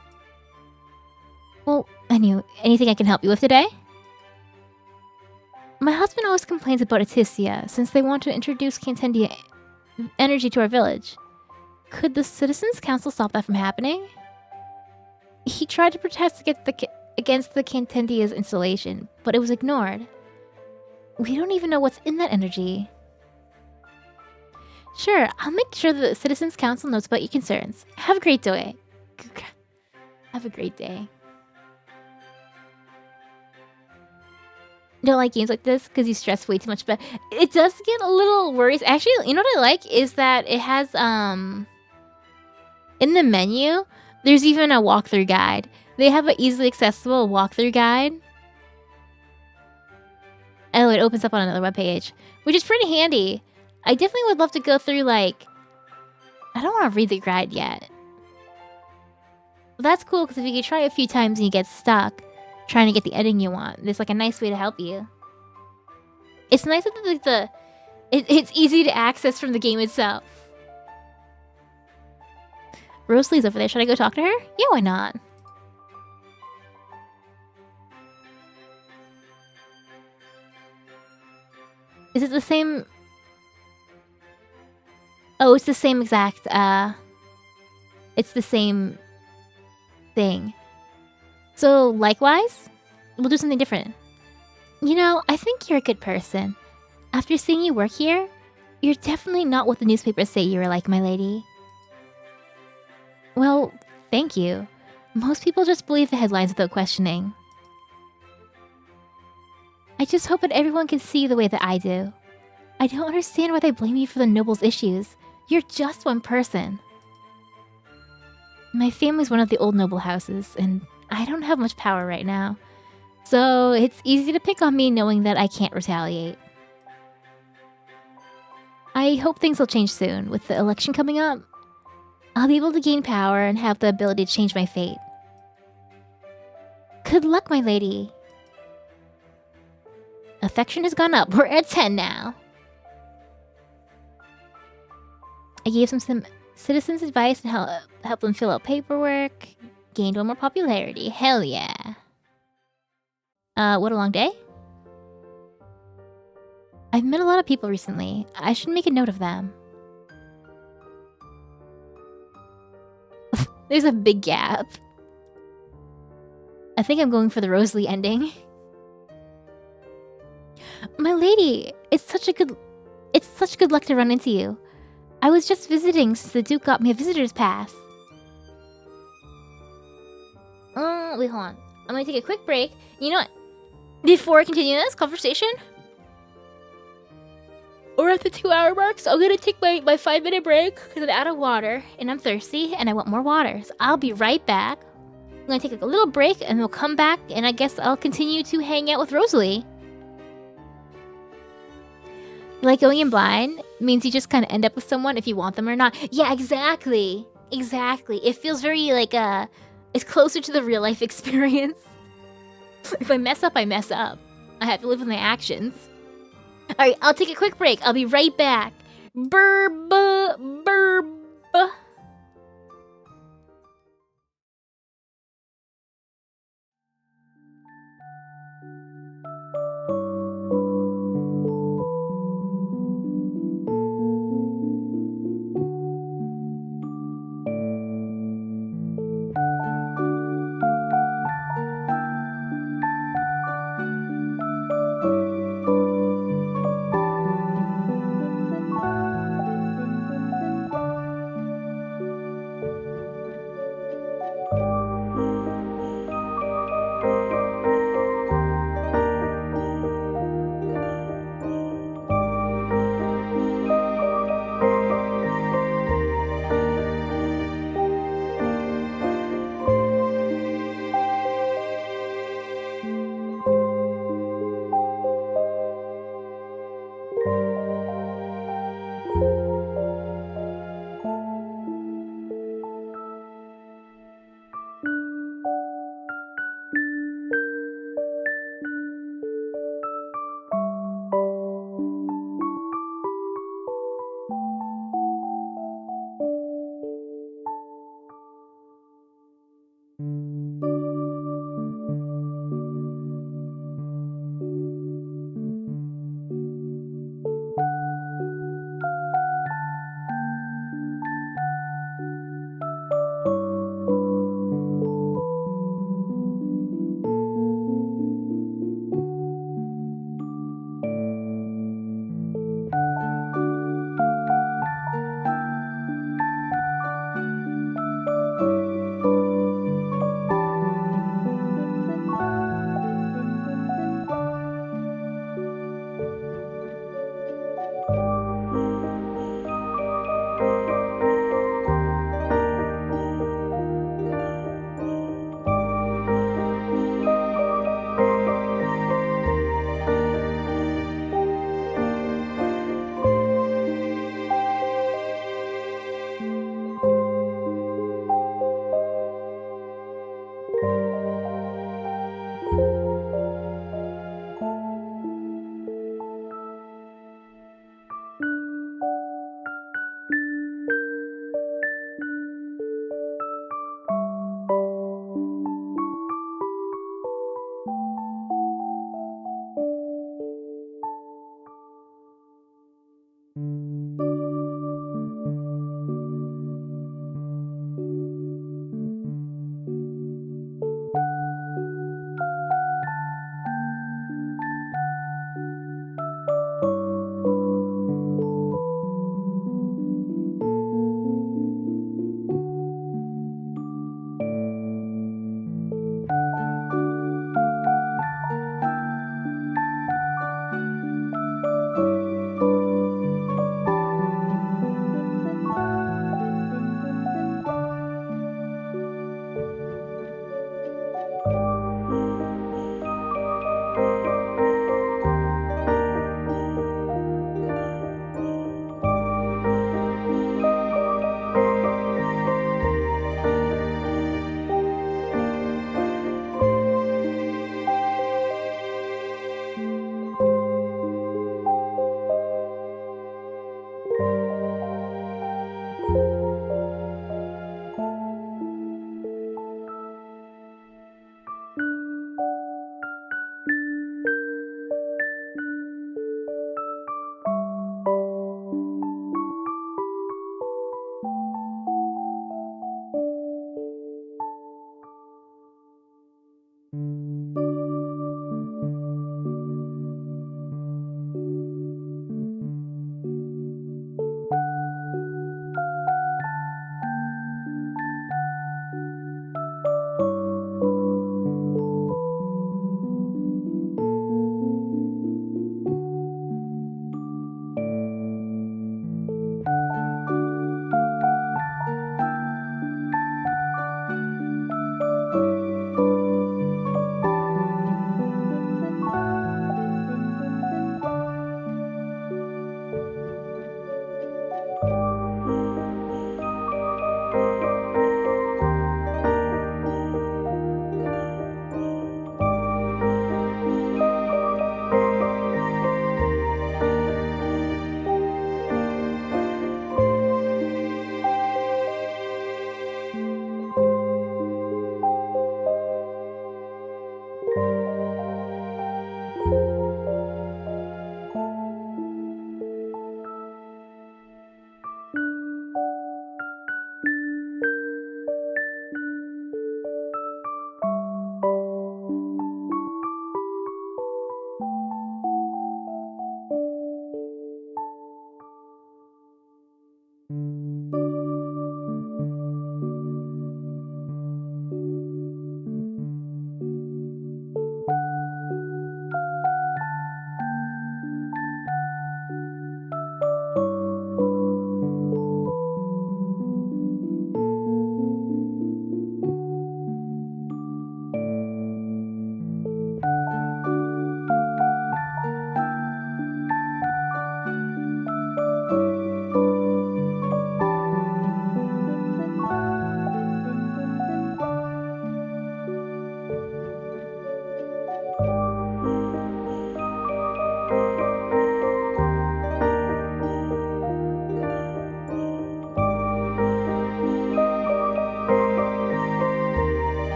Well, anything I can help you with today? My husband always complains about Aticia, since they want to introduce Cantendia energy to our village. Could the Citizens Council stop that from happening? He tried to protest against the Cantendia's installation, but it was ignored. We don't even know what's in that energy. Sure, I'll make sure the Citizens Council knows about your concerns. Have a great day. Have a great day. Don't like games like this because you stress way too much, but it does get a little worrisome. Actually, you know what I like is that it has in the menu there's even a walkthrough guide. They have an easily accessible walkthrough guide. Oh, it opens up on another webpage, which is pretty handy. I definitely would love to go through like I don't want to read the guide yet. Well, that's cool because if you could try a few times and you get stuck trying to get the ending you want, there's like a nice way to help you. It's nice that it's easy to access from the game itself. Rosalie's over there. Should I go talk to her? Yeah, why not? Is it the same? Oh, it's the same exact, it's the same thing. So, likewise, we'll do something different. You know, I think you're a good person. After seeing you work here, you're definitely not what the newspapers say you are like, my lady. Well, thank you. Most people just believe the headlines without questioning. I just hope that everyone can see the way that I do. I don't understand why they blame you for the noble's issues. You're just one person. My family's one of the old noble houses, and I don't have much power right now. So it's easy to pick on me knowing that I can't retaliate. I hope things will change soon. With the election coming up, I'll be able to gain power and have the ability to change my fate. Good luck, my lady. Affection has gone up. We're at 10 now. I gave some citizens advice and help them fill out paperwork. Gained 1 more popularity. Hell yeah. What a long day. I've met a lot of people recently. I should make a note of them. There's a big gap. I think I'm going for the Rosalie ending. My lady, it's such a good It's such good luck to run into you. I was just visiting since the Duke got me a visitor's pass. Wait, hold on. I'm gonna take a quick break. You know what? Before I continue this conversation, we're at the 2-hour mark, so I'm gonna take my 5-minute break because I'm out of water and I'm thirsty and I want more water. So I'll be right back. I'm gonna take a little break and we'll come back and I guess I'll continue to hang out with Rosalie. Like going in blind means you just kind of end up with someone if you want them or not. Yeah, exactly. Exactly. It feels very like it's closer to the real life experience. If I mess up, I mess up. I have to live with my actions. Alright, I'll take a quick break. I'll be right back. Burb.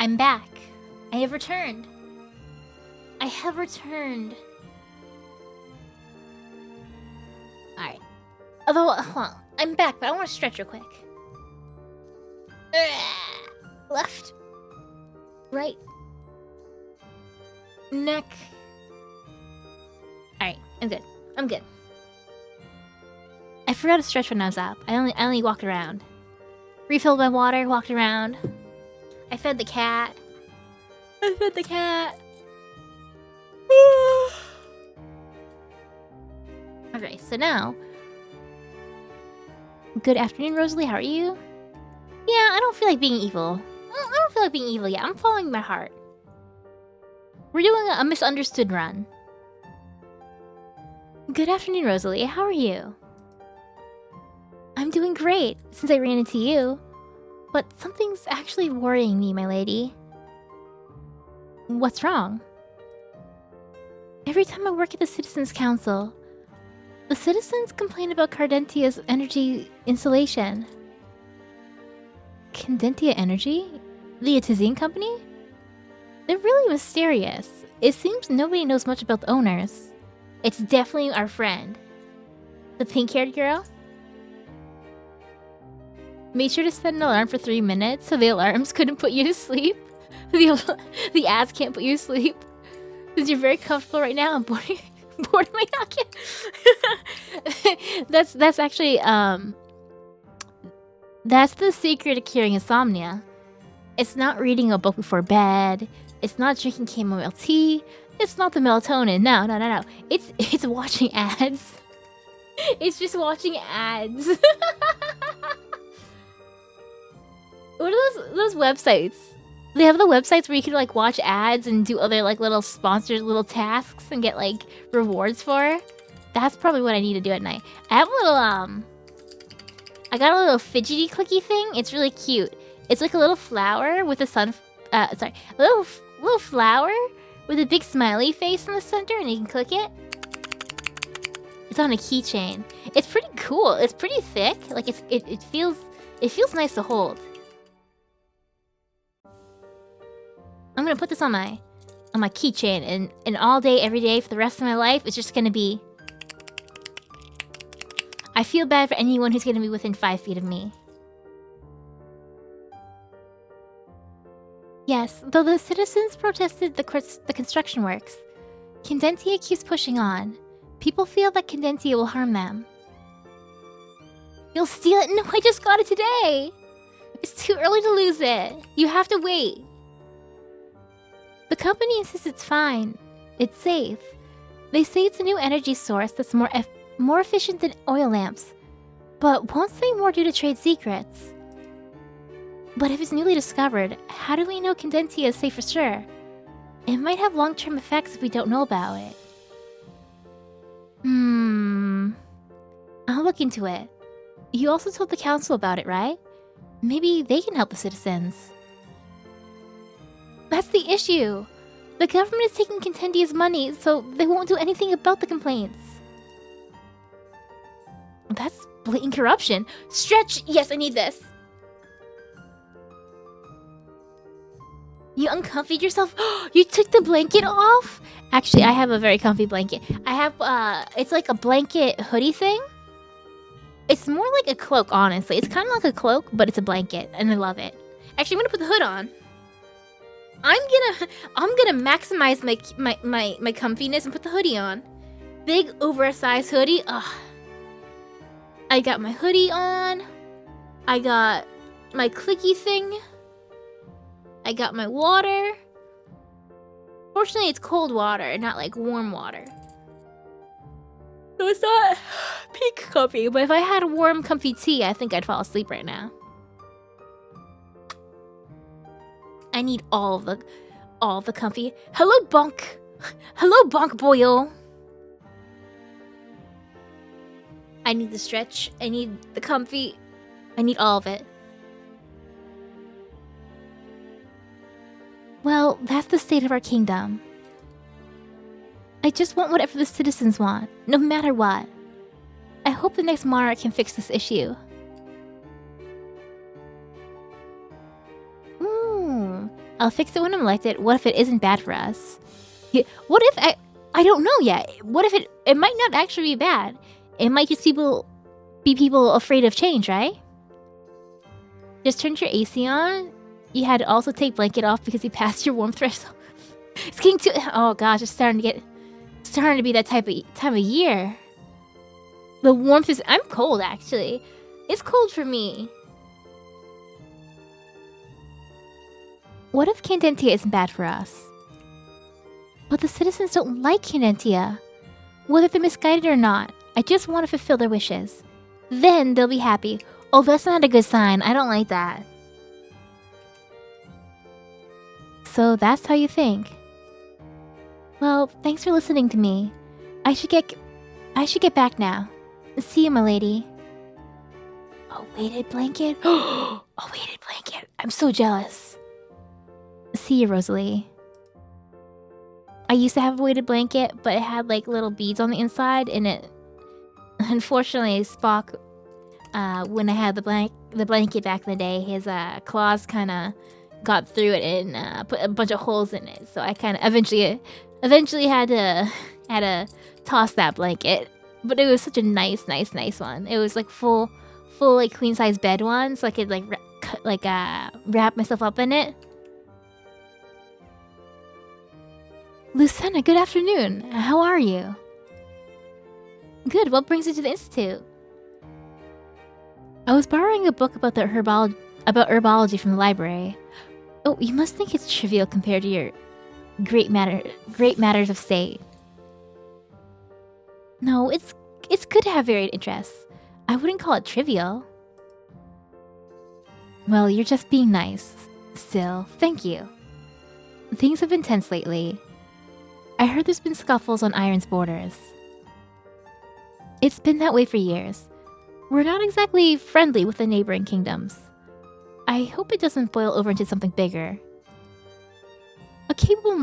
I'm back. I have returned. I have returned. Alright. Although, hold on. I'm back, but I want to stretch real quick. Left. Right. Neck. Alright, I'm good. I'm good. I forgot to stretch when I was up. I only walked around. Refilled my water, walked around. I fed the cat. Okay, so now... Good afternoon, Rosalie. How are you? Yeah, I don't feel like being evil. I don't feel like being evil yet. I'm following my heart. We're doing a misunderstood run. Good afternoon, Rosalie. How are you? I'm doing great, since I ran into you. But something's actually worrying me, my lady. What's wrong? Every time I work at the Citizens Council, the citizens complain about Cardentia's energy installation. Cardentia Energy? The Atizian company? They're really mysterious. It seems nobody knows much about the owners. It's definitely our friend. The pink-haired girl? Made sure to set an alarm for 3 minutes so the alarms couldn't put you to sleep. The ads can't put you to sleep. Since you're very comfortable right now, I'm bored of my pocket. That's actually that's the secret to curing insomnia. It's not reading a book before bed. It's not drinking chamomile tea. It's not the melatonin. No. It's watching ads. It's just watching ads. What are those websites? They have the websites where you can like watch ads and do other like little sponsored little tasks and get like rewards for. That's probably what I need to do at night. I have a little I got a little fidgety clicky thing. It's really cute. It's like a little flower with a a little flower with a big smiley face in the center, and you can click it. It's on a keychain. It's pretty cool. It's pretty thick. Like it feels nice to hold. I'm gonna put this on my keychain, and all day, every day for the rest of my life, it's just gonna be. I feel bad for anyone who's gonna be within 5 feet of me. Yes, though the citizens protested the construction works, Cardentia keeps pushing on. People feel that Cardentia will harm them. You'll steal it? No, I just got it today! It's too early to lose it. You have to wait. The company insists it's fine. It's safe. They say it's a new energy source that's more efficient than oil lamps, but won't say more due to trade secrets. But if it's newly discovered, how do we know Cardentia is safe for sure? It might have long-term effects if we don't know about it. I'll look into it. You also told the council about it, right? Maybe they can help the citizens. That's the issue. The government is taking Cardendia's money, so they won't do anything about the complaints. That's blatant corruption. Stretch! Yes, I need this. You uncomfied yourself? You took the blanket off? Actually, I have a very comfy blanket. I have, it's like a blanket hoodie thing. It's more like a cloak, honestly. It's kind of like a cloak, but it's a blanket, and I love it. Actually, I'm gonna put the hood on. I'm gonna maximize my comfiness and put the hoodie on. Big oversized hoodie. Ugh. I got my hoodie on. I got my clicky thing. I got my water. Fortunately, it's cold water, not like warm water. So it's not peak comfy, but if I had a warm, comfy tea, I think I'd fall asleep right now. I need all the comfy. Hello, bunk. Hello, bunk boyo. I need the stretch. I need the comfy. I need all of it. Well, that's the state of our kingdom. I just want whatever the citizens want, no matter what. I hope the next monarch can fix this issue. I'll fix it when I'm elected. What if it isn't bad for us? Yeah, what if I don't know yet. What if it might not actually be bad? It might just be people afraid of change, right? Just turned your AC on. You had to also take blanket off because you passed your warmth threshold. It's getting too. Oh gosh, it's starting to be that time of year. The warmth is. I'm cold actually. It's cold for me. What if Candentia isn't bad for us? But the citizens don't like Candentia. Whether they're misguided or not, I just want to fulfill their wishes. Then they'll be happy. Oh, that's not a good sign. I don't like that. So that's how you think. Well, thanks for listening to me. I should get back now. See you, my lady. A weighted blanket? A weighted blanket. I'm so jealous. See you, Rosalie. I used to have a weighted blanket, but it had like little beads on the inside, and it... Unfortunately, Spock, when I had the blanket back in the day, his claws kind of got through it and put a bunch of holes in it. So I kind of eventually had to toss that blanket. But it was such a nice one. It was like full like queen size bed one, so I could like wrap myself up in it. Lucena, good afternoon. How are you? Good. What brings you to the institute? I was borrowing a book about herbology from the library. Oh, you must think it's trivial compared to your great matters of state. No, it's good to have varied interests. I wouldn't call it trivial. Well, you're just being nice. Still, thank you. Things have been tense lately. I heard there's been scuffles on Iron's borders. It's been that way for years. We're not exactly friendly with the neighboring kingdoms. I hope it doesn't boil over into something bigger. A capable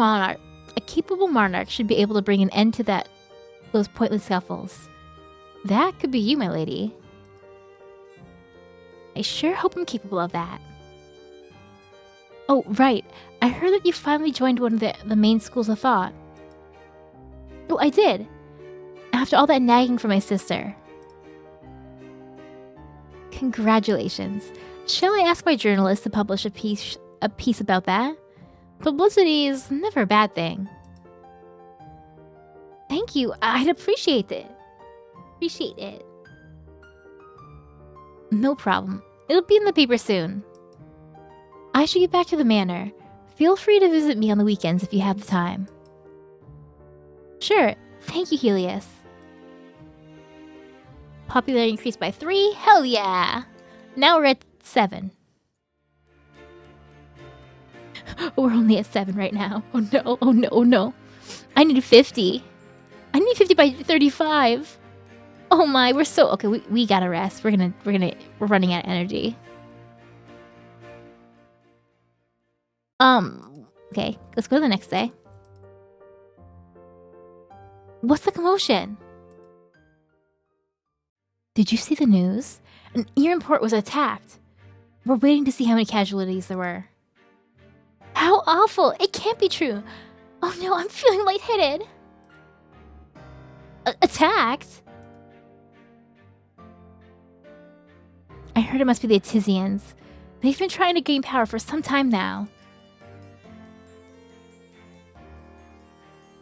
monarch should be able to bring an end to those pointless scuffles. That could be you, my lady. I sure hope I'm capable of that. Oh, right. I heard that you finally joined one of the main schools of thought. Oh, I did. After all that nagging from my sister. Congratulations. Shall I ask my journalist to publish a piece about that? Publicity is never a bad thing. Thank you. I'd appreciate it. No problem. It'll be in the paper soon. I should get back to the manor. Feel free to visit me on the weekends if you have the time. Sure. Thank you, Helios. Popularity increased by 3? Hell yeah! Now we're at 7. We're only at 7 right now. Oh no, oh no, oh no. I need 50. I need 50 by 35. Oh my, we're so... Okay, we gotta rest. We're running out of energy. Okay, let's go to the next day. What's the commotion? Did you see the news? An Iron port was attacked. We're waiting to see how many casualties there were. How awful! It can't be true. Oh no, I'm feeling lightheaded. Attacked? I heard it must be the Atizians. They've been trying to gain power for some time now.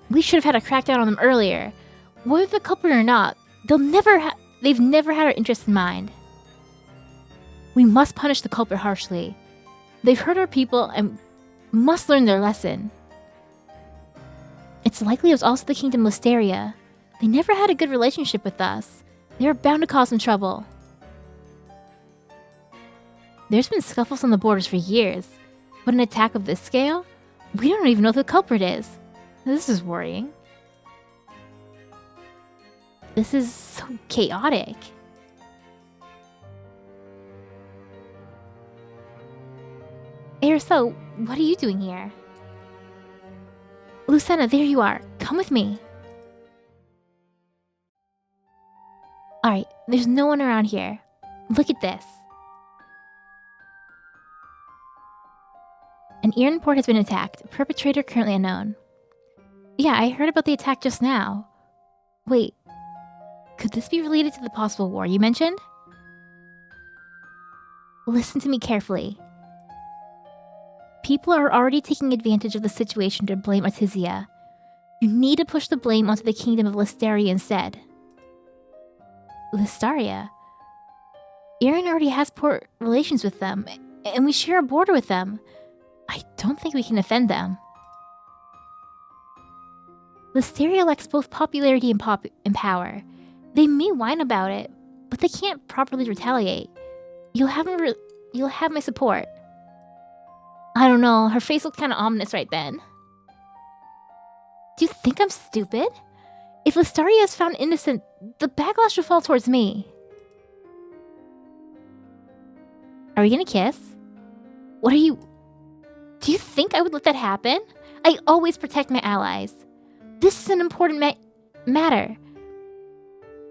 We should have had a crackdown on them earlier. Whether the culprit or not, they've never had our interest in mind. We must punish the culprit harshly. They've hurt our people and must learn their lesson. It's likely it was also the Kingdom Listeria. They never had a good relationship with us. They were bound to cause some trouble. There's been scuffles on the borders for years, but an attack of this scale? We don't even know who the culprit is. This is worrying. This is so chaotic. Erso, what are you doing here? Lucena, there you are. Come with me. Alright, there's no one around here. Look at this. An Iran port has been attacked. Perpetrator currently unknown. Yeah, I heard about the attack just now. Wait, could this be related to the possible war you mentioned? Listen to me carefully. People are already taking advantage of the situation to blame Artisia. You need to push the blame onto the kingdom of Listeria instead. Listeria? Iran already has poor relations with them, and we share a border with them. I don't think we can offend them. Listeria lacks both popularity and power. They may whine about it, but they can't properly retaliate. You'll have my support. I don't know, her face looked kind of ominous right then. Do you think I'm stupid? If Listeria is found innocent, the backlash will fall towards me. Are we gonna kiss? What are you... Do you think I would let that happen? I always protect my allies. This is an important matter.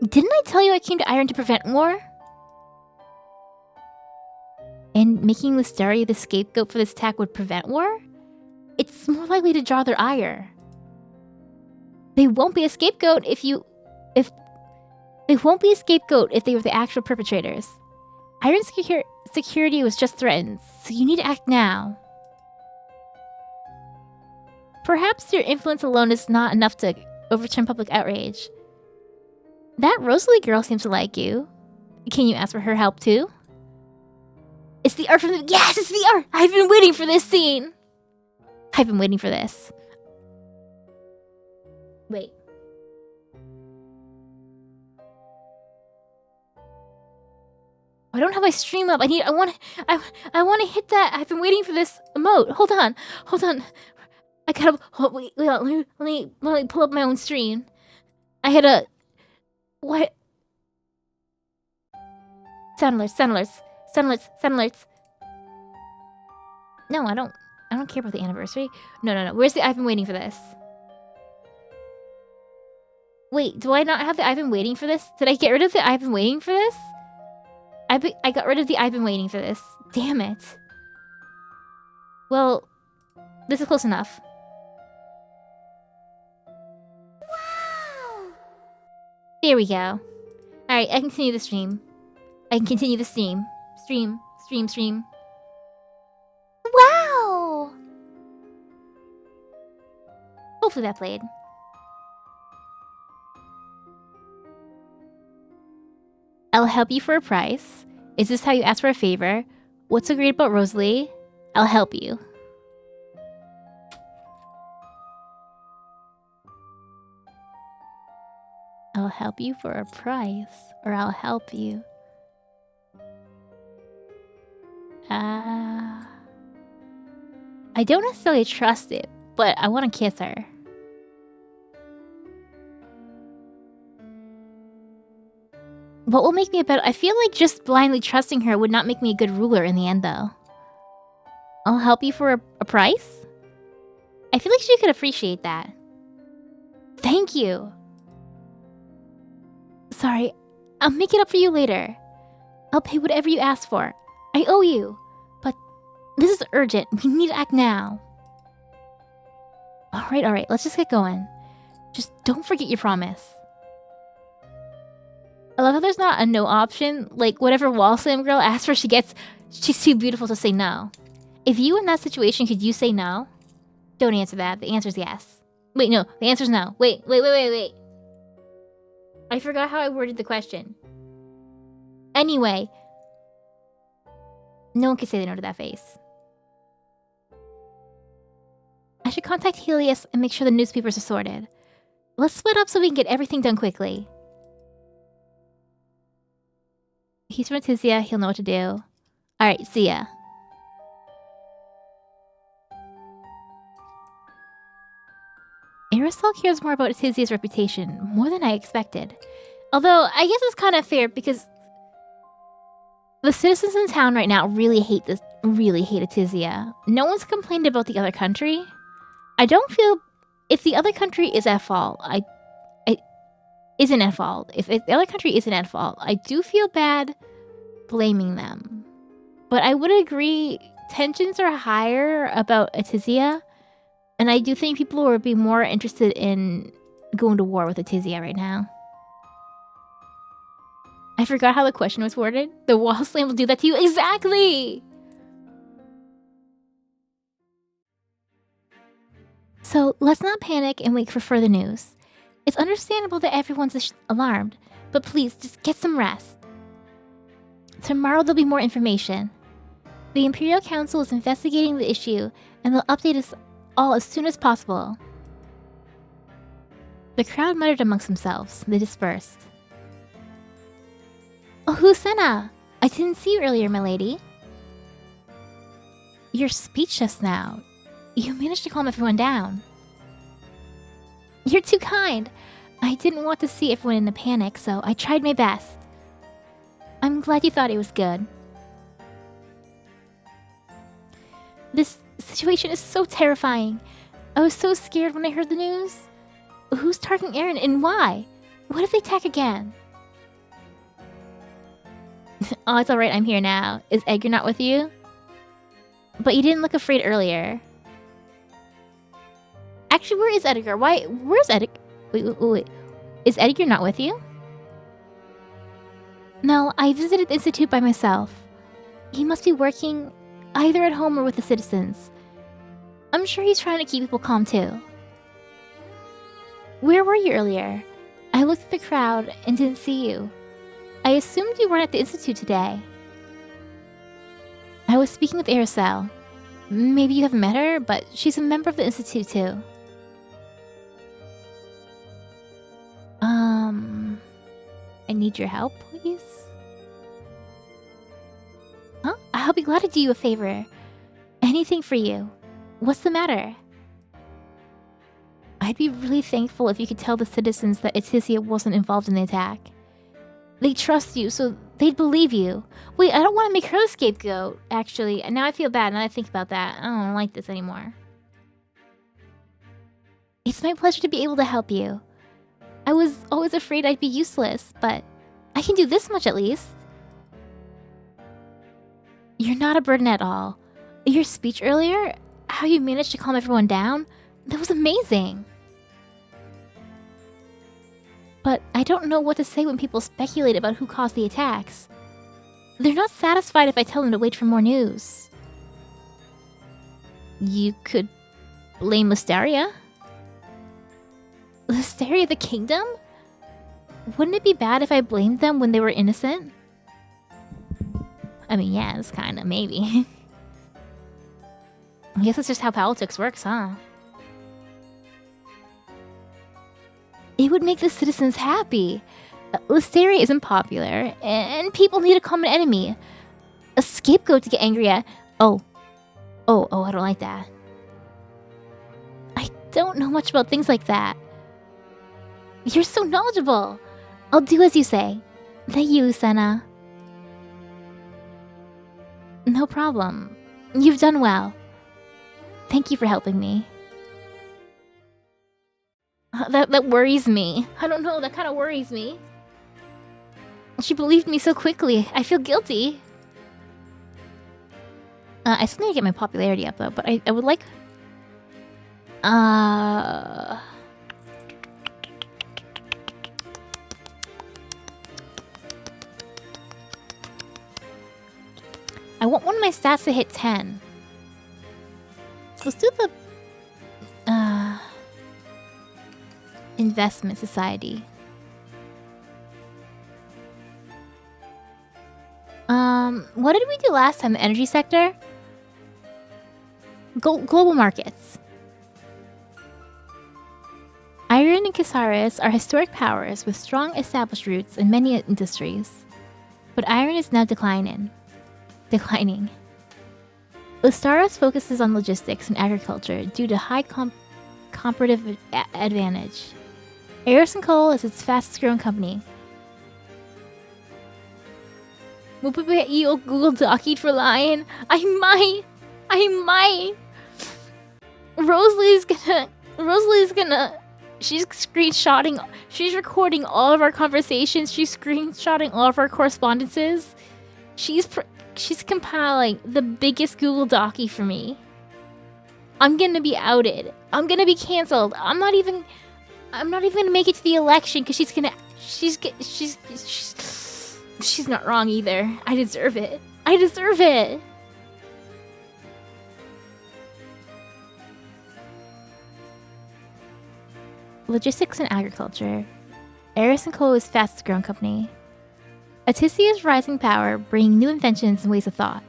Didn't I tell you I came to Iron to prevent war? And making Listeria the scapegoat for this attack would prevent war? It's more likely to draw their ire. They won't be a scapegoat if they won't be a scapegoat if they were the actual perpetrators. Iron's security was just threatened, so you need to act now. Perhaps your influence alone is not enough to overturn public outrage. That Rosalie girl seems to like you. Can you ask for her help too? It's the art from the... Yes, it's the art! I've been waiting for this scene! I've been waiting for this. Wait. I don't have my stream up. I want to hit that. I've been waiting for this emote. Hold on. I gotta... Wait, let me pull up my own stream. I had a... What? Sound alerts. No, I don't care about the anniversary. No. Where's the I've been waiting for this? Wait, do I not have the I've been waiting for this? Did I get rid of the I've been waiting for this? I got rid of the I've been waiting for this. Damn it. Well, this is close enough. Wow! There we go. Alright, I can continue the stream. I can continue the stream. Stream. Wow! Hopefully that played. I'll help you for a price. Is this how you ask for a favor? What's so great about Rosalie? I'll help you. I'll help you for a price, or I'll help you. I don't necessarily trust it, but I want to kiss her. What will make me a better... I feel like just blindly trusting her would not make me a good ruler in the end, though. I'll help you for a price? I feel like she could appreciate that. Thank you! Sorry, I'll make it up for you later. I'll pay whatever you ask for. I owe you. But this is urgent. We need to act now. Alright, let's just get going. Just don't forget your promise. I love how there's not a no option. Like, whatever wall slam girl asks for, she gets... She's too beautiful to say no. If you in that situation, could you say no? Don't answer that. The answer's yes. Wait, no. The answer's no. Wait. I forgot how I worded the question. Anyway. No one can say no to that face. I should contact Helios and make sure the newspapers are sorted. Let's split up so we can get everything done quickly. He's from Artisia, he'll know what to do. Alright, see ya. Aerosol cares more about Artisia's reputation, more than I expected. Although, I guess it's kind of fair because the citizens in town right now really hate Artisia. No one's complained about the other country. I don't feel... If the other country is at fault, isn't at fault. If the other country isn't at fault, I do feel bad blaming them. But I would agree tensions are higher about Atizia, and I do think people would be more interested in going to war with Atizia right now. I forgot how the question was worded. The wall slam will do that to you. Exactly! So let's not panic and wait for further news. It's understandable that everyone's alarmed, but please just get some rest. Tomorrow there'll be more information. The Imperial Council is investigating the issue, and they'll update us all as soon as possible. The crowd muttered amongst themselves. They dispersed. Oh, Lucena! I didn't see you earlier, my lady. Your speech just now. You managed to calm everyone down. You're too kind. I didn't want to see everyone in a panic, so I tried my best. I'm glad you thought it was good. This situation is so terrifying. I was so scared when I heard the news. Who's targeting Aaron and why? What if they attack again? Oh, it's alright, I'm here now. Is Edgar not with you? But you didn't look afraid earlier. Actually, where is Edgar? Where's Edgar? Wait. Is Edgar not with you? No, I visited the Institute by myself. He must be working either at home or with the citizens. I'm sure he's trying to keep people calm too. Where were you earlier? I looked at the crowd and didn't see you. I assumed you weren't at the Institute today. I was speaking with Aracel. Maybe you haven't met her, but she's a member of the Institute too. I need your help, please? Huh? I'll be glad to do you a favor. Anything for you. What's the matter? I'd be really thankful if you could tell the citizens that Atizia wasn't involved in the attack. They trust you, so they'd believe you. Wait, I don't want to make her the scapegoat, actually. Now I feel bad, now I think about that. I don't like this anymore. It's my pleasure to be able to help you. I was always afraid I'd be useless, but I can do this much at least. You're not a burden at all. Your speech earlier, how you managed to calm everyone down, that was amazing. But I don't know what to say when people speculate about who caused the attacks. They're not satisfied if I tell them to wait for more news. You could blame Listeria? Listeria the kingdom? Wouldn't it be bad if I blamed them when they were innocent? I mean, yeah, it's kinda, maybe. I guess that's just how politics works, huh? It would make the citizens happy. Listeria isn't popular, and people need a common enemy. A scapegoat to get angry at. Oh, I don't like that. I don't know much about things like that. You're so knowledgeable. I'll do as you say. Thank you, Lucena. No problem. You've done well. Thank you for helping me. That worries me. I don't know, that kind of worries me. She believed me so quickly. I feel guilty. I still need to get my popularity up though, but I would like... I want one of my stats to hit 10. So let's do the... Investment Society. What did we do last time? The energy sector? Global markets. Iron and Casares are historic powers with strong established roots in many industries. But iron is now declining. Listaros focuses on logistics and agriculture due to high comparative advantage. Eros and Coal is its fastest growing company. Google Docued for lying. I might. Rosalie's gonna. She's screenshotting. She's recording all of our conversations. She's screenshotting all of our correspondences. She's compiling the biggest Google Docy for me. I'm gonna be outed. I'm gonna be canceled. I'm not even gonna make it to the election because she's not wrong either. I deserve it. I deserve it. Logistics and agriculture. Eris & Co. is fastest growing company. Aticia's rising power, bringing new inventions and ways of thought.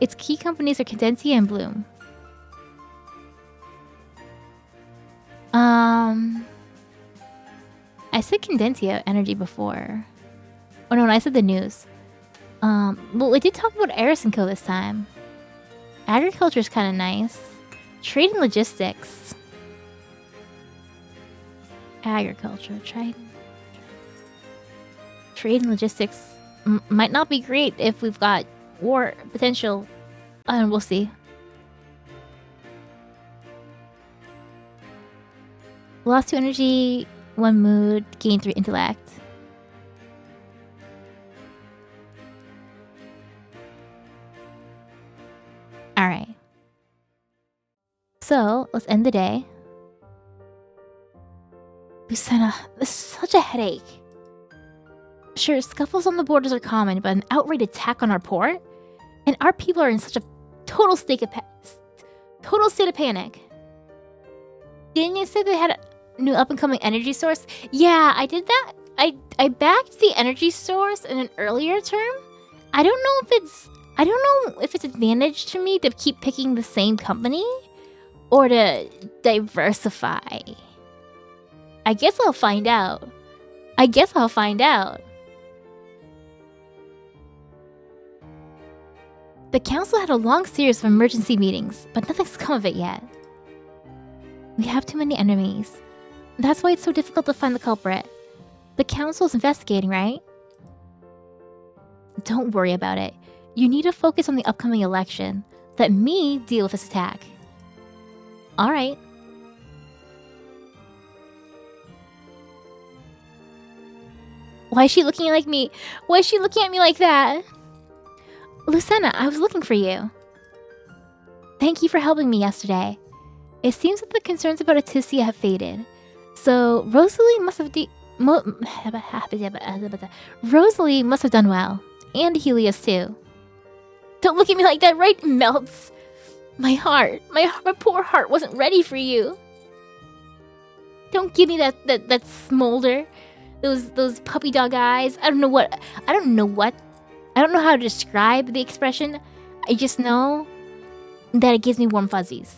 Its key companies are Cadentia and Bloom. I said Cadentia Energy before. Oh no, I said the news. Well, we did talk about Eris & Co. this time. Agriculture is kind of nice. Trade and logistics. Agriculture, trade and logistics might not be great if we've got war potential. We'll see. Lost 2 energy, 1 mood, gain 3 intellect. Alright. So, let's end the day. Lucena, this is such a headache. Sure, scuffles on the borders are common, but an outright attack on our port? And our people are in such a total state of panic. Didn't you say they had a new up-and-coming energy source? Yeah, I did that. I backed the energy source in an earlier term. I don't know if it's advantage to me to keep picking the same company or to diversify. I guess I'll find out. The council had a long series of emergency meetings, but nothing's come of it yet. We have too many enemies. That's why it's so difficult to find the culprit. The council's investigating, right? Don't worry about it. You need to focus on the upcoming election. Let me deal with this attack. Alright. Why is she looking like me? Why is she looking at me like that? Lucena, I was looking for you. Thank you for helping me yesterday. It seems that the concerns about Aticia have faded. So, Rosalie must have done well. And Helios too. Don't look at me like that, right? Melts. My heart. My poor heart wasn't ready for you. Don't give me that smolder. Those puppy dog eyes. I don't know how to describe the expression. I just know that it gives me warm fuzzies.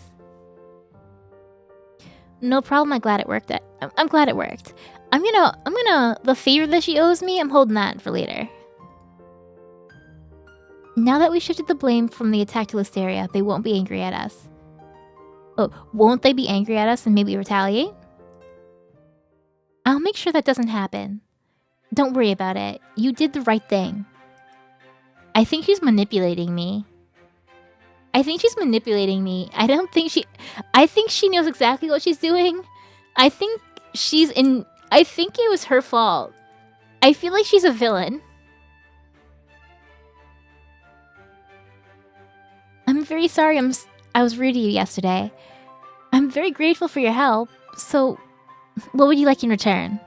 No problem. I'm glad it worked. I'm glad it worked. The favor that she owes me, I'm holding that for later. Now that we shifted the blame from the attack to Listeria, they won't be angry at us. Oh, won't they be angry at us and maybe retaliate? I'll make sure that doesn't happen. Don't worry about it. You did the right thing. I think she's manipulating me. I think she knows exactly what she's doing. I think it was her fault. I feel like she's a villain. I'm very sorry I was rude to you yesterday. I'm very grateful for your help. So, what would you like in return?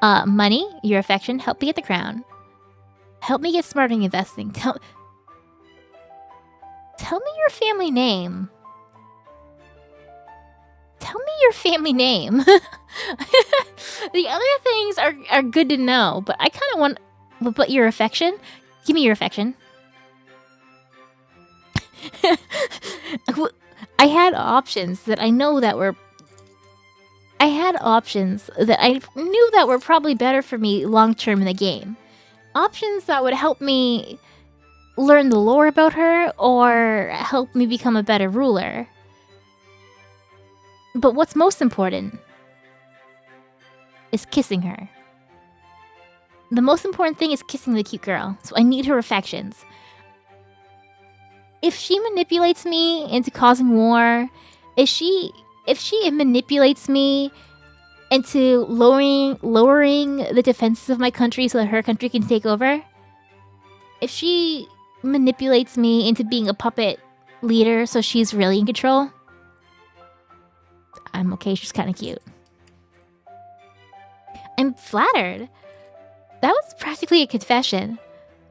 Money, your affection, help me get the crown. Help me get smarter in investing. Tell me your family name. The other things are good to know, but I kind of want... But your affection? Give me your affection. I had options that I knew that were probably better for me long-term in the game. Options that would help me learn the lore about her or help me become a better ruler. But what's most important is kissing her. The most important thing is kissing the cute girl, so I need her affections. If she manipulates me into causing war, if she manipulates me into lowering the defenses of my country so that her country can take over, if she manipulates me into being a puppet leader so she's really in control, I'm okay. She's kind of cute. I'm flattered. That was practically a confession.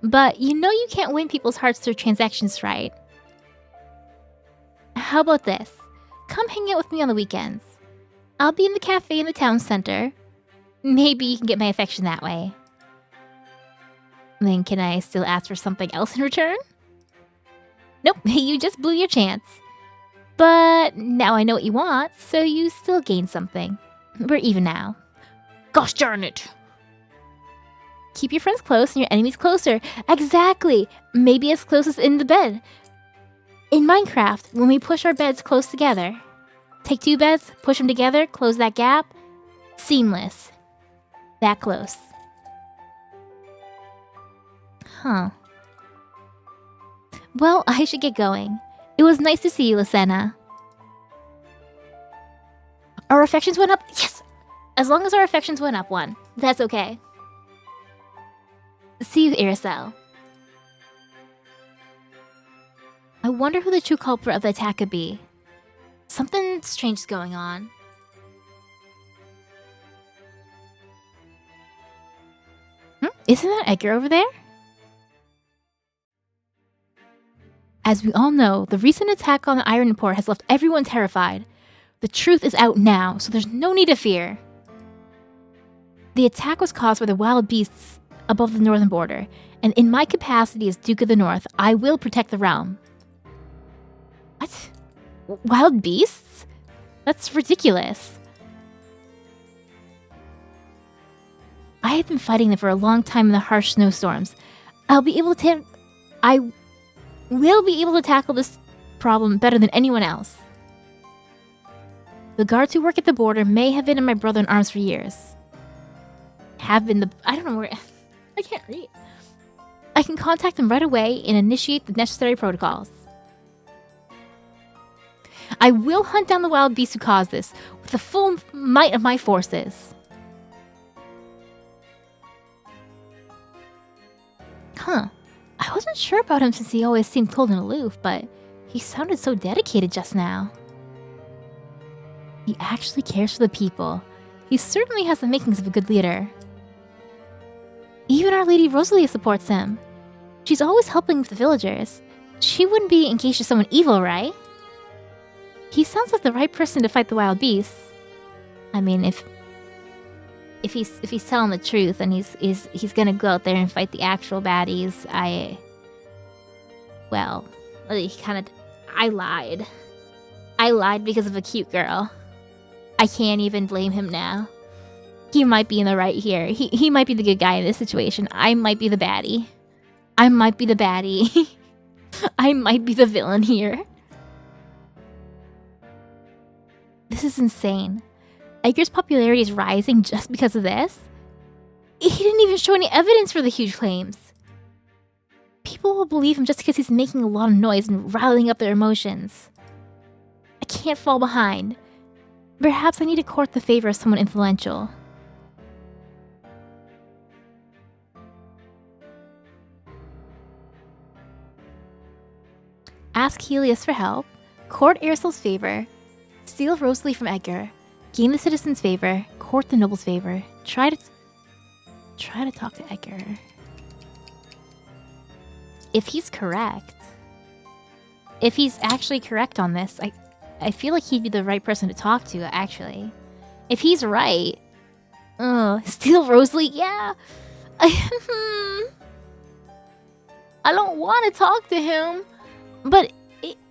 But you know you can't win people's hearts through transactions, right? How about this? Come hang out with me on the weekends. I'll be in the cafe in the town center. Maybe you can get my affection that way. Then can I still ask for something else in return? Nope, you just blew your chance. But now I know what you want, so you still gain something. We're even now. Gosh darn it! Keep your friends close and your enemies closer. Exactly! Maybe as close as in the bed. In Minecraft, when we push our beds close together. Take 2 beds, push them together, close that gap. Seamless. That close. Huh. Well, I should get going. It was nice to see you, Lysena. Our affections went up? Yes! As long as our affections went up 1. That's okay. See you, Irisel. I wonder who the true culprit of the attack could be. Something strange is going on. Isn't that Edgar over there? As we all know, the recent attack on the Iron Port has left everyone terrified. The truth is out now, so there's no need to fear. The attack was caused by the wild beasts above the northern border, and in my capacity as Duke of the North, I will protect the realm. What? Wild beasts? That's ridiculous. I have been fighting them for a long time in the harsh snowstorms. I will be able to tackle this problem better than anyone else. The guards who work at the border may have been in my brother in arms for years. I don't know where... I can't read. I can contact them right away and initiate the necessary protocols. I will hunt down the wild beasts who caused this, with the full might of my forces. Huh. I wasn't sure about him since he always seemed cold and aloof, but he sounded so dedicated just now. He actually cares for the people. He certainly has the makings of a good leader. Even Our Lady Rosalia supports him. She's always helping the villagers. She wouldn't be engaged to someone evil, right? He sounds like the right person to fight the wild beasts. I mean, if he's telling the truth and he's gonna go out there and fight the actual baddies, I lied. I lied because of a cute girl. I can't even blame him now. He might be in the right here. He might be the good guy in this situation. I might be the baddie. I might be the baddie. I might be the villain here. This is insane. Edgar's popularity is rising just because of this? He didn't even show any evidence for the huge claims. People will believe him just because he's making a lot of noise and riling up their emotions. I can't fall behind. Perhaps I need to court the favor of someone influential. Ask Helios for help, court Aristo's favor, steal Rosalie from Edgar, gain the citizens' favor, court the noble's favor, try to talk to Edgar. If he's correct, if he's actually correct on this, I feel like he'd be the right person to talk to, actually. If he's right, steal Rosalie, yeah. I don't want to talk to him. But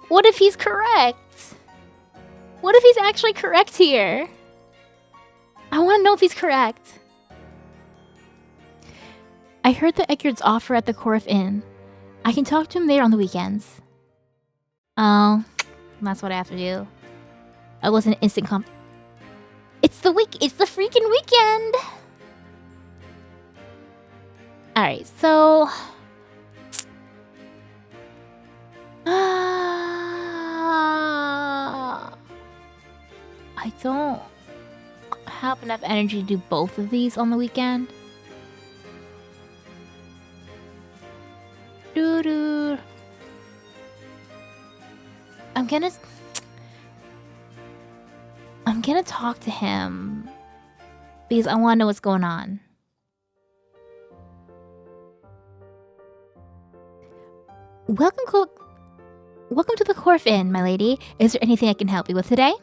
what if he's correct? What if he's actually correct here? I want to know if he's correct. I heard the Edgar's offer at the Corf Inn. I can talk to him there on the weekends. Oh, that's what I have to do. I was an instant It's the freaking weekend! Alright, so... I don't have enough energy to do both of these on the weekend. gonna talk to him because I want to know what's going on. Welcome to the Corf Inn, my lady. Is there anything I can help you with today?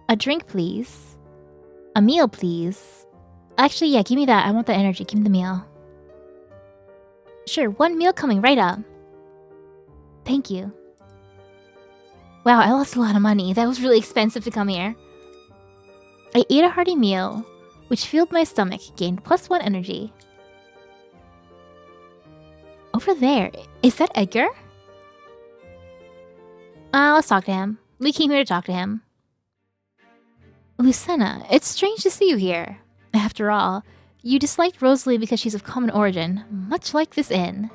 A drink, please. A meal, please. Actually, yeah, give me that. I want that energy. Give me the meal. Sure, one meal coming right up. Thank you. Wow, I lost a lot of money. That was really expensive to come here. I ate a hearty meal, which filled my stomach, gained +1 energy. Over there, is that Edgar? Let's talk to him. We came here to talk to him. Lucena, it's strange to see you here. After all, you disliked Rosalie because she's of common origin, much like this inn.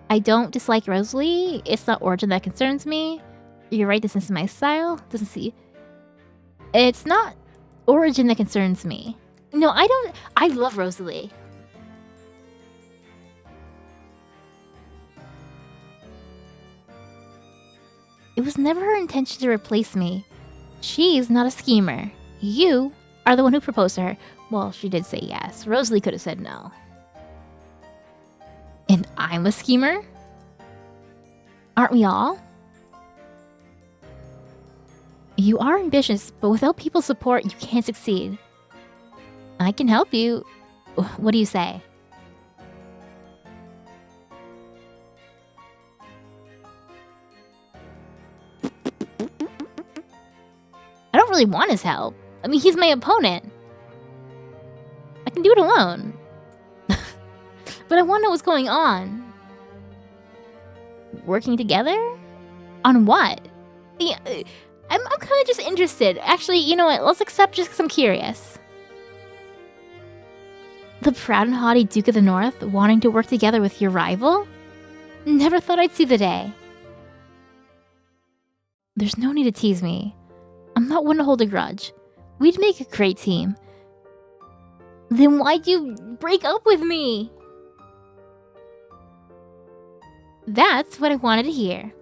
I don't dislike Rosalie. It's not origin that concerns me. You're right, this isn't my style. Doesn't see. It's not origin that concerns me. No, I don't. I love Rosalie. It was never her intention to replace me. She's not a schemer. You are the one who proposed to her. Well, she did say yes. Rosalie could have said no. And I'm a schemer? Aren't we all? You are ambitious, but without people's support, you can't succeed. I can help you. What do you say? I don't really want his help. I mean, he's my opponent. I can do it alone. But I want to know what's going on. Working together? On what? Yeah, I'm kind of just interested. Actually, you know what? Let's accept just because I'm curious. The proud and haughty Duke of the North wanting to work together with your rival? Never thought I'd see the day. There's no need to tease me. I'm not one to hold a grudge. We'd make a great team. Then why'd you break up with me? That's what I wanted to hear.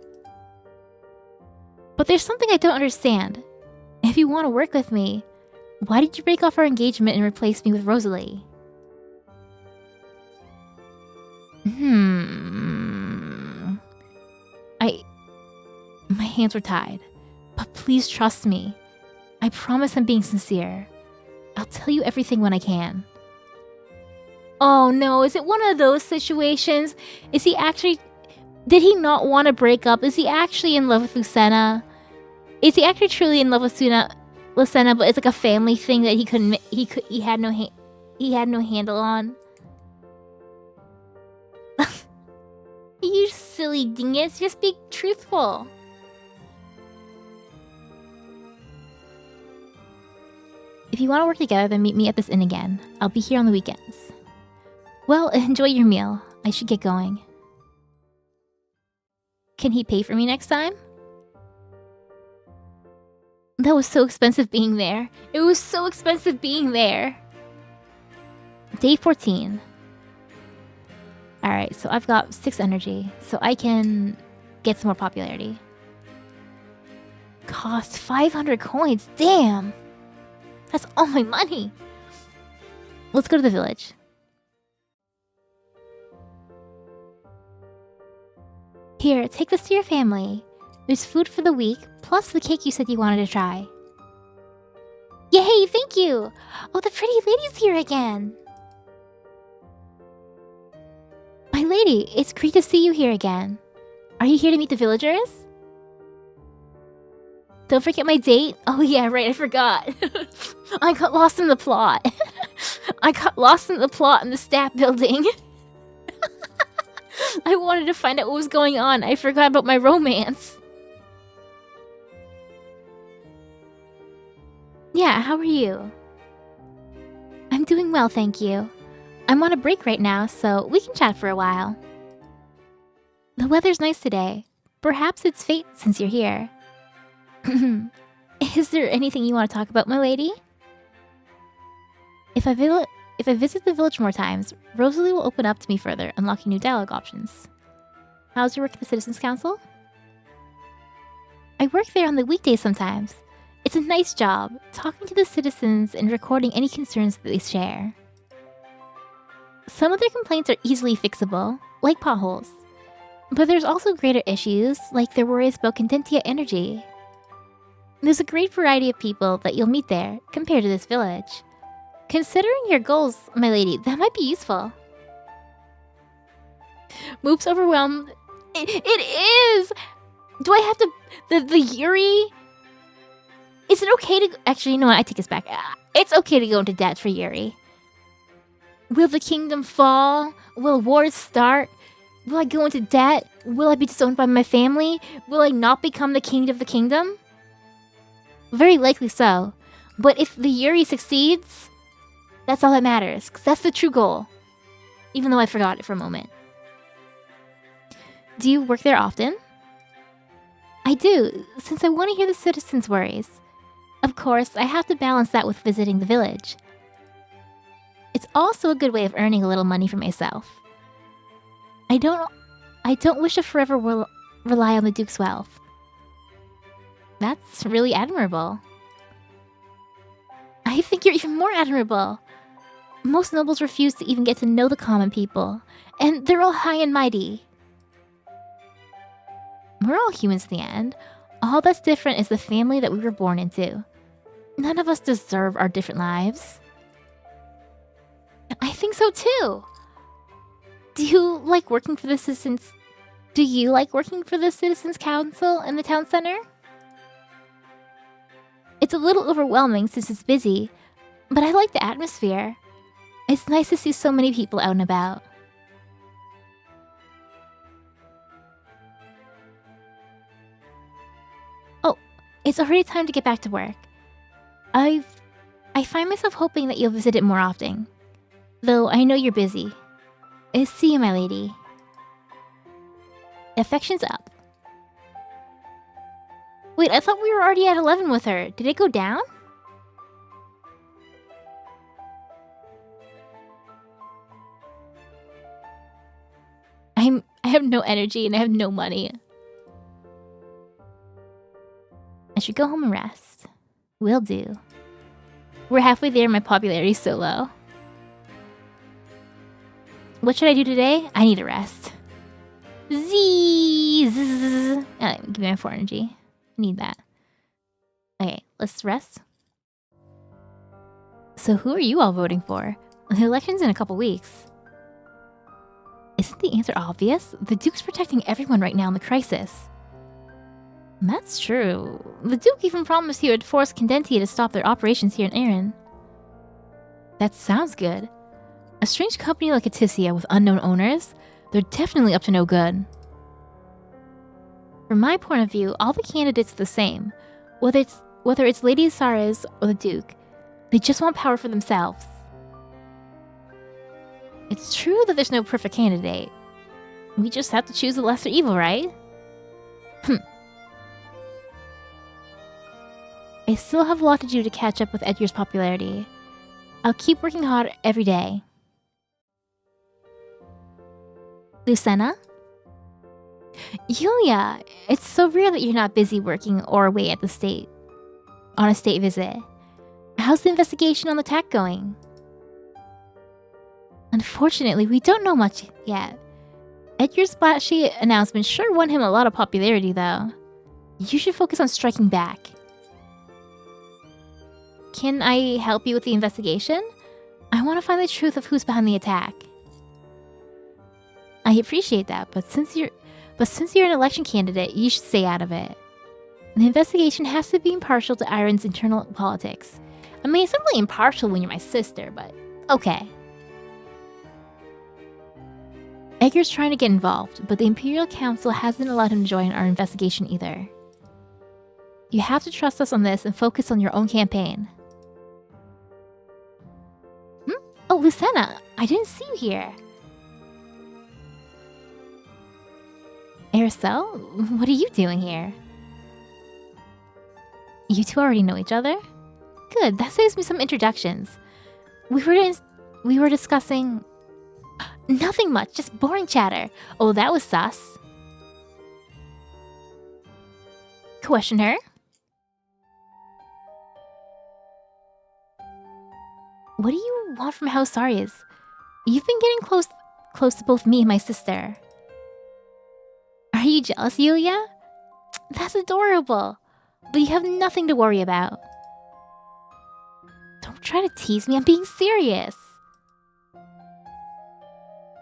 But there's something I don't understand. If you want to work with me, why did you break off our engagement and replace me with Rosalie? My hands were tied. But please trust me. I promise I'm being sincere. I'll tell you everything when I can. Oh no, is it one of those situations? Is he actually... Did he not want to break up? Is he actually in love with Lucena? Is he actually truly in love with Lucena, but it's like a family thing that he had no handle on? You silly dingus, just be truthful. If you want to work together, then meet me at this inn again. I'll be here on the weekends. Well, enjoy your meal. I should get going. Can he pay for me next time? That was so expensive being there. It was so expensive being there. Day 14. Alright, so I've got 6 energy, so I can get some more popularity. Cost 500 coins, damn! That's all my money! Let's go to the village. Here, take this to your family. There's food for the week, plus the cake you said you wanted to try. Yay, thank you! Oh, the pretty lady's here again! My lady, it's great to see you here again. Are you here to meet the villagers? Don't forget my date? Oh yeah, right, I forgot. I got lost in the plot. I got lost in the plot in the staff building. I wanted to find out what was going on. I forgot about my romance. Yeah, how are you? I'm doing well, thank you. I'm on a break right now, so we can chat for a while. The weather's nice today. Perhaps it's fate since you're here. Is there anything you want to talk about, my lady? If I visit the village more times, Rosalie will open up to me further, unlocking new dialogue options. How's your work at the Citizens Council? I work there on the weekdays sometimes. It's a nice job, talking to the citizens and recording any concerns that they share. Some of their complaints are easily fixable, like potholes. But there's also greater issues, like their worries about Contentia energy. There's a great variety of people that you'll meet there, compared to this village. Considering your goals, my lady, that might be useful. Moops overwhelmed. It is! Do I have to... The Yuri? Is it okay to... Actually, you know what? I take this back. It's okay to go into debt for Yuri. Will the kingdom fall? Will wars start? Will I go into debt? Will I be disowned by my family? Will I not become the king of the kingdom? Very likely so. But if the Yuri succeeds, that's all that matters, 'cause that's the true goal. Even though I forgot it for a moment. Do you work there often? I do, since I want to hear the citizens' worries. Of course, I have to balance that with visiting the village. It's also a good way of earning a little money for myself. I don't wish to forever rely on the Duke's wealth. That's really admirable. I think you're even more admirable. Most nobles refuse to even get to know the common people, and they're all high and mighty. We're all humans in the end. All that's different is the family that we were born into. None of us deserve our different lives. I think so too. Do you like working for the citizens? Do you like working for the Citizens Council in the town center? It's a little overwhelming since it's busy, but I like the atmosphere. It's nice to see so many people out and about. Oh, it's already time to get back to work. I find myself hoping that you'll visit it more often. Though I know you're busy. See you, my lady. Affection's up. Wait, I thought we were already at 11 with her. Did it go down? I have no energy and I have no money. I should go home and rest. Will do. We're halfway there and my popularity's so low. What should I do today? I need a rest. Give me my 4 energy. I need that. Okay, let's rest. So who are you all voting for? The election's in a couple weeks. Isn't the answer obvious? The Duke's protecting everyone right now in the crisis. That's true. The Duke even promised he would force Condentia to stop their operations here in Erin. That sounds good. A strange company like Atisia with unknown owners, they're definitely up to no good. From my point of view, all the candidates are the same. Whether it's Lady Saras or the Duke, they just want power for themselves. It's true that there's no perfect candidate. We just have to choose the lesser evil, right? I still have a lot to do to catch up with Edgar's popularity. I'll keep working hard every day. Lucena? Yulia, it's so rare that you're not busy working or away at the state. On a state visit. How's the investigation on the attack going? Unfortunately, we don't know much yet. Edgar's splashy announcement sure won him a lot of popularity, though. You should focus on striking back. Can I help you with the investigation? I want to find the truth of who's behind the attack. I appreciate that, but since you're an election candidate, you should stay out of it. The investigation has to be impartial to Iron's internal politics. I mean, it's not really impartial when you're my sister, but okay. Edgar's trying to get involved, but the Imperial Council hasn't allowed him to join our investigation either. You have to trust us on this and focus on your own campaign. Oh, Lucena, I didn't see you here. Aracel, what are you doing here? You two already know each other? Good, that saves me some introductions. We were discussing... Nothing much, just boring chatter. Oh, that was sus. question her. What do you want from House Sarias? You've been getting close to both me and my sister. Are you jealous, Yulia? That's adorable. But you have nothing to worry about. Don't try to tease me, I'm being serious.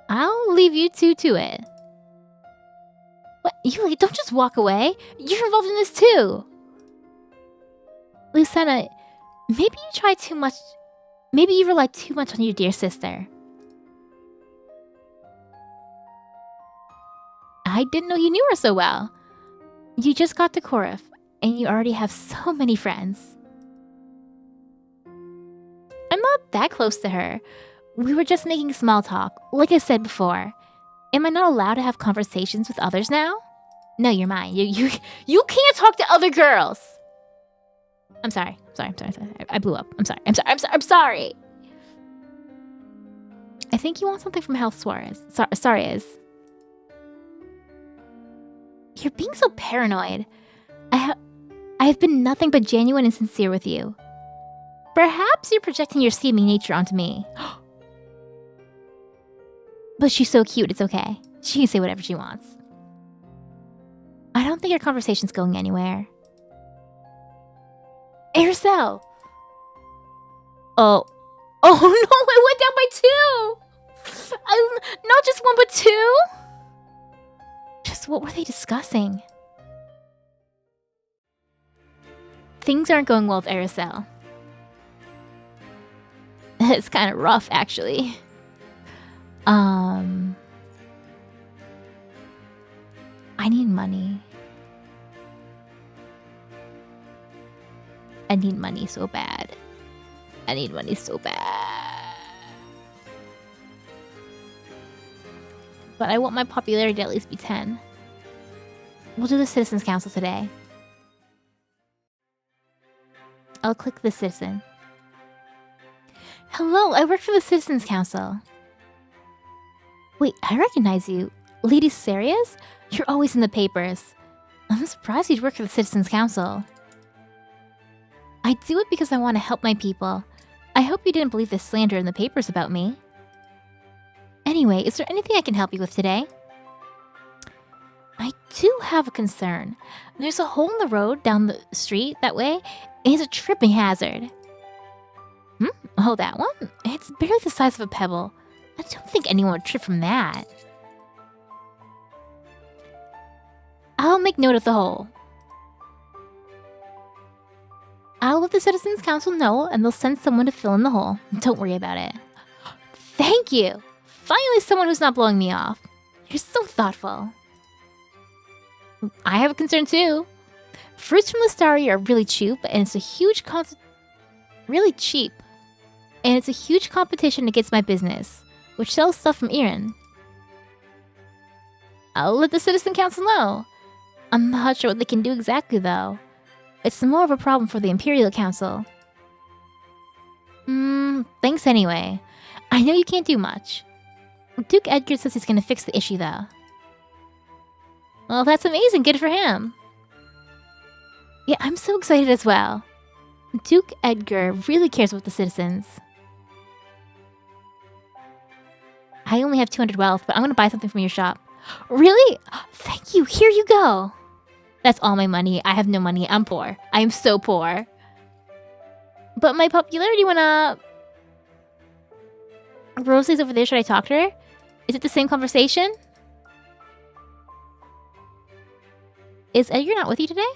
I'll leave you two to it. What, Yulia, don't just walk away. You're involved in this too. Lucena, maybe you try too much. Maybe you rely too much on your dear sister. I didn't know you knew her so well. You just got to Korif, and you already have so many friends. I'm not that close to her. We were just making small talk, like I said before. Am I not allowed to have conversations with others now? No, you're mine. You can't talk to other girls. I'm sorry. I blew up. I'm sorry. I think you want something from Health Suarez. Sorry. You're being so paranoid. I have been nothing but genuine and sincere with you. Perhaps you're projecting your scheming nature onto me. But she's so cute, it's okay. She can say whatever she wants. I don't think our conversation's going anywhere. Aracel! Oh no, it went down by 2! Not just 1, but 2? Just what were they discussing? Things aren't going well with Aracel. It's kind of rough, actually. I need money. I need money so bad. But I want my popularity to at least be 10. We'll do the Citizens Council today. I'll click the citizen. Hello, I work for the Citizens Council. Wait, I recognize you. Lady Sarias? You're always in the papers. I'm surprised you'd work for the Citizens Council. I do it because I want to help my people. I hope you didn't believe the slander in the papers about me. Anyway, is there anything I can help you with today? I do have a concern. There's a hole in the road down the street that way, and it's a tripping hazard. Oh, that one? It's barely the size of a pebble. I don't think anyone would trip from that. I'll make note of the hole. I'll let the Citizens Council know, and they'll send someone to fill in the hole. Don't worry about it. Thank you! Finally someone who's not blowing me off. You're so thoughtful. I have a concern too. Fruits from the Starry are really cheap, and it's a huge competition against my business, which sells stuff from Iran. I'll let the Citizen Council know. I'm not sure what they can do exactly, though. It's more of a problem for the Imperial Council. Thanks anyway. I know you can't do much. Duke Edgar says he's gonna fix the issue, though. Well, that's amazing. Good for him. Yeah, I'm so excited as well. Duke Edgar really cares about the citizens. I only have 200 wealth, but I'm gonna buy something from your shop. Really? Thank you. Here you go. That's all my money. I have no money. I'm poor. I am so poor. But my popularity went up. Rosie's over there. Should I talk to her? Is it the same conversation? Is Edgar not with you today?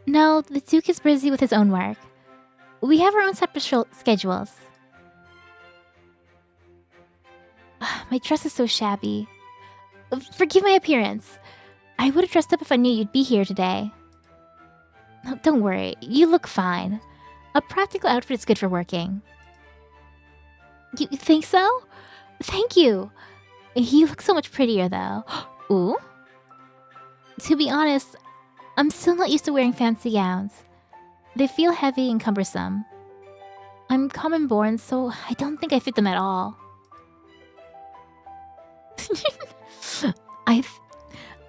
No, the Duke is busy with his own work. We have our own separate schedules. My dress is so shabby. Forgive my appearance. I would have dressed up if I knew you'd be here today. No, don't worry, you look fine. A practical outfit is good for working. You think so? Thank you. You look so much prettier, though. Ooh? To be honest, I'm still not used to wearing fancy gowns. They feel heavy and cumbersome. I'm common born, so I don't think I fit them at all.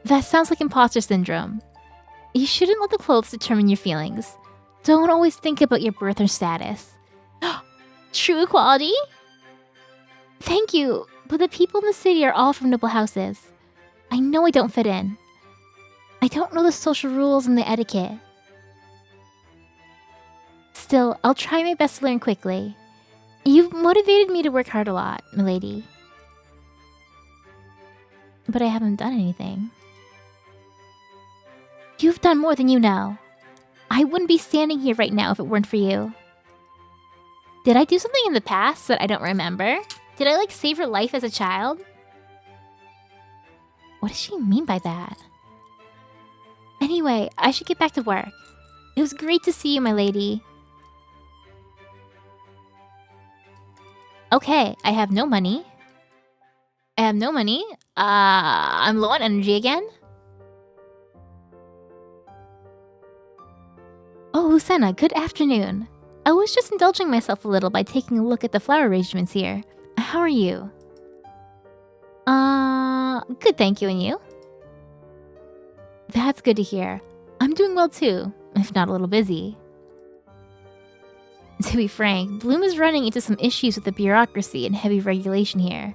That sounds like imposter syndrome. You shouldn't let the clothes determine your feelings. Don't always think about your birth or status. True equality? Thank you, but the people in the city are all from noble houses. I know I don't fit in. I don't know the social rules and the etiquette. Still, I'll try my best to learn quickly. You've motivated me to work hard a lot, milady. But I haven't done anything. You've done more than you know. I wouldn't be standing here right now if it weren't for you. Did I do something in the past that I don't remember? Did I, like, save her life as a child? What does she mean by that? Anyway, I should get back to work. It was great to see you, my lady. Okay, I have no money. I'm low on energy again. Oh, Lucena, good afternoon. I was just indulging myself a little by taking a look at the flower arrangements here. How are you? Good, thank you, and you? That's good to hear. I'm doing well too, if not a little busy. To be frank, Bloom is running into some issues with the bureaucracy and heavy regulation here,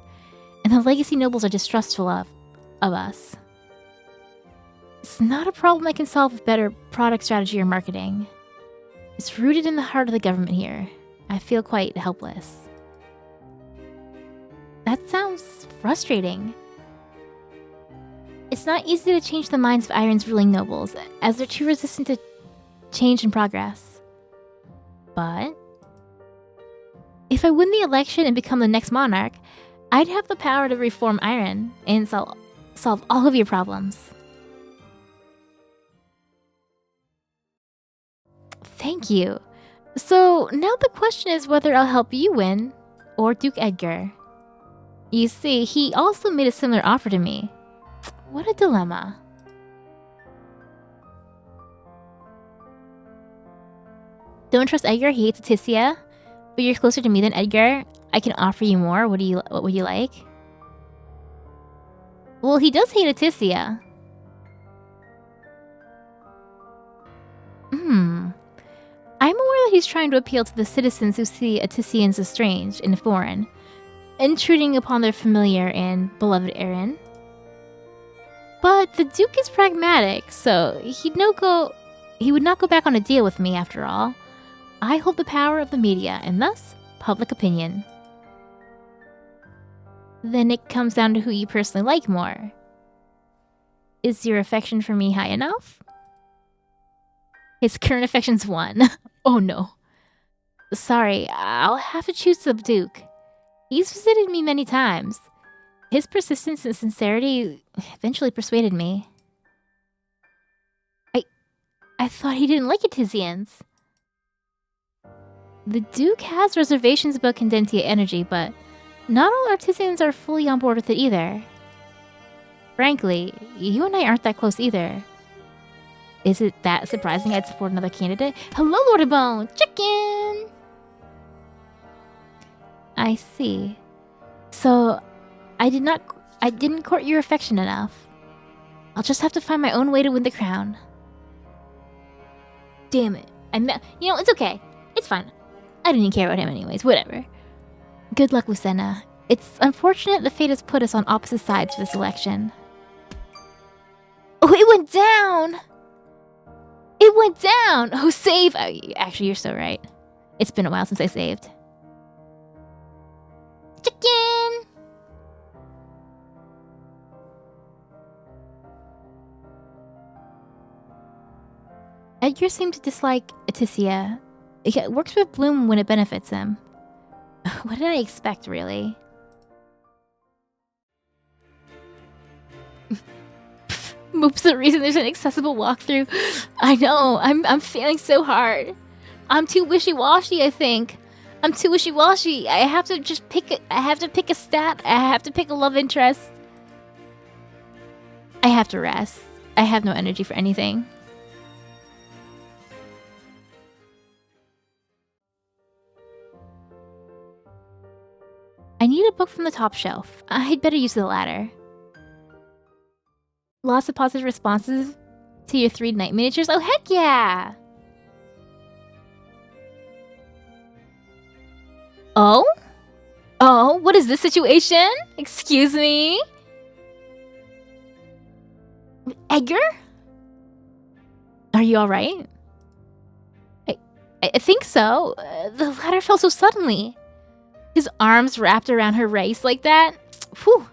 and the legacy nobles are distrustful of us. It's not a problem I can solve with better product strategy or marketing. It's rooted in the heart of the government here. I feel quite helpless. That sounds frustrating. It's not easy to change the minds of Iron's ruling nobles, as they're too resistant to change and progress. But if I win the election and become the next monarch, I'd have the power to reform Iron and solve all of your problems. Thank you. So now the question is whether I'll help you win, or Duke Edgar. You see, he also made a similar offer to me. What a dilemma. Don't trust Edgar, he hates Aticia. But you're closer to me than Edgar. I can offer you more. What would you like? Well, he does hate Aticia. I'm aware that he's trying to appeal to the citizens who see Aticians as strange and foreign, intruding upon their familiar and beloved Aaron. But the Duke is pragmatic, so he would not go back on a deal with me after all. I hold the power of the media, and thus, public opinion. Then it comes down to who you personally like more. Is your affection for me high enough? His current affection's 1. Oh no. Sorry, I'll have to choose the Duke. He's visited me many times. His persistence and sincerity eventually persuaded me. I thought he didn't like Aticians. The Duke has reservations about Condentia energy, but not all Artisans are fully on board with it either. Frankly, you and I aren't that close either. Is it that surprising I'd support another candidate? Hello, Lord Bone! Chicken! I see. So, I didn't court your affection enough. I'll just have to find my own way to win the crown. Damn it. You know, it's okay. It's fine. I didn't care about him anyways, whatever. Good luck, Lucena. It's unfortunate the fate has put us on opposite sides for this election. Oh, it went down! It went down! Oh, save! Oh, actually, you're so right. It's been a while since I saved. Chicken! Edgar seemed to dislike Aticia. It works with Bloom when it benefits him. What did I expect, really? Moop's the reason there's an accessible walkthrough. I know, I'm failing so hard. I'm too wishy-washy, I think. I'm too wishy-washy. I have to pick a stat. I have to pick a love interest. I have to rest. I have no energy for anything. I need a book from the top shelf. I'd better use the latter. Lots of positive responses Tier 3 night miniatures? Oh, heck yeah! Oh? Oh, what is this situation? Excuse me? Edgar? Are you alright? I think so. The ladder fell so suddenly. His arms wrapped around her waist like that. Whew.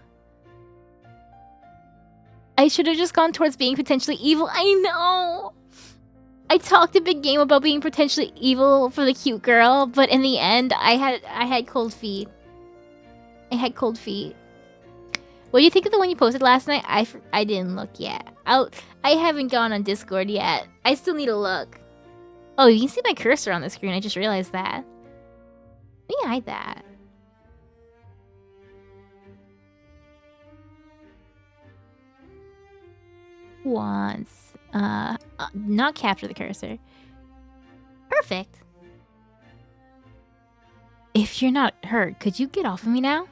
I should have just gone towards being potentially evil. I know! I talked a big game about being potentially evil for the cute girl, but in the end, I had cold feet. I had cold feet. What do you think of the one you posted last night? I didn't look yet. I haven't gone on Discord yet. I still need to look. Oh, you can see my cursor on the screen. I just realized that. Let me hide that. Once. Not capture the cursor. Perfect. If you're not hurt, could you get off of me now?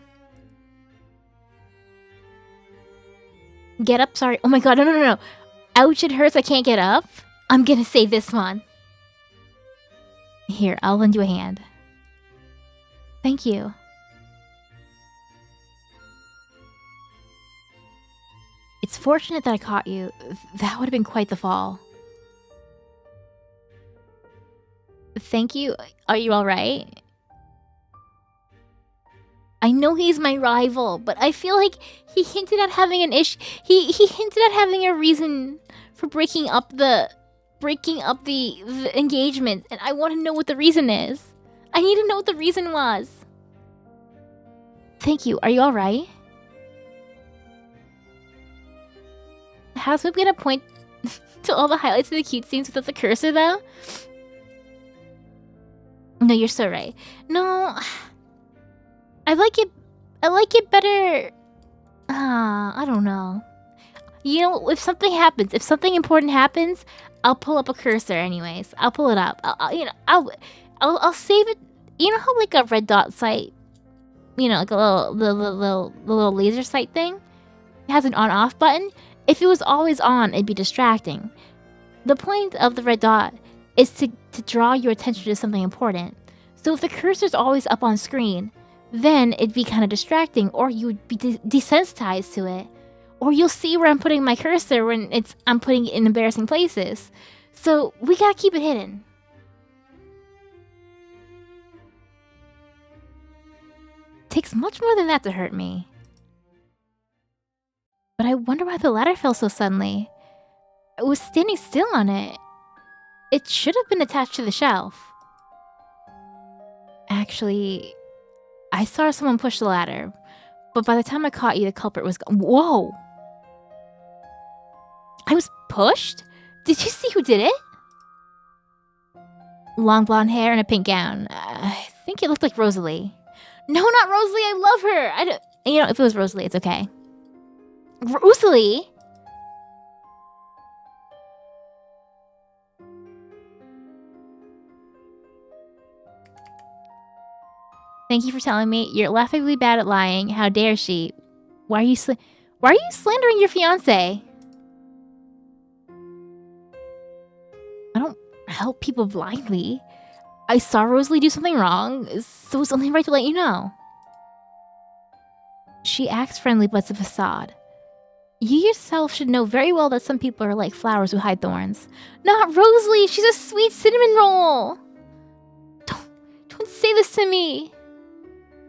Get up, sorry. Oh my god, no. Ouch, it hurts, I can't get up. I'm gonna save this one. Here, I'll lend you a hand. Thank you. It's fortunate that I caught you. That would have been quite the fall. Thank you. Are you alright? I know he's my rival, but I feel like he hinted at having an issue. He hinted at having a reason for breaking up the engagement, and I want to know what the reason is. I need to know what the reason was. Thank you. Are you alright? How's Whip gonna point to all the highlights of the cute scenes without the cursor, though? No, you're so right. No, I like it better. I don't know. You know, if something important happens, I'll pull up a cursor anyways. I'll pull it up. I'll save it. You know how like a red dot sight, you know, like a little laser sight thing, it has an on-off button. If it was always on, it'd be distracting. The point of the red dot is to draw your attention to something important. So if the cursor's always up on screen, then it'd be kind of distracting, or you would be desensitized to it. Or you'll see where I'm putting my cursor when I'm putting it in embarrassing places. So we gotta keep it hidden. Takes much more than that to hurt me. But I wonder why the ladder fell so suddenly. I was standing still on it. It should have been attached to the shelf. Actually, I saw someone push the ladder, but by the time I caught you, the culprit was gone. Whoa! I was pushed? Did you see who did it? Long blonde hair and a pink gown. I think it looked like Rosalie. No, not Rosalie. I love her. You know, if it was Rosalie, it's okay. Rosalie? Thank you for telling me. You're laughably bad at lying. How dare she? Why are you slandering your fiancé? I don't help people blindly. I saw Rosalie do something wrong, so it's only right to let you know. She acts friendly, but it's a facade. You yourself should know very well that some people are like flowers who hide thorns. Not Rosalie! She's a sweet cinnamon roll! Don't say this to me!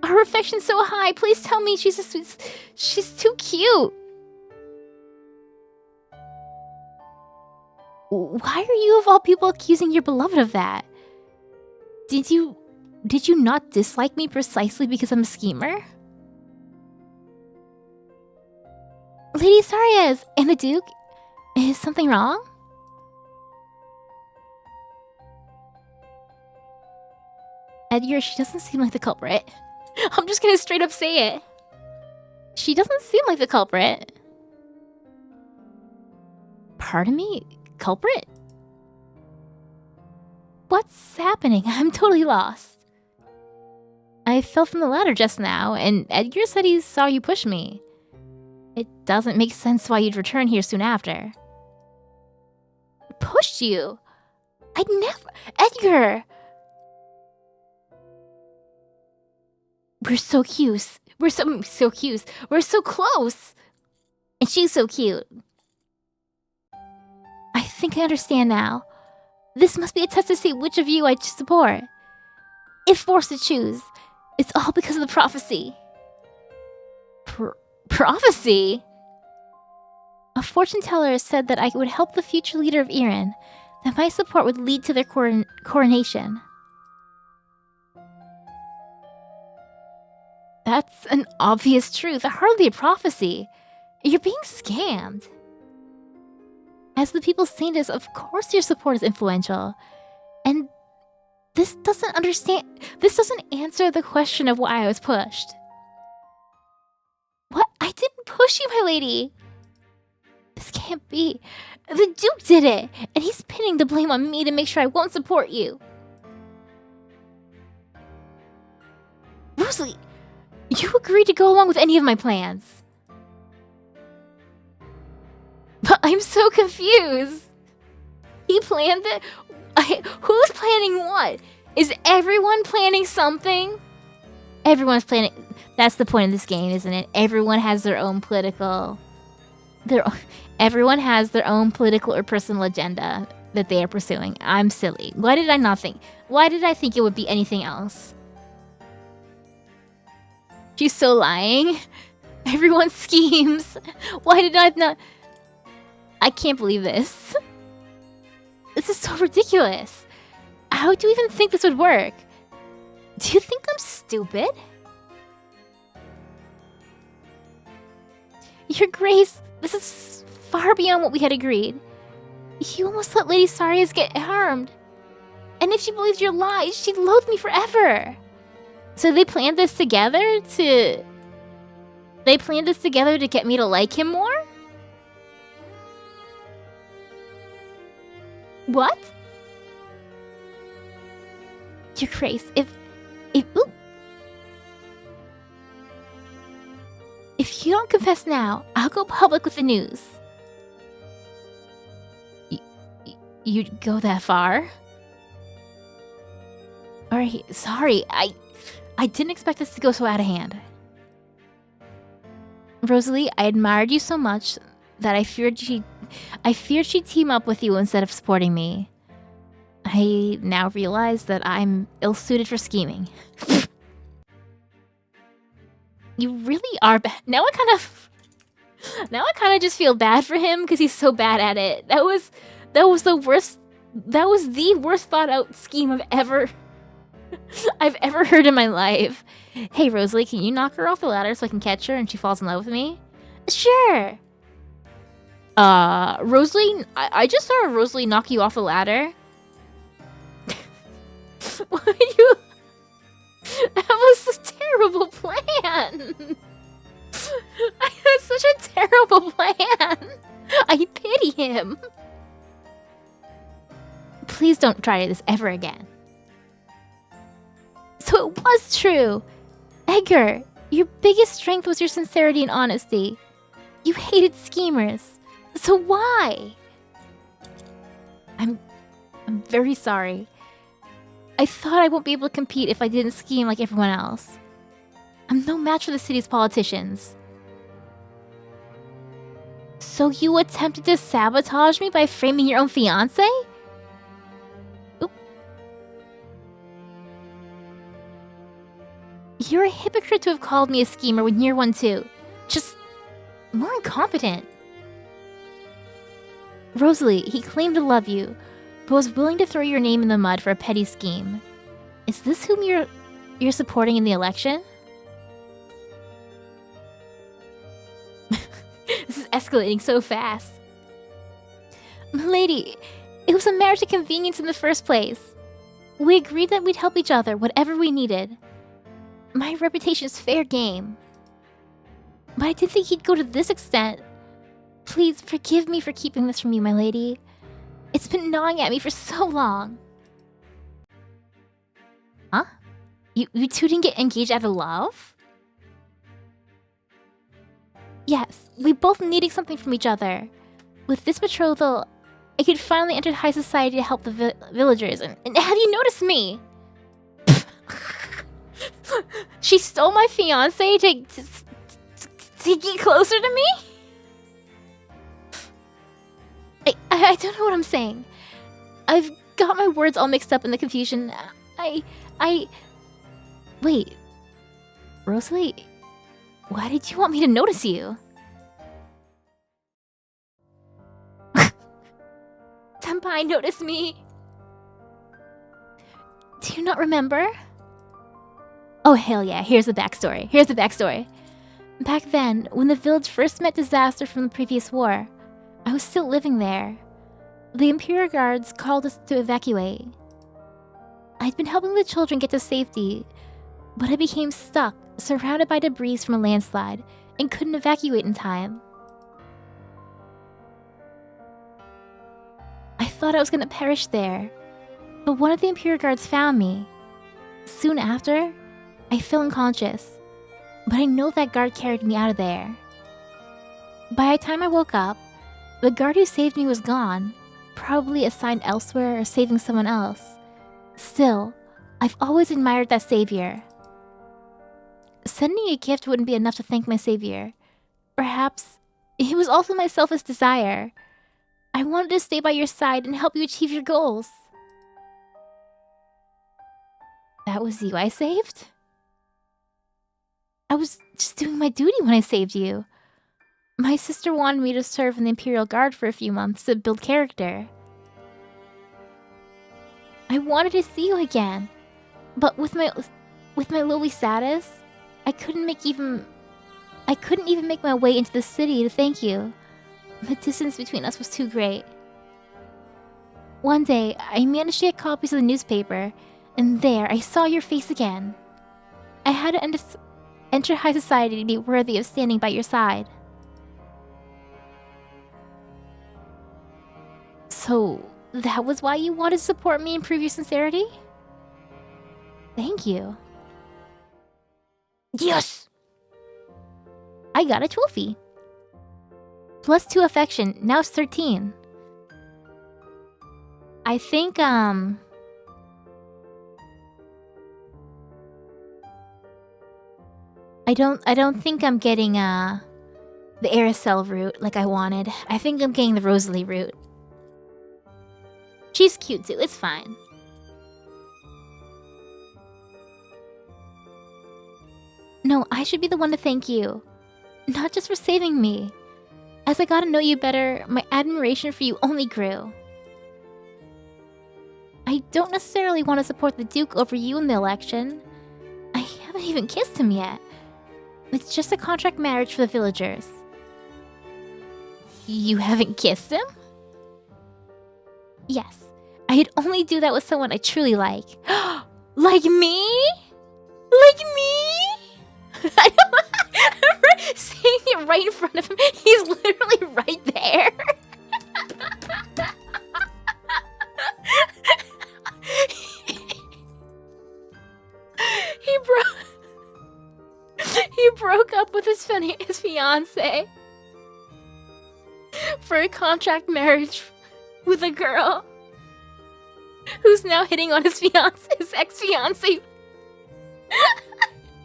Her affection's so high. Please tell me she's too cute. Why are you of all people accusing your beloved of that? Did you not dislike me precisely because I'm a schemer? Lady Sarias and the Duke, is something wrong? Edgar, she doesn't seem like the culprit. I'm just gonna straight up say it. She doesn't seem like the culprit. Pardon me? Culprit? What's happening? I'm totally lost. I fell from the ladder just now, and Edgar said he saw you push me. It doesn't make sense why you'd return here soon after. pushed you. I'd never... Edgar! We're so cute. We're so cute. We're so close. And she's so cute. I think I understand now. This must be a test to see which of you I support. If forced to choose, it's all because of the prophecy. Prophecy? A fortune teller said that I would help the future leader of Iran, that my support would lead to their coronation. That's an obvious truth, hardly a prophecy. You're being scammed. As the people's saintess, of course your support is influential. And this doesn't answer the question of why I was pushed. What? I didn't push you, my lady. This can't be. The Duke did it, and he's pinning the blame on me to make sure I won't support you. Rosalie, you agreed to go along with any of my plans. But I'm so confused. He planned it? Who's planning what? Is everyone planning something? Everyone's planning... That's the point of this game, isn't it? Everyone has their own political... Everyone has their own political or personal agenda that they are pursuing. I'm silly. Why did I not think? Why did I think it would be anything else? She's so lying. Everyone schemes. Why did I not... I can't believe this. This is so ridiculous. How do you even think this would work? Do you think I'm stupid? Your Grace, this is far beyond what we had agreed. You almost let Lady Sarius get harmed. And if she believes your lies, she'd loathe me forever. So they planned this together to... They planned this together to get me to like him more? What? Your Grace, if you don't confess now, I'll go public with the news. You'd go that far? Alright, sorry, I didn't expect this to go so out of hand. Rosalie, I admired you so much that I feared she'd team up with you instead of supporting me. I now realize that I'm ill-suited for scheming. You really are bad. Now I kind of just feel bad for him because he's so bad at it. That was the worst thought out scheme I've ever heard in my life. Hey Rosalie, can you knock her off the ladder so I can catch her and she falls in love with me? Sure. Rosalie, I just saw Rosalie knock you off the ladder. Why would you? That was a terrible plan. That's such a terrible plan. I pity him. Please don't try this ever again. So it was true. Edgar, your biggest strength was your sincerity and honesty. You hated schemers. So why? I'm very sorry. I thought I won't be able to compete if I didn't scheme like everyone else. I'm no match for the city's politicians. So you attempted to sabotage me by framing your own fiancé? Oop. You're a hypocrite to have called me a schemer when you're one too. Just more incompetent. Rosalie, he claimed to love you, but was willing to throw your name in the mud for a petty scheme. Is this whom you're supporting in the election? This is escalating so fast. Milady, it was a marriage of convenience in the first place. We agreed that we'd help each other, whatever we needed. My reputation is fair game. But I didn't think he'd go to this extent. Please forgive me for keeping this from you, my lady. It's been gnawing at me for so long. Huh? You two didn't get engaged out of love? Yes, we both needed something from each other. With this betrothal, I could finally enter high society to help the villagers. And have you noticed me? She stole my fiance to get closer to me? I don't know what I'm saying. I've got my words all mixed up in the confusion. Wait. Rosalie, why did you want me to notice you? Senpai noticed me. Do you not remember? Oh, hell yeah. Here's the backstory. Back then, when the village first met disaster from the previous war, I was still living there. The Imperial Guards called us to evacuate. I'd been helping the children get to safety, but I became stuck, surrounded by debris from a landslide, and couldn't evacuate in time. I thought I was gonna perish there, but one of the Imperial Guards found me. Soon after, I fell unconscious, but I know that guard carried me out of there. By the time I woke up, the guard who saved me was gone, probably assigned elsewhere or saving someone else. Still, I've always admired that savior. Sending a gift wouldn't be enough to thank my savior. Perhaps it was also my selfish desire. I wanted to stay by your side and help you achieve your goals. That was you I saved? I was just doing my duty when I saved you. My sister wanted me to serve in the Imperial Guard for a few months to build character. I wanted to see you again, but with my lowly status, I couldn't even make my way into the city to thank you. The distance between us was too great. One day, I managed to get copies of the newspaper, and there I saw your face again. I had to enter high society to be worthy of standing by your side. So, that was why you wanted to support me and prove your sincerity? Thank you. Yes! I got a trophy. +2 affection, now it's 13. I think, I don't think I'm getting, the Aracel route like I wanted. I think I'm getting the Rosalie route. She's cute too, it's fine. No, I should be the one to thank you. Not just for saving me. As I got to know you better, my admiration for you only grew. I don't necessarily want to support the Duke over you in the election. I haven't even kissed him yet. It's just a contract marriage for the villagers. You haven't kissed him? Yes. I'd only do that with someone I truly like. Like me? Like me? I remember saying it right in front of him. He's literally right there. He broke up with his fiance for a contract marriage with a girl who's now hitting on his ex-fiance.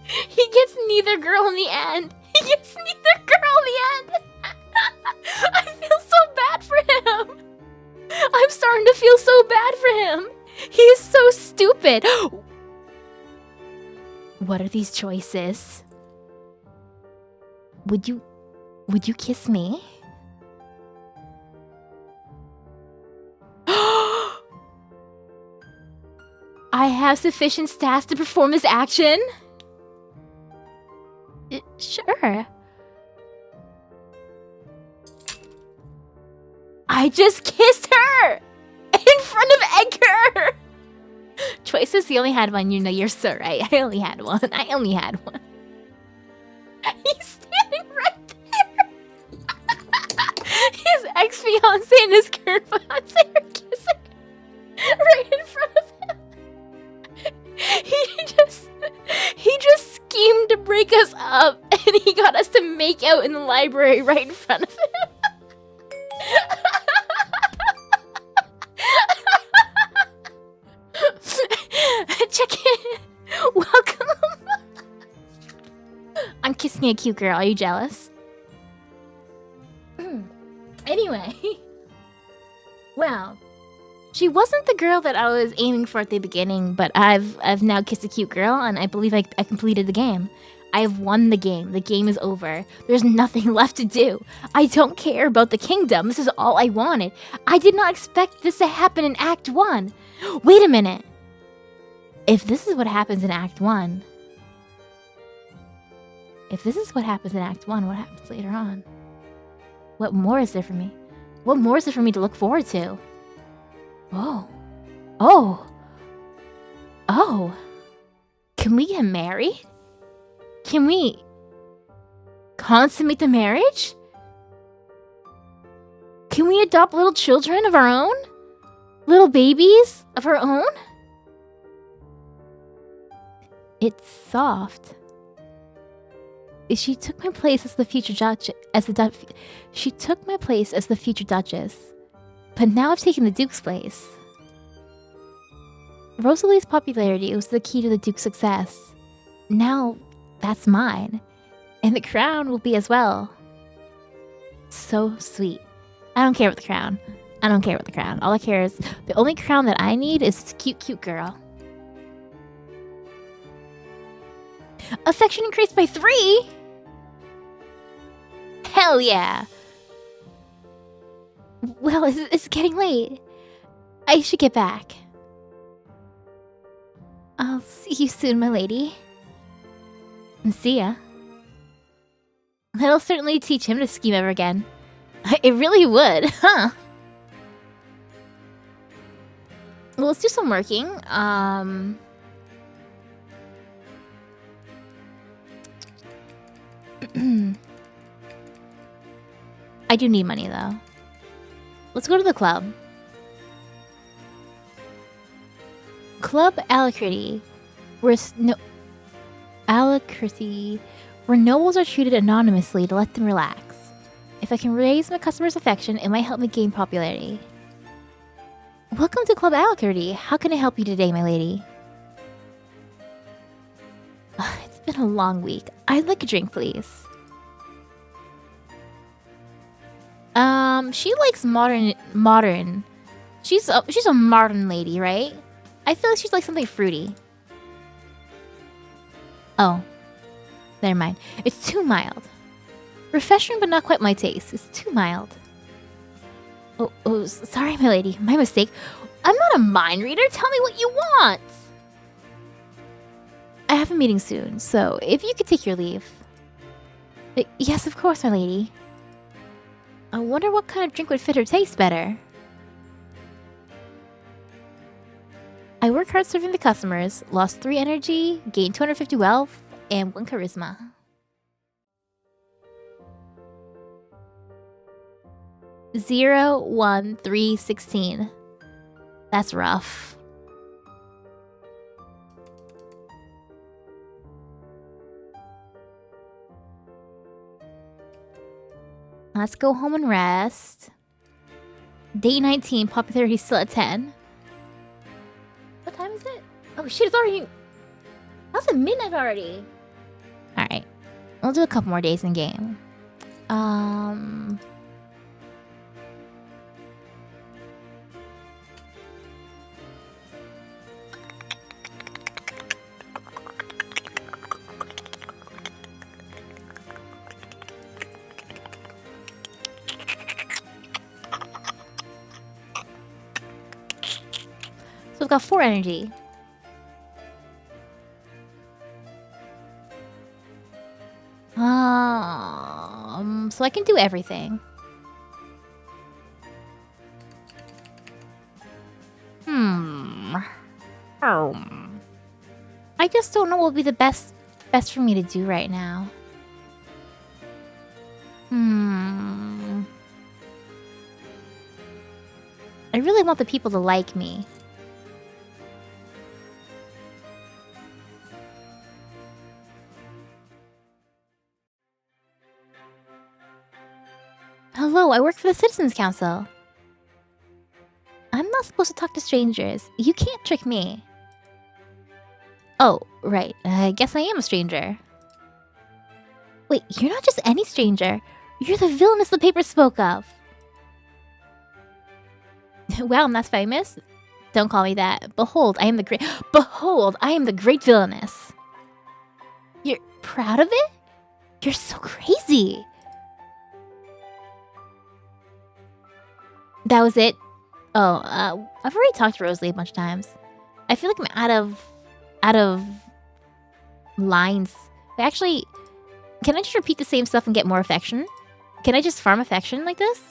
He gets neither girl in the end. I feel so bad for him. I'm starting to feel so bad for him. He is so stupid. What are these choices? Would you kiss me? I have sufficient stats to perform this action? Sure. I just kissed her! In front of Edgar! Choices, you only had one. You know, you're so right. I only had one. He's standing right there! His ex-fiancé and his current fiancé are kissing right in front of him. He just schemed to break us up, and he got us to make out in the library right in front of him. me a cute girl. Are you jealous? Anyway. Well, she wasn't the girl that I was aiming for at the beginning, but I've now kissed a cute girl, and I believe I completed the game. I've won the game. The game is over. There's nothing left to do. I don't care about the kingdom. This is all I wanted. I did not expect this to happen in Act 1. Wait a minute. If this is what happens in Act 1... If this is what happens in Act 1, what happens later on? What more is there for me? What more is there for me to look forward to? Oh. Oh. Oh. Can we get married? Can we consummate the marriage? Can we adopt little children of our own? Little babies of our own? It's soft. She took my place as the future Duchess. She took my place as the future Duchess. But now I've taken the Duke's place. Rosalie's popularity was the key to the Duke's success. Now, that's mine. And the crown will be as well. So sweet. I don't care about the crown. I don't care about the crown. All I care is... The only crown that I need is this cute, cute girl. Affection increased by 3? Hell yeah! Well, it's getting late. I should get back. I'll see you soon, my lady. And see ya. That'll certainly teach him to scheme ever again. It really would, huh? Well, let's do some working. I do need money, though. Let's go to the club. Club Alacrity. Where nobles are treated anonymously to let them relax. If I can raise my customers' affection, it might help me gain popularity. Welcome to Club Alacrity. How can I help you today, my lady? It's been a long week. I'd like a drink, please. She likes modern. She's a modern lady, right? I feel like she's like something fruity. Oh. Never mind. It's too mild. Refreshing, but not quite my taste. It's too mild. Oh, sorry, my lady. My mistake. I'm not a mind reader. Tell me what you want. I have a meeting soon, so if you could take your leave. Yes, of course, my lady. I wonder what kind of drink would fit her taste better. I work hard serving the customers, lost 3 energy, gained 250 wealth, and 1 charisma. Zero, 1, 3, 16. That's rough. Let's go home and rest. Day 19, popularity still at 10. What time is it? Oh shit, it's already... How's it midnight already? Alright. We'll do a couple more days in game. So we've got 4 energy. So I can do everything. I just don't know what would be the best for me to do right now. I really want the people to like me. Hello, I work for the Citizens Council. I'm not supposed to talk to strangers. You can't trick me. Oh, right. I guess I am a stranger. Wait, you're not just any stranger. You're the villainess the paper spoke of. Wow, I'm not famous? Don't call me that. Behold, I am the great... Behold, I am the great villainess. You're proud of it? You're so crazy. That was it? Oh, I've already talked to Rosalie a bunch of times. I feel like I'm out of lines. But actually, can I just repeat the same stuff and get more affection? Can I just farm affection like this?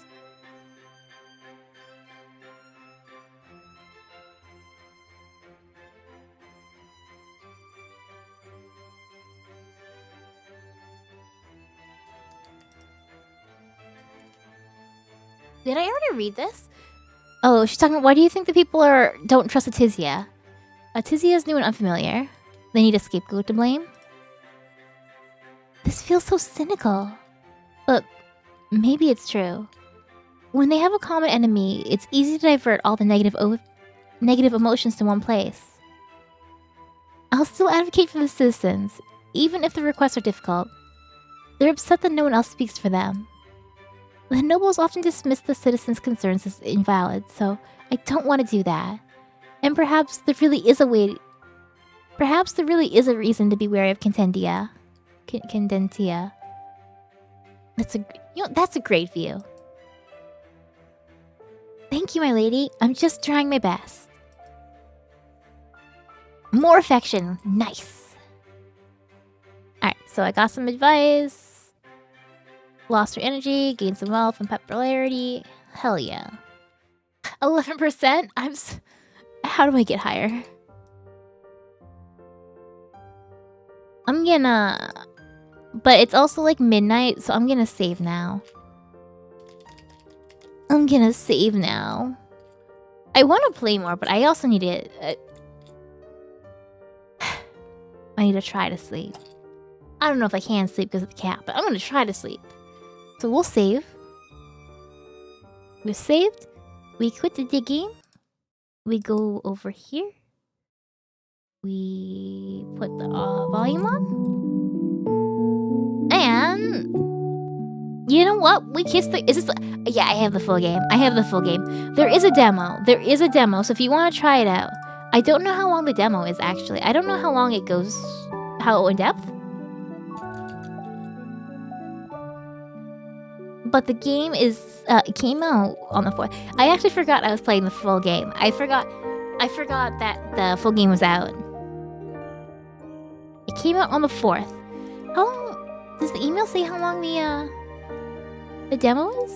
Did I already read this? Oh, she's talking. Why do you think the people don't trust Atizia? Atizia is new and unfamiliar. They need a scapegoat to blame. This feels so cynical, but maybe it's true. When they have a common enemy, it's easy to divert all the negative emotions to one place. I'll still advocate for the citizens, even if the requests are difficult. They're upset that no one else speaks for them. The nobles often dismiss the citizens' concerns as invalid, so I don't want to do that. And perhaps there really is a reason to be wary of Contentia. Contentia. That's a great view. Thank you, my lady. I'm just trying my best. More affection. Nice. Alright, so I got some advice. Lost her energy, gained some wealth and popularity. Hell yeah. 11%? How do I get higher? I'm gonna... But it's also like midnight, so I'm gonna save now. I want to play more, but I also need to... I need to try to sleep. I don't know if I can sleep because of the cat, but I'm gonna try to sleep. So we'll save. We're saved. We quit the digging. We go over here. We put the volume on. And... You know what? We kissed the... Is this... Yeah, I have the full game. There is a demo. So if you want to try it out. I don't know how long the demo is, actually. I don't know how long it goes... How in-depth. But the game is... it came out on the 4th. I actually forgot I was playing the full game. I forgot that the full game was out. It came out on the 4th. How long... Does the email say how long the demo is?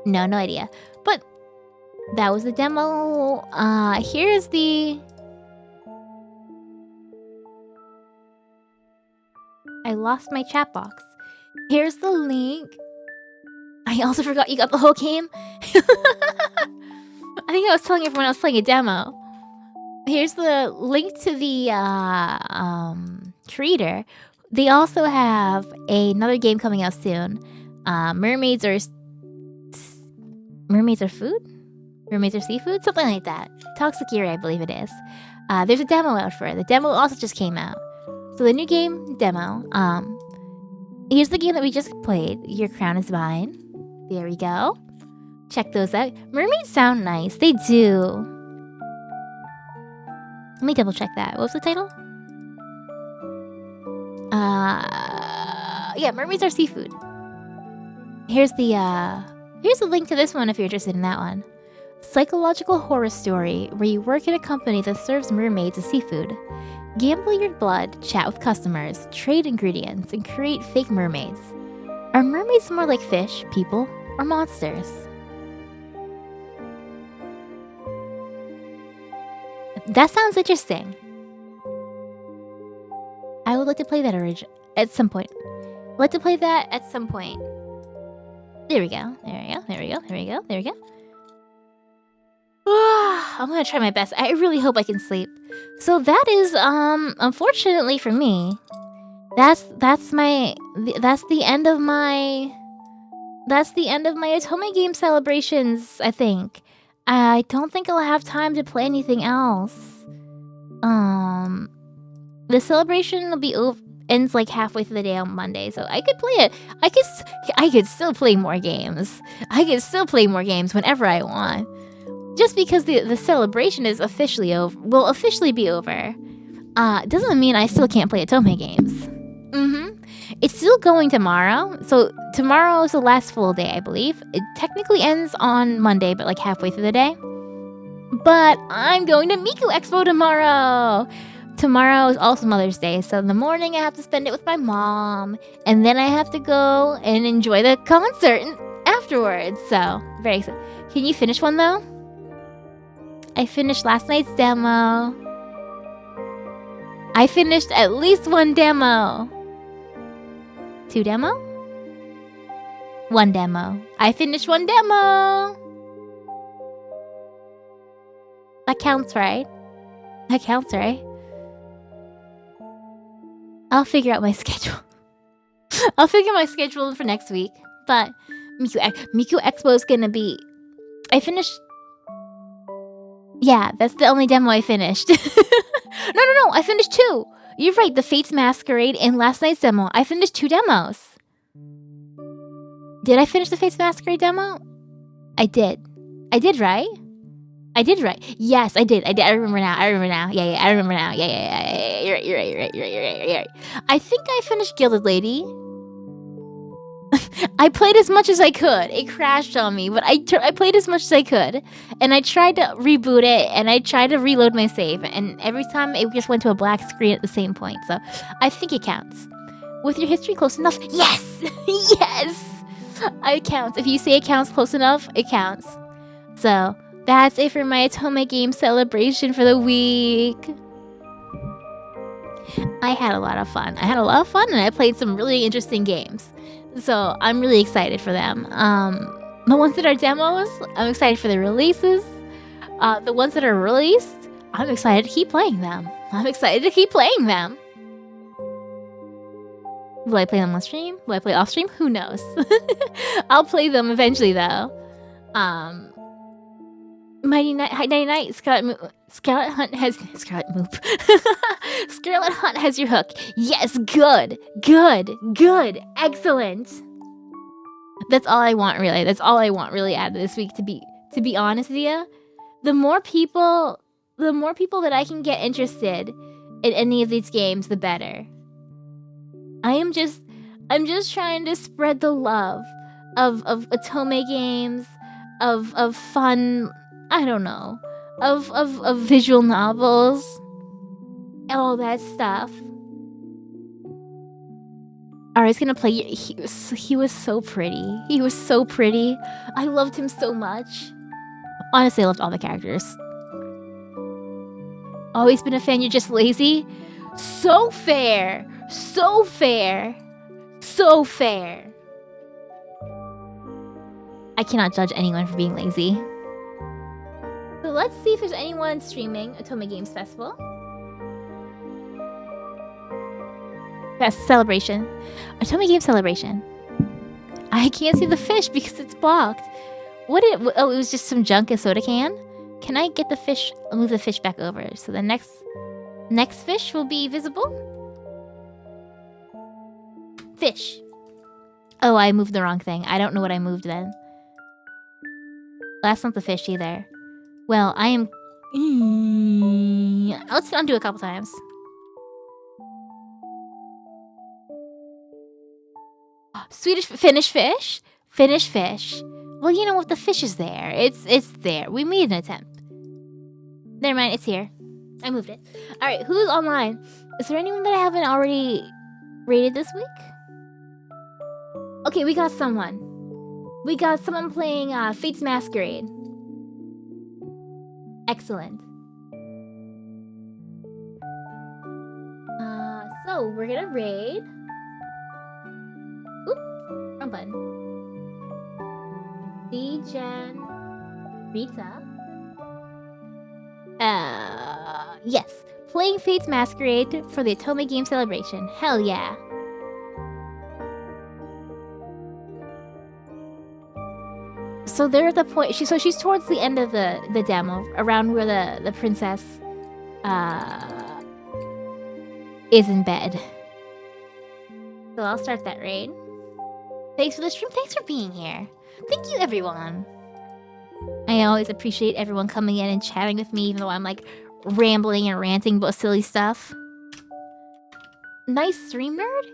No idea. But that was the demo. Here's the... I lost my chat box. Here's the link. I also forgot you got the whole game. I think I was telling everyone I was playing a demo. Here's the link to the treater. They also have another game coming out soon. Mermaids are food? Mermaids are seafood? Something like that. Toxicure, I believe it is. There's a demo out for it. The demo also just came out. So the new game demo. Here's the game that we just played. Your Crown is Mine. There we go. Check those out. Mermaids sound nice. They do. Let me double check that. What was the title? Yeah, mermaids are seafood. Here's the link to this one if you're interested in that one. Psychological horror story where you work in a company that serves mermaids as seafood. Gamble your blood, chat with customers, trade ingredients, and create fake mermaids. Are mermaids more like fish, people, or monsters? That sounds interesting. I would like to play that at some point. There we go. I'm gonna try my best. I really hope I can sleep. So that is, unfortunately for me, that's the end of my Otome Games Celebrations, I think. I don't think I'll have time to play anything else. The celebration will be ends like halfway through the day on Monday, so I could play it. I could still play more games. I could still play more games whenever I want. Just because the celebration is officially over, will officially be over, doesn't mean I still can't play Otome Games. It's still going tomorrow, so tomorrow is the last full day, I believe. It technically ends on Monday, but like halfway through the day. But I'm going to Miku Expo tomorrow. Tomorrow is also Mother's Day, so in the morning I have to spend it with my mom, and then I have to go and enjoy the concert afterwards. So very excited. Can you finish one though? I finished last night's demo. I finished at least one demo. 2 demo? 1 demo. I finished 1 demo. That counts, right? That counts, right? I'll figure out my schedule. I'll figure my schedule for next week. But Miku Expo is gonna be... I finished... Yeah, that's the only demo I finished. No, I finished 2. You're right, the Fates Masquerade and last night's demo. I finished 2 demos. Did I finish the Fates Masquerade demo? I did. I did, right? I did, right? Yes, I did. I remember now. Yeah, I remember now. Yeah. You're right. I think I finished Gilded Lady. I played as much as I could. It crashed on me, but I played as much as I could. And I tried to reboot it, and I tried to reload my save. And every time, it just went to a black screen at the same point. So, I think it counts. With your history close enough? Yes! Yes! It counts. If you say it counts close enough, it counts. So, that's it for my Otome Games Celebration for the week. I had a lot of fun. And I played some really interesting games. So I'm really excited for them. The ones that are demos, I'm excited for the releases. The ones that are released, I'm excited to keep playing them. Will I play them on stream? Will I play off stream? Who knows? I'll play them eventually though. Mighty Night, Scarlet Hunt has Scarlet Hunt has your hook. Yes, good, excellent. That's all I want, really. That's all I want, really, out of this week. To be honest with you, the more people that I can get interested in any of these games, the better. I'm just trying to spread the love of Otome games, of fun. I don't know, of visual novels, all that stuff. Ari's gonna play. He was so pretty. He was so pretty. I loved him so much. Honestly, I loved all the characters. Always been a fan. You're just lazy. So fair. So fair. So fair. I cannot judge anyone for being lazy. So let's see if there's anyone streaming Otome Games Festival. Celebration. Otome Games Celebration. I can't see the fish because it's blocked. It was just some junk, a soda can? Can I get the fish? I'll move the fish back over. So the next fish will be visible. Fish. Oh, I moved the wrong thing. I don't know what I moved then. That's not the fish either. Well, I am... Let's undo a couple times. Finnish fish? Finnish fish. Well, you know what? The fish is there. It's there. We made an attempt. Never mind. It's here. I moved it. Alright, who's online? Is there anyone that I haven't already rated this week? Okay, we got someone. We got someone playing Fates Masquerade. Excellent. So we're gonna raid. Oop, wrong button. D-Gen Rita. Yes. Playing Fates Masquerade for the Otome Games Celebration. Hell yeah. So they're at the point. She's towards the end of the demo, around where the princess is in bed. So I'll start that raid. Thanks for the stream. Thanks for being here. Thank you, everyone. I always appreciate everyone coming in and chatting with me, even though I'm like rambling and ranting about silly stuff. Nice stream, nerd.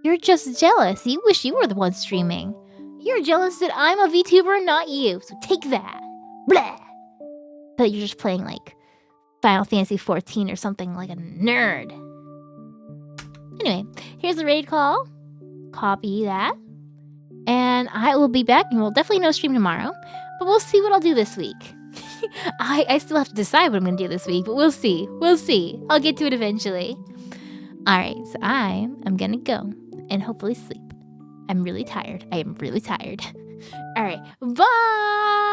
You're just jealous. You wish you were the one streaming. You're jealous that I'm a VTuber, not you. So take that. Blah. But you're just playing like Final Fantasy 14 or something like a nerd. Anyway, here's the raid call. Copy that. And I will be back, and we'll definitely no stream tomorrow. But we'll see what I'll do this week. I still have to decide what I'm going to do this week, but we'll see. We'll see. I'll get to it eventually. Alright, so I am going to go and hopefully sleep. I'm really tired. I am really tired. Alright, bye!